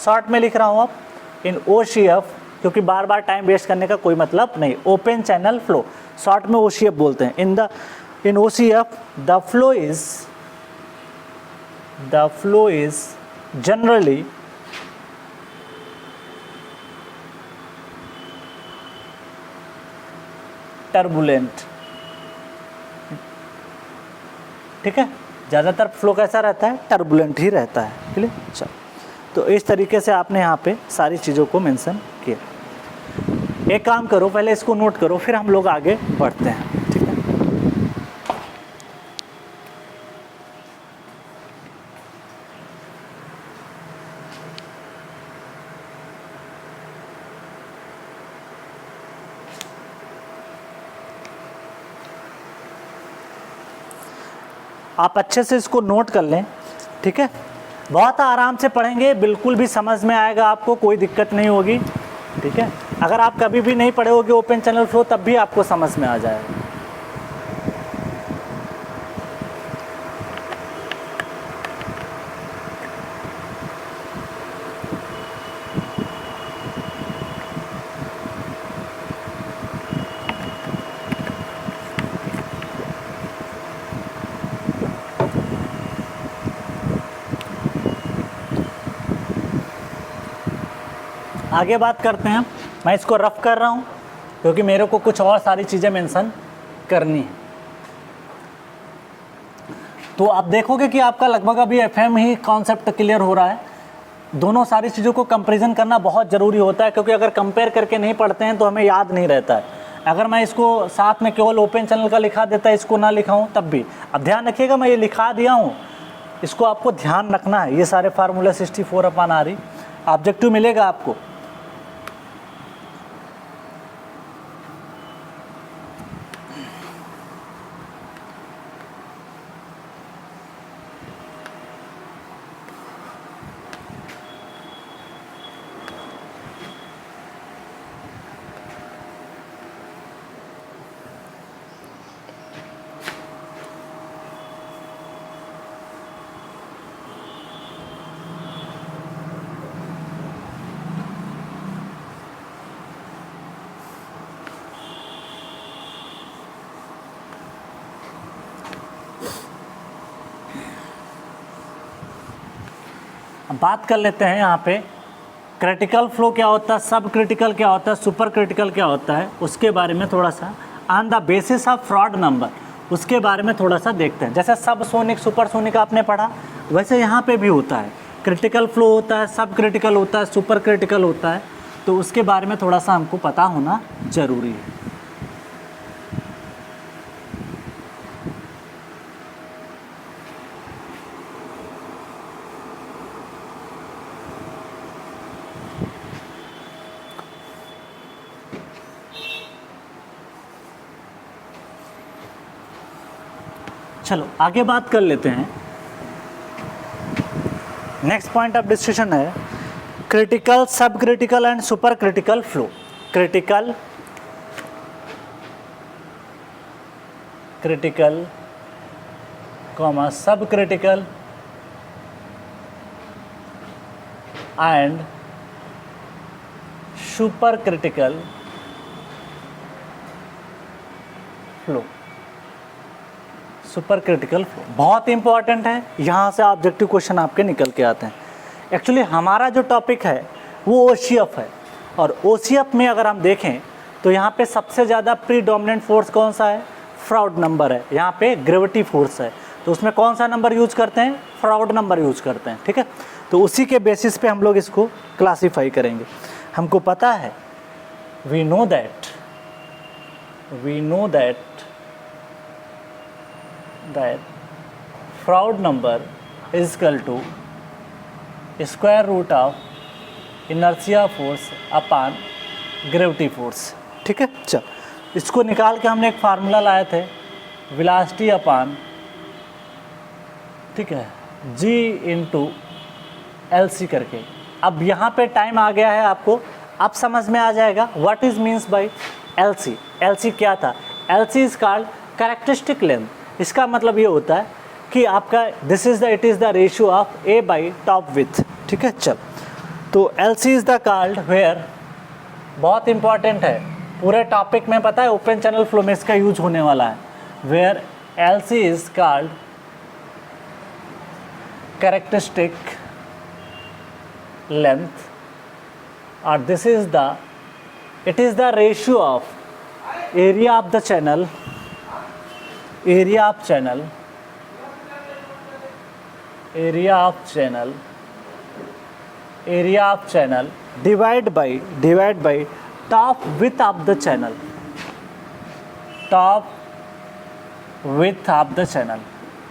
शॉर्ट में लिख रहा हूँ आप, इन OCF, क्योंकि बार बार टाइम वेस्ट करने का कोई मतलब नहीं। ओपन चैनल फ्लो शॉर्ट में OCF बोलते हैं। इन OCF the flow is generally turbulent. ठीक है, ज़्यादातर फ्लो कैसा रहता है? टर्बुलेंट ही रहता है। क्लियर? चलो, तो इस तरीके से आपने यहाँ पे सारी चीज़ों को मेंशन किया। एक काम करो, पहले इसको नोट करो, फिर हम लोग आगे बढ़ते हैं। ठीक है, आप अच्छे से इसको नोट कर लें। ठीक है, बहुत आराम से पढ़ेंगे, बिल्कुल भी समझ में आएगा, आपको कोई दिक्कत नहीं होगी। ठीक है, अगर आप कभी भी नहीं पढ़े होगे ओपन चैनल फ्लो तब भी आपको समझ में आ जाएगा। आगे बात करते हैं। मैं इसको रफ कर रहा हूँ क्योंकि मेरे को कुछ और सारी चीज़ें मेंशन करनी है। तो आप देखोगे कि आपका लगभग अभी एफएम ही कॉन्सेप्ट क्लियर हो रहा है। दोनों सारी चीज़ों को कंपैरिजन करना बहुत ज़रूरी होता है, क्योंकि अगर कंपेयर करके नहीं पढ़ते हैं तो हमें याद नहीं रहता है। अगर मैं इसको साथ में केवल ओपन चैनल का लिखा देता, इसको ना लिखाऊं तब भी, अब ध्यान रखिएगा मैं ये लिखा दिया हूँ, इसको आपको ध्यान रखना है। ये सारे फार्मूला 64/RE ऑब्जेक्टिव मिलेगा आपको। बात कर लेते हैं यहाँ पे क्रिटिकल फ्लो क्या होता है, सब क्रिटिकल क्या होता है, सुपर क्रिटिकल क्या होता है, उसके बारे में थोड़ा सा on the basis of fraud number उसके बारे में थोड़ा सा देखते हैं। जैसे सब सोनिक सुपर सोनिक आपने पढ़ा, वैसे यहाँ पे भी होता है। क्रिटिकल फ्लो होता है, सब क्रिटिकल होता है, सुपर क्रिटिकल होता है, तो उसके बारे में थोड़ा सा हमको पता होना ज़रूरी है। चलो आगे बात कर लेते हैं। नेक्स्ट पॉइंट ऑफ डिस्कशन है critical, sub critical and super critical flow. Critical, critical comma sub critical and super critical flow. Super critical flow बहुत इंपॉर्टेंट है, यहाँ से ऑब्जेक्टिव क्वेश्चन आपके निकल के आते हैं। एक्चुअली हमारा जो टॉपिक है वो ओसीएफ है, और ओसीएफ में अगर हम देखें तो यहाँ पे सबसे ज़्यादा प्रीडोमिनेंट फोर्स कौन सा है, फ्राउड नंबर है। यहाँ पे ग्रेविटी फोर्स है, तो उसमें कौन सा नंबर यूज करते हैं, फ्राउड नंबर यूज करते हैं। ठीक है, तो उसी के बेसिस पे हम लोग इसको क्लासीफाई करेंगे। हमको पता है, we know that Froude number is equal to square root of inertia force upon gravity force. ठीक है, चल इसको निकाल के हमने एक फार्मूला लाए थे, वेलोसिटी अपॉन, ठीक है, जी इंटू एल सी करके। अब यहाँ पे टाइम आ गया है आपको, अब समझ में आ जाएगा what is means by L C. L C क्या था, L C is called characteristic length. इसका मतलब ये होता है कि आपका this is the, it is the ratio of A by top width. ठीक है, चल तो L C is the called where, बहुत इंपॉर्टेंट है पूरे टॉपिक में, पता है ओपन चैनल फ्लो में इसका यूज होने वाला है। Where L C is called characteristic length, और this is the, it is the ratio of area of the channel, area of channel divide by top width of the channel, top width of the channel।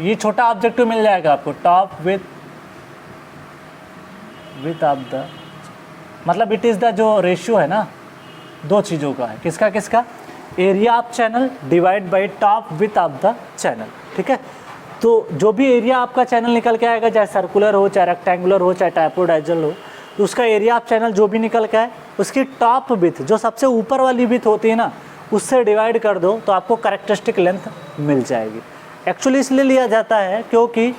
ये छोटा objective मिल जाएगा आपको, top width of the, मतलब it is the जो ratio है ना दो चीज़ों का है, किसका किसका, area of channel divide by top width of the channel. ठीक है, तो जो भी एरिया आपका चैनल निकल के आएगा, चाहे सर्कुलर हो, चाहे रेक्टेंगुलर हो, चाहे टाइपोडाइजल हो, तो उसका एरिया ऑफ चैनल जो भी निकल के आए उसकी टॉप विथ, जो सबसे ऊपर वाली विथ होती है ना, उससे डिवाइड कर दो तो आपको कैरेक्टरिस्टिक लेंथ मिल जाएगी। एक्चुअली इसलिए लिया जाता है क्योंकि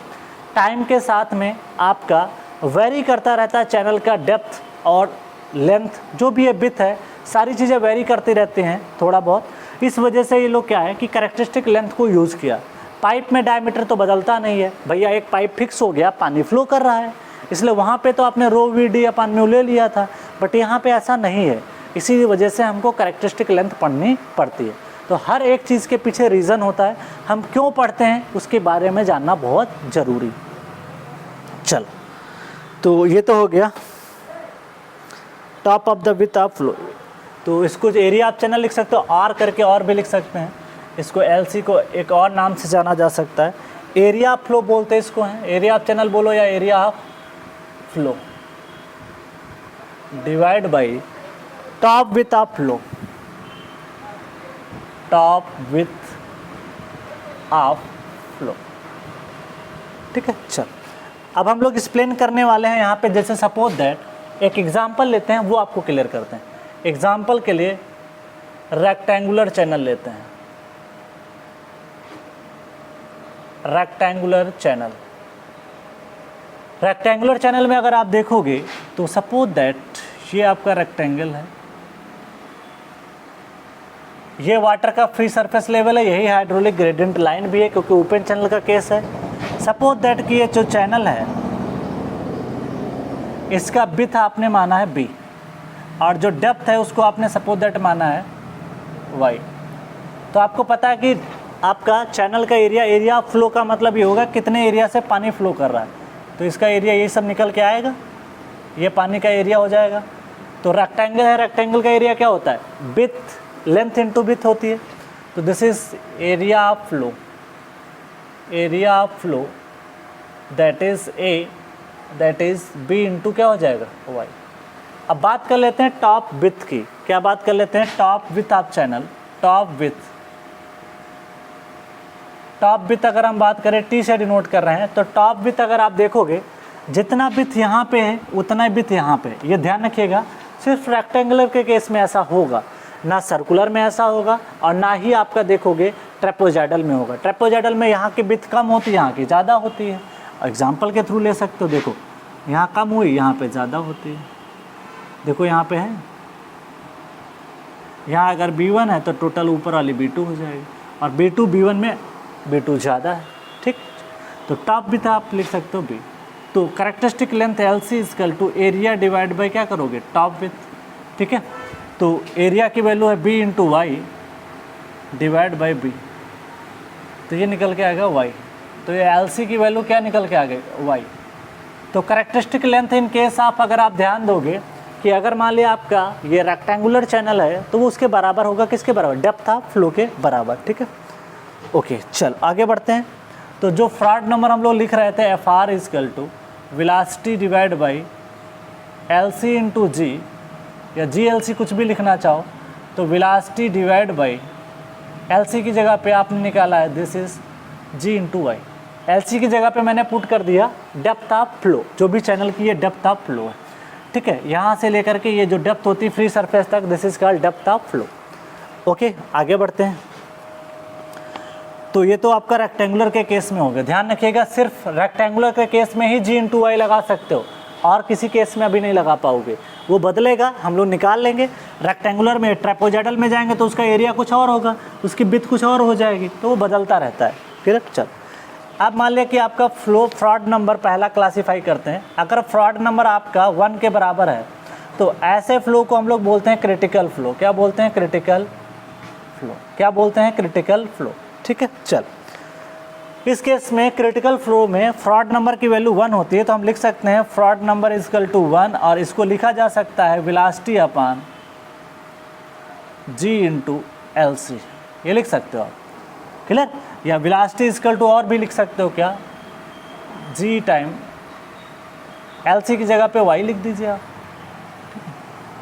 टाइम के साथ में आपका वेरी करता रहता है चैनल का डेप्थ और लेंथ, जो भी है विथ है, सारी चीज़ें वेरी करती रहती हैं थोड़ा बहुत। इस वजह से ये लोग क्या है कि कैरेक्टरिस्टिक लेंथ को यूज़ किया। पाइप में डायमीटर तो बदलता नहीं है भैया, एक पाइप फिक्स हो गया, पानी फ्लो कर रहा है, इसलिए वहाँ पे तो आपने रो वी डी अपन म्यू ले लिया था, बट यहाँ पे ऐसा नहीं है। इसी वजह से हमको कैरेक्टरिस्टिक लेंथ पढ़नी पड़ती है। तो हर एक चीज़ के पीछे रीज़न होता है, हम क्यों पढ़ते हैं उसके बारे में जानना बहुत ज़रूरी। चल, तो ये तो हो गया top of the width of flow. तो इसको एरिया ऑफ चैनल लिख सकते हो, आर करके और भी लिख सकते हैं। इसको एलसी को एक और नाम से जाना जा सकता है, एरिया ऑफ फ्लो बोलते हैं इसको, है एरिया ऑफ चैनल बोलो या area of flow, divide by top width of flow, top width of flow. ठीक है, चल अब हम लोग एक्सप्लेन करने वाले हैं यहाँ पे। जैसे सपोज दैट एक एग्जांपल लेते हैं, वो आपको क्लियर करते हैं। एग्जांपल के लिए रेक्टेंगुलर चैनल लेते हैं, रेक्टेंगुलर चैनल। रेक्टेंगुलर चैनल में अगर आप देखोगे तो सपोज दैट ये आपका रेक्टेंगल है, ये वाटर का फ्री सरफेस लेवल है, यही हाइड्रोलिक ग्रेडियंट लाइन भी है क्योंकि ओपन चैनल का केस है। सपोज दैट कि ये जो चैनल है इसका विड्थ आपने माना है b और जो डेप्थ है उसको आपने सपोज दैट माना है y। तो आपको पता है कि आपका चैनल का एरिया ऑफ फ्लो का मतलब ये होगा कितने एरिया से पानी फ्लो कर रहा है, तो इसका एरिया ये सब निकल के आएगा, ये पानी का एरिया हो जाएगा। तो रेक्टेंगल है, रेक्टेंगल का एरिया क्या होता है, विड्थ लेंथ इनटू विड्थ होती है। तो this is area of flow, area of flow that is A that is B into क्या हो जाएगा वाई। अब बात कर लेते हैं टॉप विड्थ की। क्या बात कर लेते हैं, top width of channel, top width. Top width अगर हम बात करें टी से डिनोट कर रहे हैं, तो टॉप विड्थ अगर आप देखोगे जितना विड्थ यहाँ पे है उतना विड्थ यहाँ पे। ये ध्यान रखिएगा, सिर्फ रेक्टेंगुलर के केस में ऐसा होगा, ना सर्कुलर में ऐसा होगा और ना ही आपका देखोगे ट्रेपोजाइडल में होगा। ट्रेपोजाइडल में यहाँ की विड्थ कम होती है, यहाँ की ज़्यादा होती है। एग्जाम्पल के थ्रू ले सकते हो, देखो यहाँ कम हुई, यहाँ पे ज़्यादा होती है। देखो यहाँ पे है, यहाँ अगर B1 है तो टोटल ऊपर वाली B2 हो जाएगी और B2 B1 में B2 ज़्यादा है। ठीक, तो टॉप विड्थ आप लिख सकते हो B। तो characteristic length LC equal to area divide by क्या करोगे, टॉप विड्थ। ठीक है, तो एरिया की वैल्यू है B into Y divide by B, तो ये निकल के आएगा y। तो ये LC की वैल्यू क्या निकल के आ गई, y। तो कैरेक्टरिस्टिक लेंथ इन केस आप अगर आप ध्यान दोगे कि अगर मान लिया आपका ये रेक्टेंगुलर चैनल है तो वो उसके बराबर होगा, किसके बराबर, डेप्थ ऑफ फ्लो के बराबर। ठीक है, ओके, चल आगे बढ़ते हैं। तो जो फ्रॉड नंबर हम लोग लिख रहे थे FR equal to velocity divide by LC into g, या GLC कुछ भी लिखना चाहो तो वेलोसिटी डिवाइड बाई LC की जगह पे आपने निकाला है this is G into Y. LC की जगह पे मैंने पुट कर दिया डेप्थ ऑफ फ्लो, जो भी चैनल की ये डेप्थ ऑफ फ्लो है। ठीक है, यहाँ से लेकर के ये जो डेप्थ होती है फ्री सरफेस तक, this is called depth of flow. Okay, आगे बढ़ते हैं। तो ये तो आपका रेक्टेंगुलर के केस में हो गया। ध्यान रखिएगा, सिर्फ रेक्टेंगुलर के केस में ही G इंटू वाई लगा सकते हो और किसी केस में अभी नहीं लगा पाओगे, वो बदलेगा, हम लोग निकाल लेंगे। रेक्टेंगुलर में ट्रेपोजाइडल में जाएंगे तो उसका एरिया कुछ और होगा, उसकी विड्थ कुछ और हो जाएगी, तो वो बदलता रहता है। फिर चल, अब मान लिया कि आपका फ्लो फ्रॉड नंबर पहला क्लासीफाई करते हैं। अगर फ्रॉड नंबर आपका 1 के बराबर है तो ऐसे फ्लो को हम लोग बोलते हैं क्रिटिकल फ्लो। क्या बोलते हैं, क्रिटिकल फ्लो। क्या बोलते हैं, क्रिटिकल फ्लो। ठीक है, चल इस केस में क्रिटिकल फ्लो में फ्रॉड नंबर की वैल्यू 1 होती है, तो हम लिख सकते हैं फ्रॉड नंबर इक्वल टू 1 और इसको लिखा जा सकता है वेलोसिटी अपान G इंटू LC, ये लिख सकते हो आप, क्लियर। या वेलोसिटी इक्वल टू और भी लिख सकते हो, क्या, G टाइम LC की जगह पे Y लिख दीजिए आप।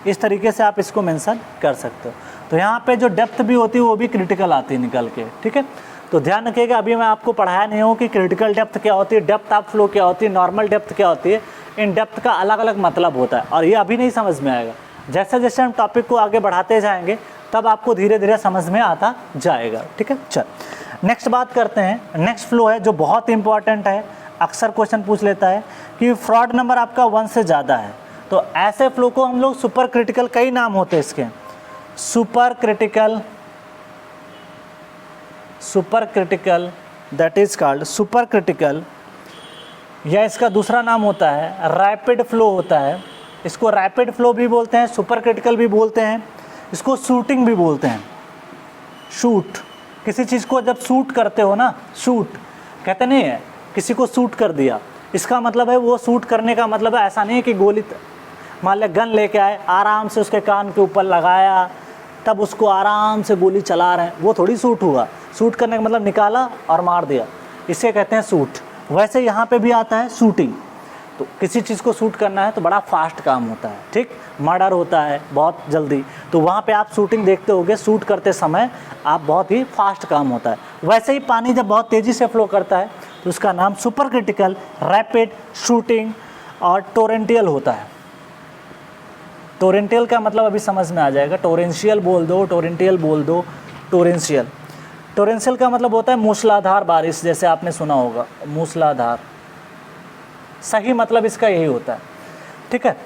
इस तरीके से आप इसको मेंशन कर सकते हो। तो यहाँ पे जो डेप्थ भी होती है वो भी क्रिटिकल आती है निकल के। ठीक है, तो ध्यान रखिएगा, अभी मैं आपको पढ़ाया नहीं हूँ कि क्रिटिकल डेप्थ क्या होती है, डेप्थ ऑफ फ्लो क्या होती है, नॉर्मल डेप्थ क्या होती है। इन डेप्थ का अलग अलग मतलब होता है और ये अभी नहीं समझ में आएगा। जैसे जैसे हम टॉपिक को आगे बढ़ाते जाएंगे तब आपको धीरे धीरे समझ में आता जाएगा। ठीक है, चल नेक्स्ट बात करते हैं। नेक्स्ट फ्लो है जो बहुत इंपॉर्टेंट है, अक्सर क्वेश्चन पूछ लेता है कि फ्रॉड नंबर आपका 1 से ज़्यादा है, तो ऐसे फ्लो को हम लोग सुपर क्रिटिकल, कई नाम होते हैं इसके, super critical, super critical that is called super critical, या इसका दूसरा नाम होता है रैपिड फ्लो होता है। इसको रैपिड फ्लो भी बोलते हैं, सुपर क्रिटिकल भी बोलते हैं, इसको शूटिंग भी बोलते हैं। शूट, किसी चीज़ को जब शूट करते हो ना, शूट कहते नहीं है, किसी को शूट कर दिया, इसका मतलब है वो शूट करने का मतलब है ऐसा नहीं है कि गोली, मान लिया गन लेके आए, आराम से उसके कान के ऊपर लगाया, तब उसको आराम से गोली चला रहे हैं, वो थोड़ी शूट हुआ। शूट करने का मतलब निकाला और मार दिया, इसे कहते हैं शूट। वैसे यहाँ पे भी आता है शूटिंग, तो किसी चीज़ को शूट करना है तो बड़ा फास्ट काम होता है, ठीक, मर्डर होता है बहुत जल्दी, तो वहाँ पे आप शूटिंग देखते होगे, शूट करते समय आप बहुत ही फास्ट काम होता है। वैसे ही पानी जब बहुत तेज़ी से फ्लो करता है तो उसका नाम सुपर क्रिटिकल, रैपिड, शूटिंग और टोरेंटियल होता है। टोरेंटियल का मतलब अभी समझ में आ जाएगा, टोरेंशियल बोल दो, टोरेंटियल बोल दो, टोरेंशियल। टोरेंशियल का मतलब होता है मूसलाधार बारिश, जैसे आपने सुना होगा मूसलाधार, सही मतलब इसका यही होता है, ठीक है।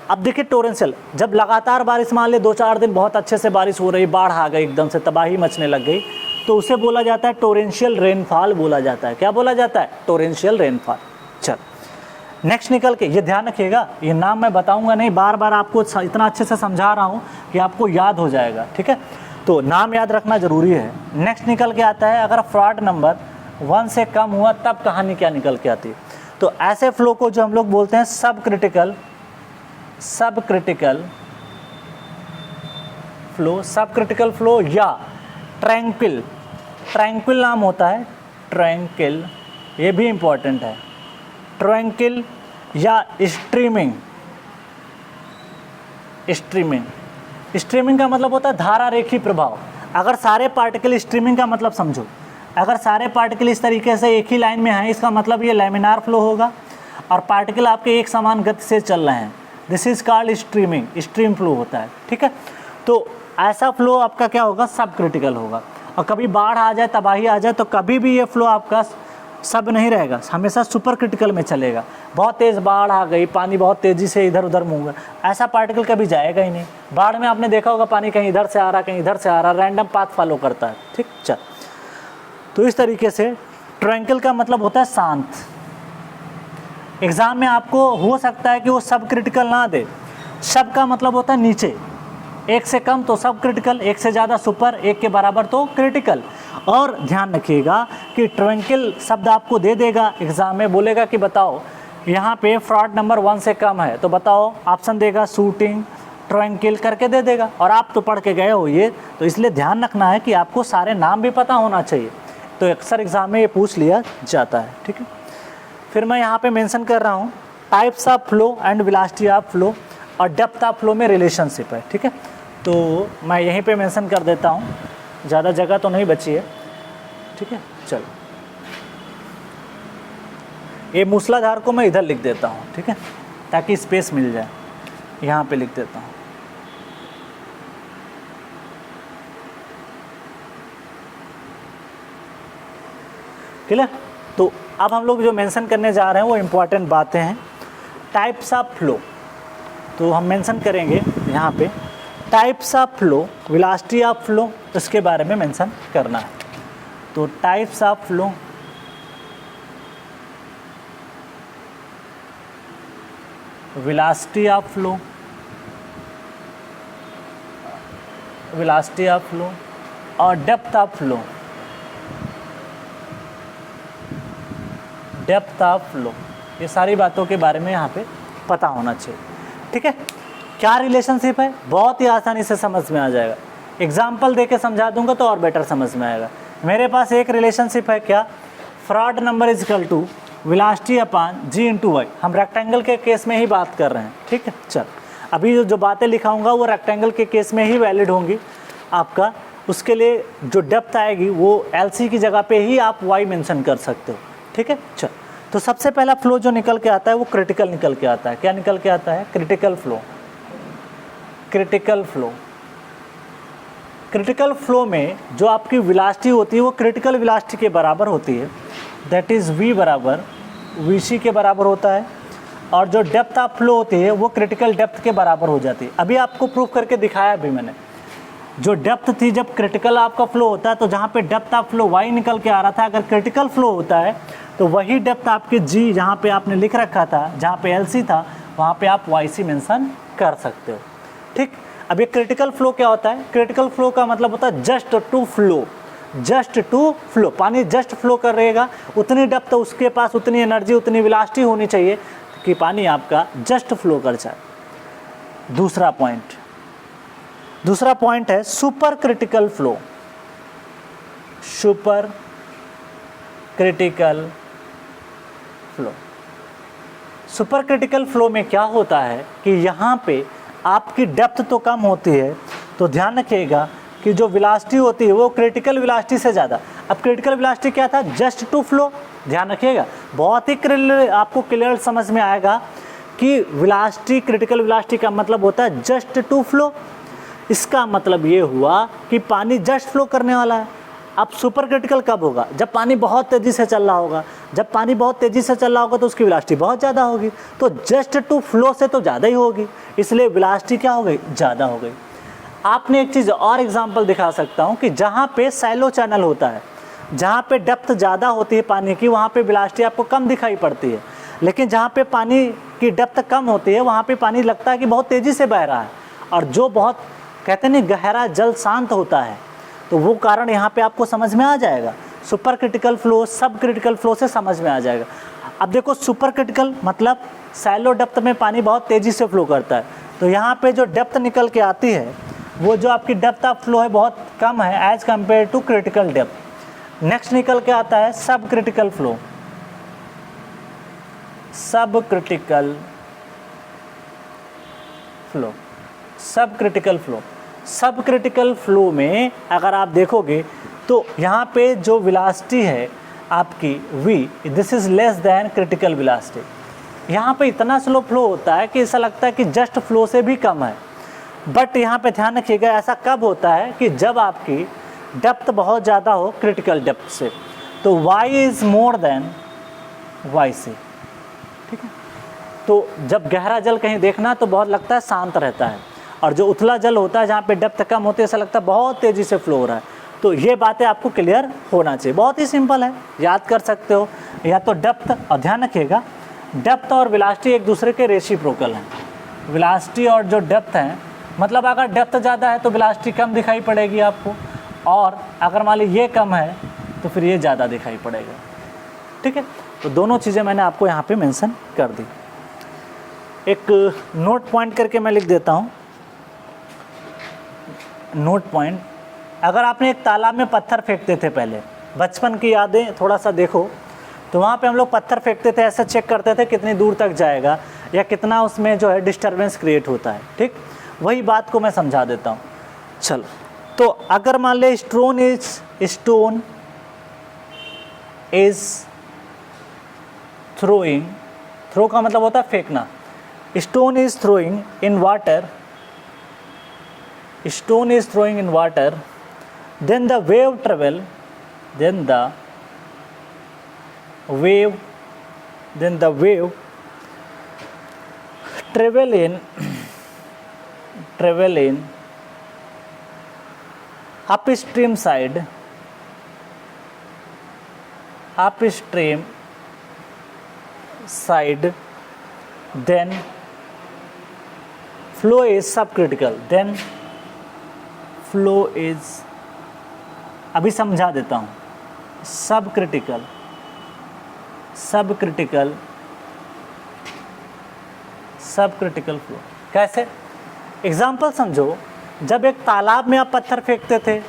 अब देखिए टोरेंशियल, जब लगातार बारिश, मान ले 2-4 दिन बहुत अच्छे से बारिश हो रही, बाढ़ आ गई, एकदम से तबाही मचने लग गई, तो उसे बोला जाता है टोरेंशियल रेनफॉल बोला जाता है। क्या बोला जाता है? Torrential rainfall. चल नेक्स्ट निकल के, ये ध्यान रखिएगा, ये नाम मैं बताऊंगा नहीं, बार बार आपको इतना अच्छे से समझा रहा हूँ कि आपको याद हो जाएगा, ठीक है, तो नाम याद रखना ज़रूरी है। नेक्स्ट निकल के आता है, अगर फ्रॉड नंबर 1 से कम हुआ तब कहानी क्या निकल के आती है। तो ऐसे फ्लो को जो हम लोग बोलते हैं सब critical flow, sub critical flow या ट्रैंक्विल, ट्रैंक्विल नाम होता है, ट्रैंक्विल, ये भी इम्पॉर्टेंट है, ट्रैंक्विल या स्ट्रीमिंग। स्ट्रीमिंग का मतलब होता है धारा रेखी प्रभाव। अगर सारे पार्टिकल, स्ट्रीमिंग का मतलब समझो, अगर सारे पार्टिकल इस तरीके से एक ही लाइन में हैं, इसका मतलब ये लैमिनार फ्लो होगा और पार्टिकल आपके एक समान गति से चल रहे हैं, this is called streaming, stream flow होता है, ठीक है। तो ऐसा फ्लो आपका क्या होगा? सब क्रिटिकल होगा। और कभी बाढ़ आ जाए, तबाही आ जाए, तो कभी भी ये फ्लो आपका सब नहीं रहेगा, हमेशा सुपर क्रिटिकल में चलेगा। बहुत तेज़ बाढ़ आ गई, पानी बहुत तेज़ी से इधर उधर मूव, ऐसा पार्टिकल कभी जाएगा ही नहीं। बाढ़ में आपने देखा होगा पानी कहीं इधर से आ रहा, कहीं इधर से आ रहा, रैंडम पाथ फॉलो करता है, ठीक। चल, तो इस तरीके से ट्रैंक्विल का मतलब होता है शांत। एग्ज़ाम में आपको हो सकता है कि वो सब क्रिटिकल ना दे, सब का मतलब होता है नीचे, 1 से कम तो सब क्रिटिकल, 1 से ज़्यादा सुपर, 1 के बराबर तो क्रिटिकल। और ध्यान रखिएगा कि ट्रैंक्विल शब्द आपको दे देगा एग्ज़ाम में, बोलेगा कि बताओ यहाँ पे फ्रॉड नंबर 1 से कम है, तो बताओ, ऑप्शन देगा शूटिंग, ट्रैंक्विल करके दे देगा। और आप तो पढ़ के गए हो ये, तो इसलिए ध्यान रखना है कि आपको सारे नाम भी पता होना चाहिए, तो अक्सर एग्ज़ाम में ये पूछ लिया जाता है, ठीक है। फिर मैं यहाँ पे मेंशन कर रहा हूँ types of flow and velocity of flow और डेप्थ ऑफ फ्लो में रिलेशनशिप है, ठीक है। तो मैं यहीं पे मेंशन कर देता हूँ, ज़्यादा जगह तो नहीं बची है, ठीक है। चलो, ये मूसलाधार को मैं इधर लिख देता हूँ, ठीक है, ताकि स्पेस मिल जाए, यहाँ पे लिख देता हूँ। क्लियर? तो अब हम लोग जो मेंशन करने जा रहे हैं वो इम्पॉर्टेंट बातें हैं। टाइप्स ऑफ फ्लो, तो हम मेंशन करेंगे यहाँ पे types of flow, velocity of flow, इसके बारे में मेंशन करना है। तो types of flow, velocity of flow, velocity of flow और depth of flow, depth of flow, ये सारी बातों के बारे में यहाँ पे पता होना चाहिए, ठीक है। क्या रिलेशनशिप है? बहुत ही आसानी से समझ में आ जाएगा, एग्जाम्पल दे के समझा दूंगा तो और बेटर समझ में आएगा। मेरे पास एक रिलेशनशिप है, क्या? Froude number is equal to velocity upon G into Y. हम रेक्टेंगल के केस में ही बात कर रहे हैं, ठीक है। चल, अभी जो बातें लिखाऊंगा वो रेक्टेंगल के केस में ही वैलिड होंगी आपका। उसके लिए जो डेप्थ आएगी वो एलसी की जगह पे ही आप वाई मेंशन कर सकते हो, ठीक है। चल, तो सबसे पहला फ्लो जो निकल के आता है वो क्रिटिकल निकल के आता है। क्या निकल के आता है? Critical flow. Critical flow, critical flow में जो आपकी वेलोसिटी होती है वो क्रिटिकल वेलोसिटी के बराबर होती है, दैट इज़ v बराबर vc के बराबर होता है। और जो डेप्थ ऑफ फ्लो होती है वो क्रिटिकल डेप्थ के बराबर हो जाती है। अभी आपको प्रूफ करके दिखाया भी मैंने, जो डेप्थ थी जब क्रिटिकल आपका फ्लो होता है तो जहाँ पे डेप्थ ऑफ फ्लो y निकल के आ रहा था, अगर क्रिटिकल फ्लो होता है तो वही डेप्थ आपके g जहाँ पे आपने लिख रखा था, जहाँ पे LC था, वहाँ पे आप YC मेंशन कर सकते हो, ठीक। अब ये क्रिटिकल फ्लो क्या होता है? क्रिटिकल फ्लो का मतलब होता है just to flow, just to flow, पानी जस्ट फ्लो कर रहेगा, उतनी डेप्थ उसके पास, उतनी एनर्जी, उतनी वेलोसिटी होनी चाहिए कि पानी आपका जस्ट फ्लो कर जाए। दूसरा पॉइंट है super critical flow. Super critical flow, super critical flow में क्या होता है कि यहाँ पे आपकी डेप्थ तो कम होती है, तो ध्यान रखिएगा कि जो वेलोसिटी होती है वो क्रिटिकल वेलोसिटी से ज़्यादा। अब क्रिटिकल वेलोसिटी क्या था? Just to flow. ध्यान रखिएगा, बहुत ही आपको क्लियर समझ में आएगा कि वेलोसिटी, क्रिटिकल वेलोसिटी का मतलब होता है जस्ट टू फ्लो। इसका मतलब ये हुआ कि पानी जस्ट फ्लो करने वाला है। अब सुपर क्रिटिकल कब होगा? जब पानी बहुत तेज़ी से चल रहा होगा। जब पानी बहुत तेज़ी से चल रहा होगा तो उसकी वेलोसिटी बहुत ज़्यादा होगी, तो जस्ट टू फ्लो से तो ज़्यादा ही होगी, इसलिए वेलोसिटी क्या हो गई? ज़्यादा हो गई। आपने एक चीज़ और एग्जांपल दिखा सकता हूँ कि जहाँ पे सैलो चैनल होता है, जहाँ पे डेप्थ ज़्यादा होती है पानी की, वहाँ पे वेलोसिटी आपको कम दिखाई पड़ती है, लेकिन जहाँ पे पानी की डेप्थ कम होती है वहाँ पे पानी लगता है कि बहुत तेज़ी से बह रहा है। और जो बहुत कहते हैं नहीं गहरा जल शांत होता है, तो वो कारण यहाँ पे आपको समझ में आ जाएगा। Super critical flow sub critical flow से समझ में आ जाएगा। अब देखो सुपर क्रिटिकल मतलब सैलो डेप्थ में पानी बहुत तेज़ी से फ्लो करता है, तो यहाँ पे जो डेप्थ निकल के आती है वो जो आपकी डेप्थ ऑफ फ्लो है बहुत कम है as compare to critical depth. Next निकल के आता है sub critical flow. Sub critical flow, sub critical flow, sub critical flow में अगर आप देखोगे तो यहाँ पे जो वेलोसिटी है आपकी v, this is less than critical velocity. यहाँ पे इतना स्लो फ्लो होता है कि ऐसा लगता है कि जस्ट फ्लो से भी कम है। बट यहाँ पे ध्यान रखिएगा, ऐसा कब होता है कि जब आपकी डेप्थ बहुत ज़्यादा हो क्रिटिकल डेप्थ से, तो y is more than yc। ठीक है, तो जब गहरा जल कहीं देखना तो बहुत लगता है शांत रहता है, और जो उथला जल होता है जहाँ पे डेप्थ कम होती है ऐसा लगता है बहुत तेज़ी से फ्लो हो रहा है। तो ये बातें आपको क्लियर होना चाहिए, बहुत ही सिंपल है, याद कर सकते हो। या तो डेप्थ, और ध्यान रखिएगा डेप्थ और वेलोसिटी एक दूसरे के रेसिप्रोकल हैं। वेलोसिटी और जो डेप्थ है, मतलब अगर डेप्थ ज़्यादा है तो वेलोसिटी कम दिखाई पड़ेगी आपको, और अगर मान ली ये कम है तो फिर ये ज़्यादा दिखाई पड़ेगा। ठीक है, तो दोनों चीज़ें मैंने आपको यहाँ पे मेंशन कर दी। एक नोट पॉइंट करके मैं लिख देता हूँ। नोट पॉइंट, अगर आपने एक तालाब में पत्थर फेंकते थे पहले, बचपन की यादें थोड़ा सा देखो, तो वहाँ पे हम लोग पत्थर फेंकते थे, ऐसे चेक करते थे कितनी दूर तक जाएगा या कितना उसमें जो है डिस्टर्बेंस क्रिएट होता है। ठीक, वही बात को मैं समझा देता हूँ। चलो, तो अगर मान ले स्टोन इज थ्रोइंग, थ्रो का मतलब होता है फेंकना, stone is throwing in water, stone is throwing in water, then the wave travel, then the wave travel in upstream side, then flow is subcritical, then flow is, अभी समझा देता हूँ, सब क्रिटिकल फ्लो। कैसे? एग्जाम्पल समझो, जब एक तालाब में आप पत्थर फेंकते थे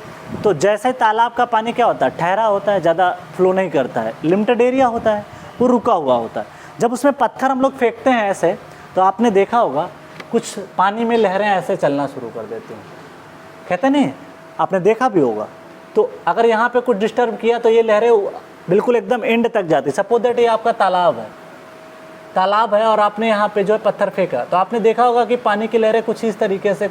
तो जैसे तालाब का पानी क्या होता है? ठहरा होता है, ज़्यादा फ्लो नहीं करता है, लिमिटेड एरिया होता है, वो रुका हुआ होता है। जब उसमें पत्थर हम लोग फेंकते हैं ऐसे, तो आपने देखा होगा कुछ पानी में लहरें ऐसे चलना शुरू कर देती हैं, कहते नहीं, आपने देखा भी होगा। तो अगर यहाँ पे कुछ डिस्टर्ब किया तो ये लहरें बिल्कुल एकदम एंड तक जाती। सपोज दैट ये आपका तालाब है और आपने यहाँ पे जो है पत्थर फेंका, तो आपने देखा होगा कि पानी की लहरें कुछ इस तरीके से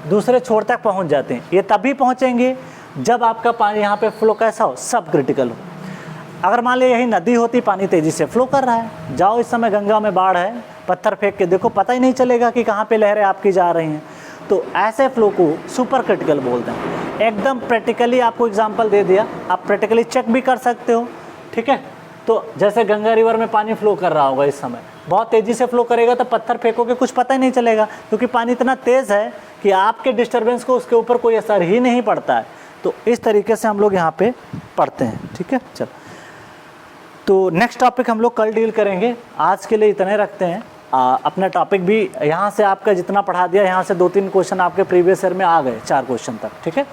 दूसरे छोर तक पहुँच जाते हैं। ये तभी पहुँचेंगे जब आपका पानी यहाँ पे फ्लो कैसा हो? सब क्रिटिकल हो। अगर मान लीजिए यही नदी होती, पानी तेज़ी से फ्लो कर रहा है, जाओ इस समय गंगा में बाढ़ है, पत्थर फेंक के देखो, पता ही नहीं चलेगा कि कहाँ पे लहरें आपकी जा रही हैं। तो ऐसे फ्लो को सुपर क्रिटिकल बोलते हैं। एकदम प्रैक्टिकली आपको एग्जांपल दे दिया, आप प्रैक्टिकली चेक भी कर सकते हो। ठीक है, तो जैसे गंगा रिवर में पानी फ्लो कर रहा होगा इस समय, बहुत तेज़ी से फ्लो करेगा तो पत्थर फेंकोगे कुछ पता ही नहीं चलेगा, क्योंकि पानी इतना तेज़ है कि आपके डिस्टर्बेंस को उसके ऊपर कोई असर ही नहीं पड़ता है। तो इस तरीके से हम लोग यहाँ पे पढ़ते हैं, ठीक है। चलो, तो नेक्स्ट टॉपिक हम लोग कल डील करेंगे, आज के लिए इतने रखते हैं। अपना टॉपिक भी यहाँ से आपका जितना पढ़ा दिया, यहाँ से 2-3 क्वेश्चन आपके प्रीवियस ईयर में आ गए, 4 क्वेश्चन तक, ठीक है।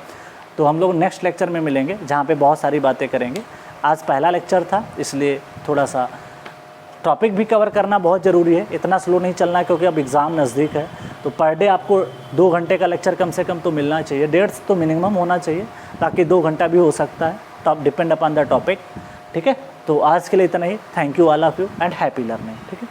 तो हम लोग नेक्स्ट लेक्चर में मिलेंगे जहाँ पे बहुत सारी बातें करेंगे। आज पहला लेक्चर था, इसलिए थोड़ा सा टॉपिक भी कवर करना बहुत ज़रूरी है, इतना स्लो नहीं चलना है क्योंकि अब एग्ज़ाम नज़दीक है। तो पर डे आपको 2 घंटे का लेक्चर कम से कम तो मिलना चाहिए, 1.5 तो मिनिमम होना चाहिए, ताकि 2 घंटा भी हो सकता है, तो आप डिपेंड अपॉन द टॉपिक, ठीक है। तो आज के लिए इतना ही। Thank you all of you and happy learning, ठीक है।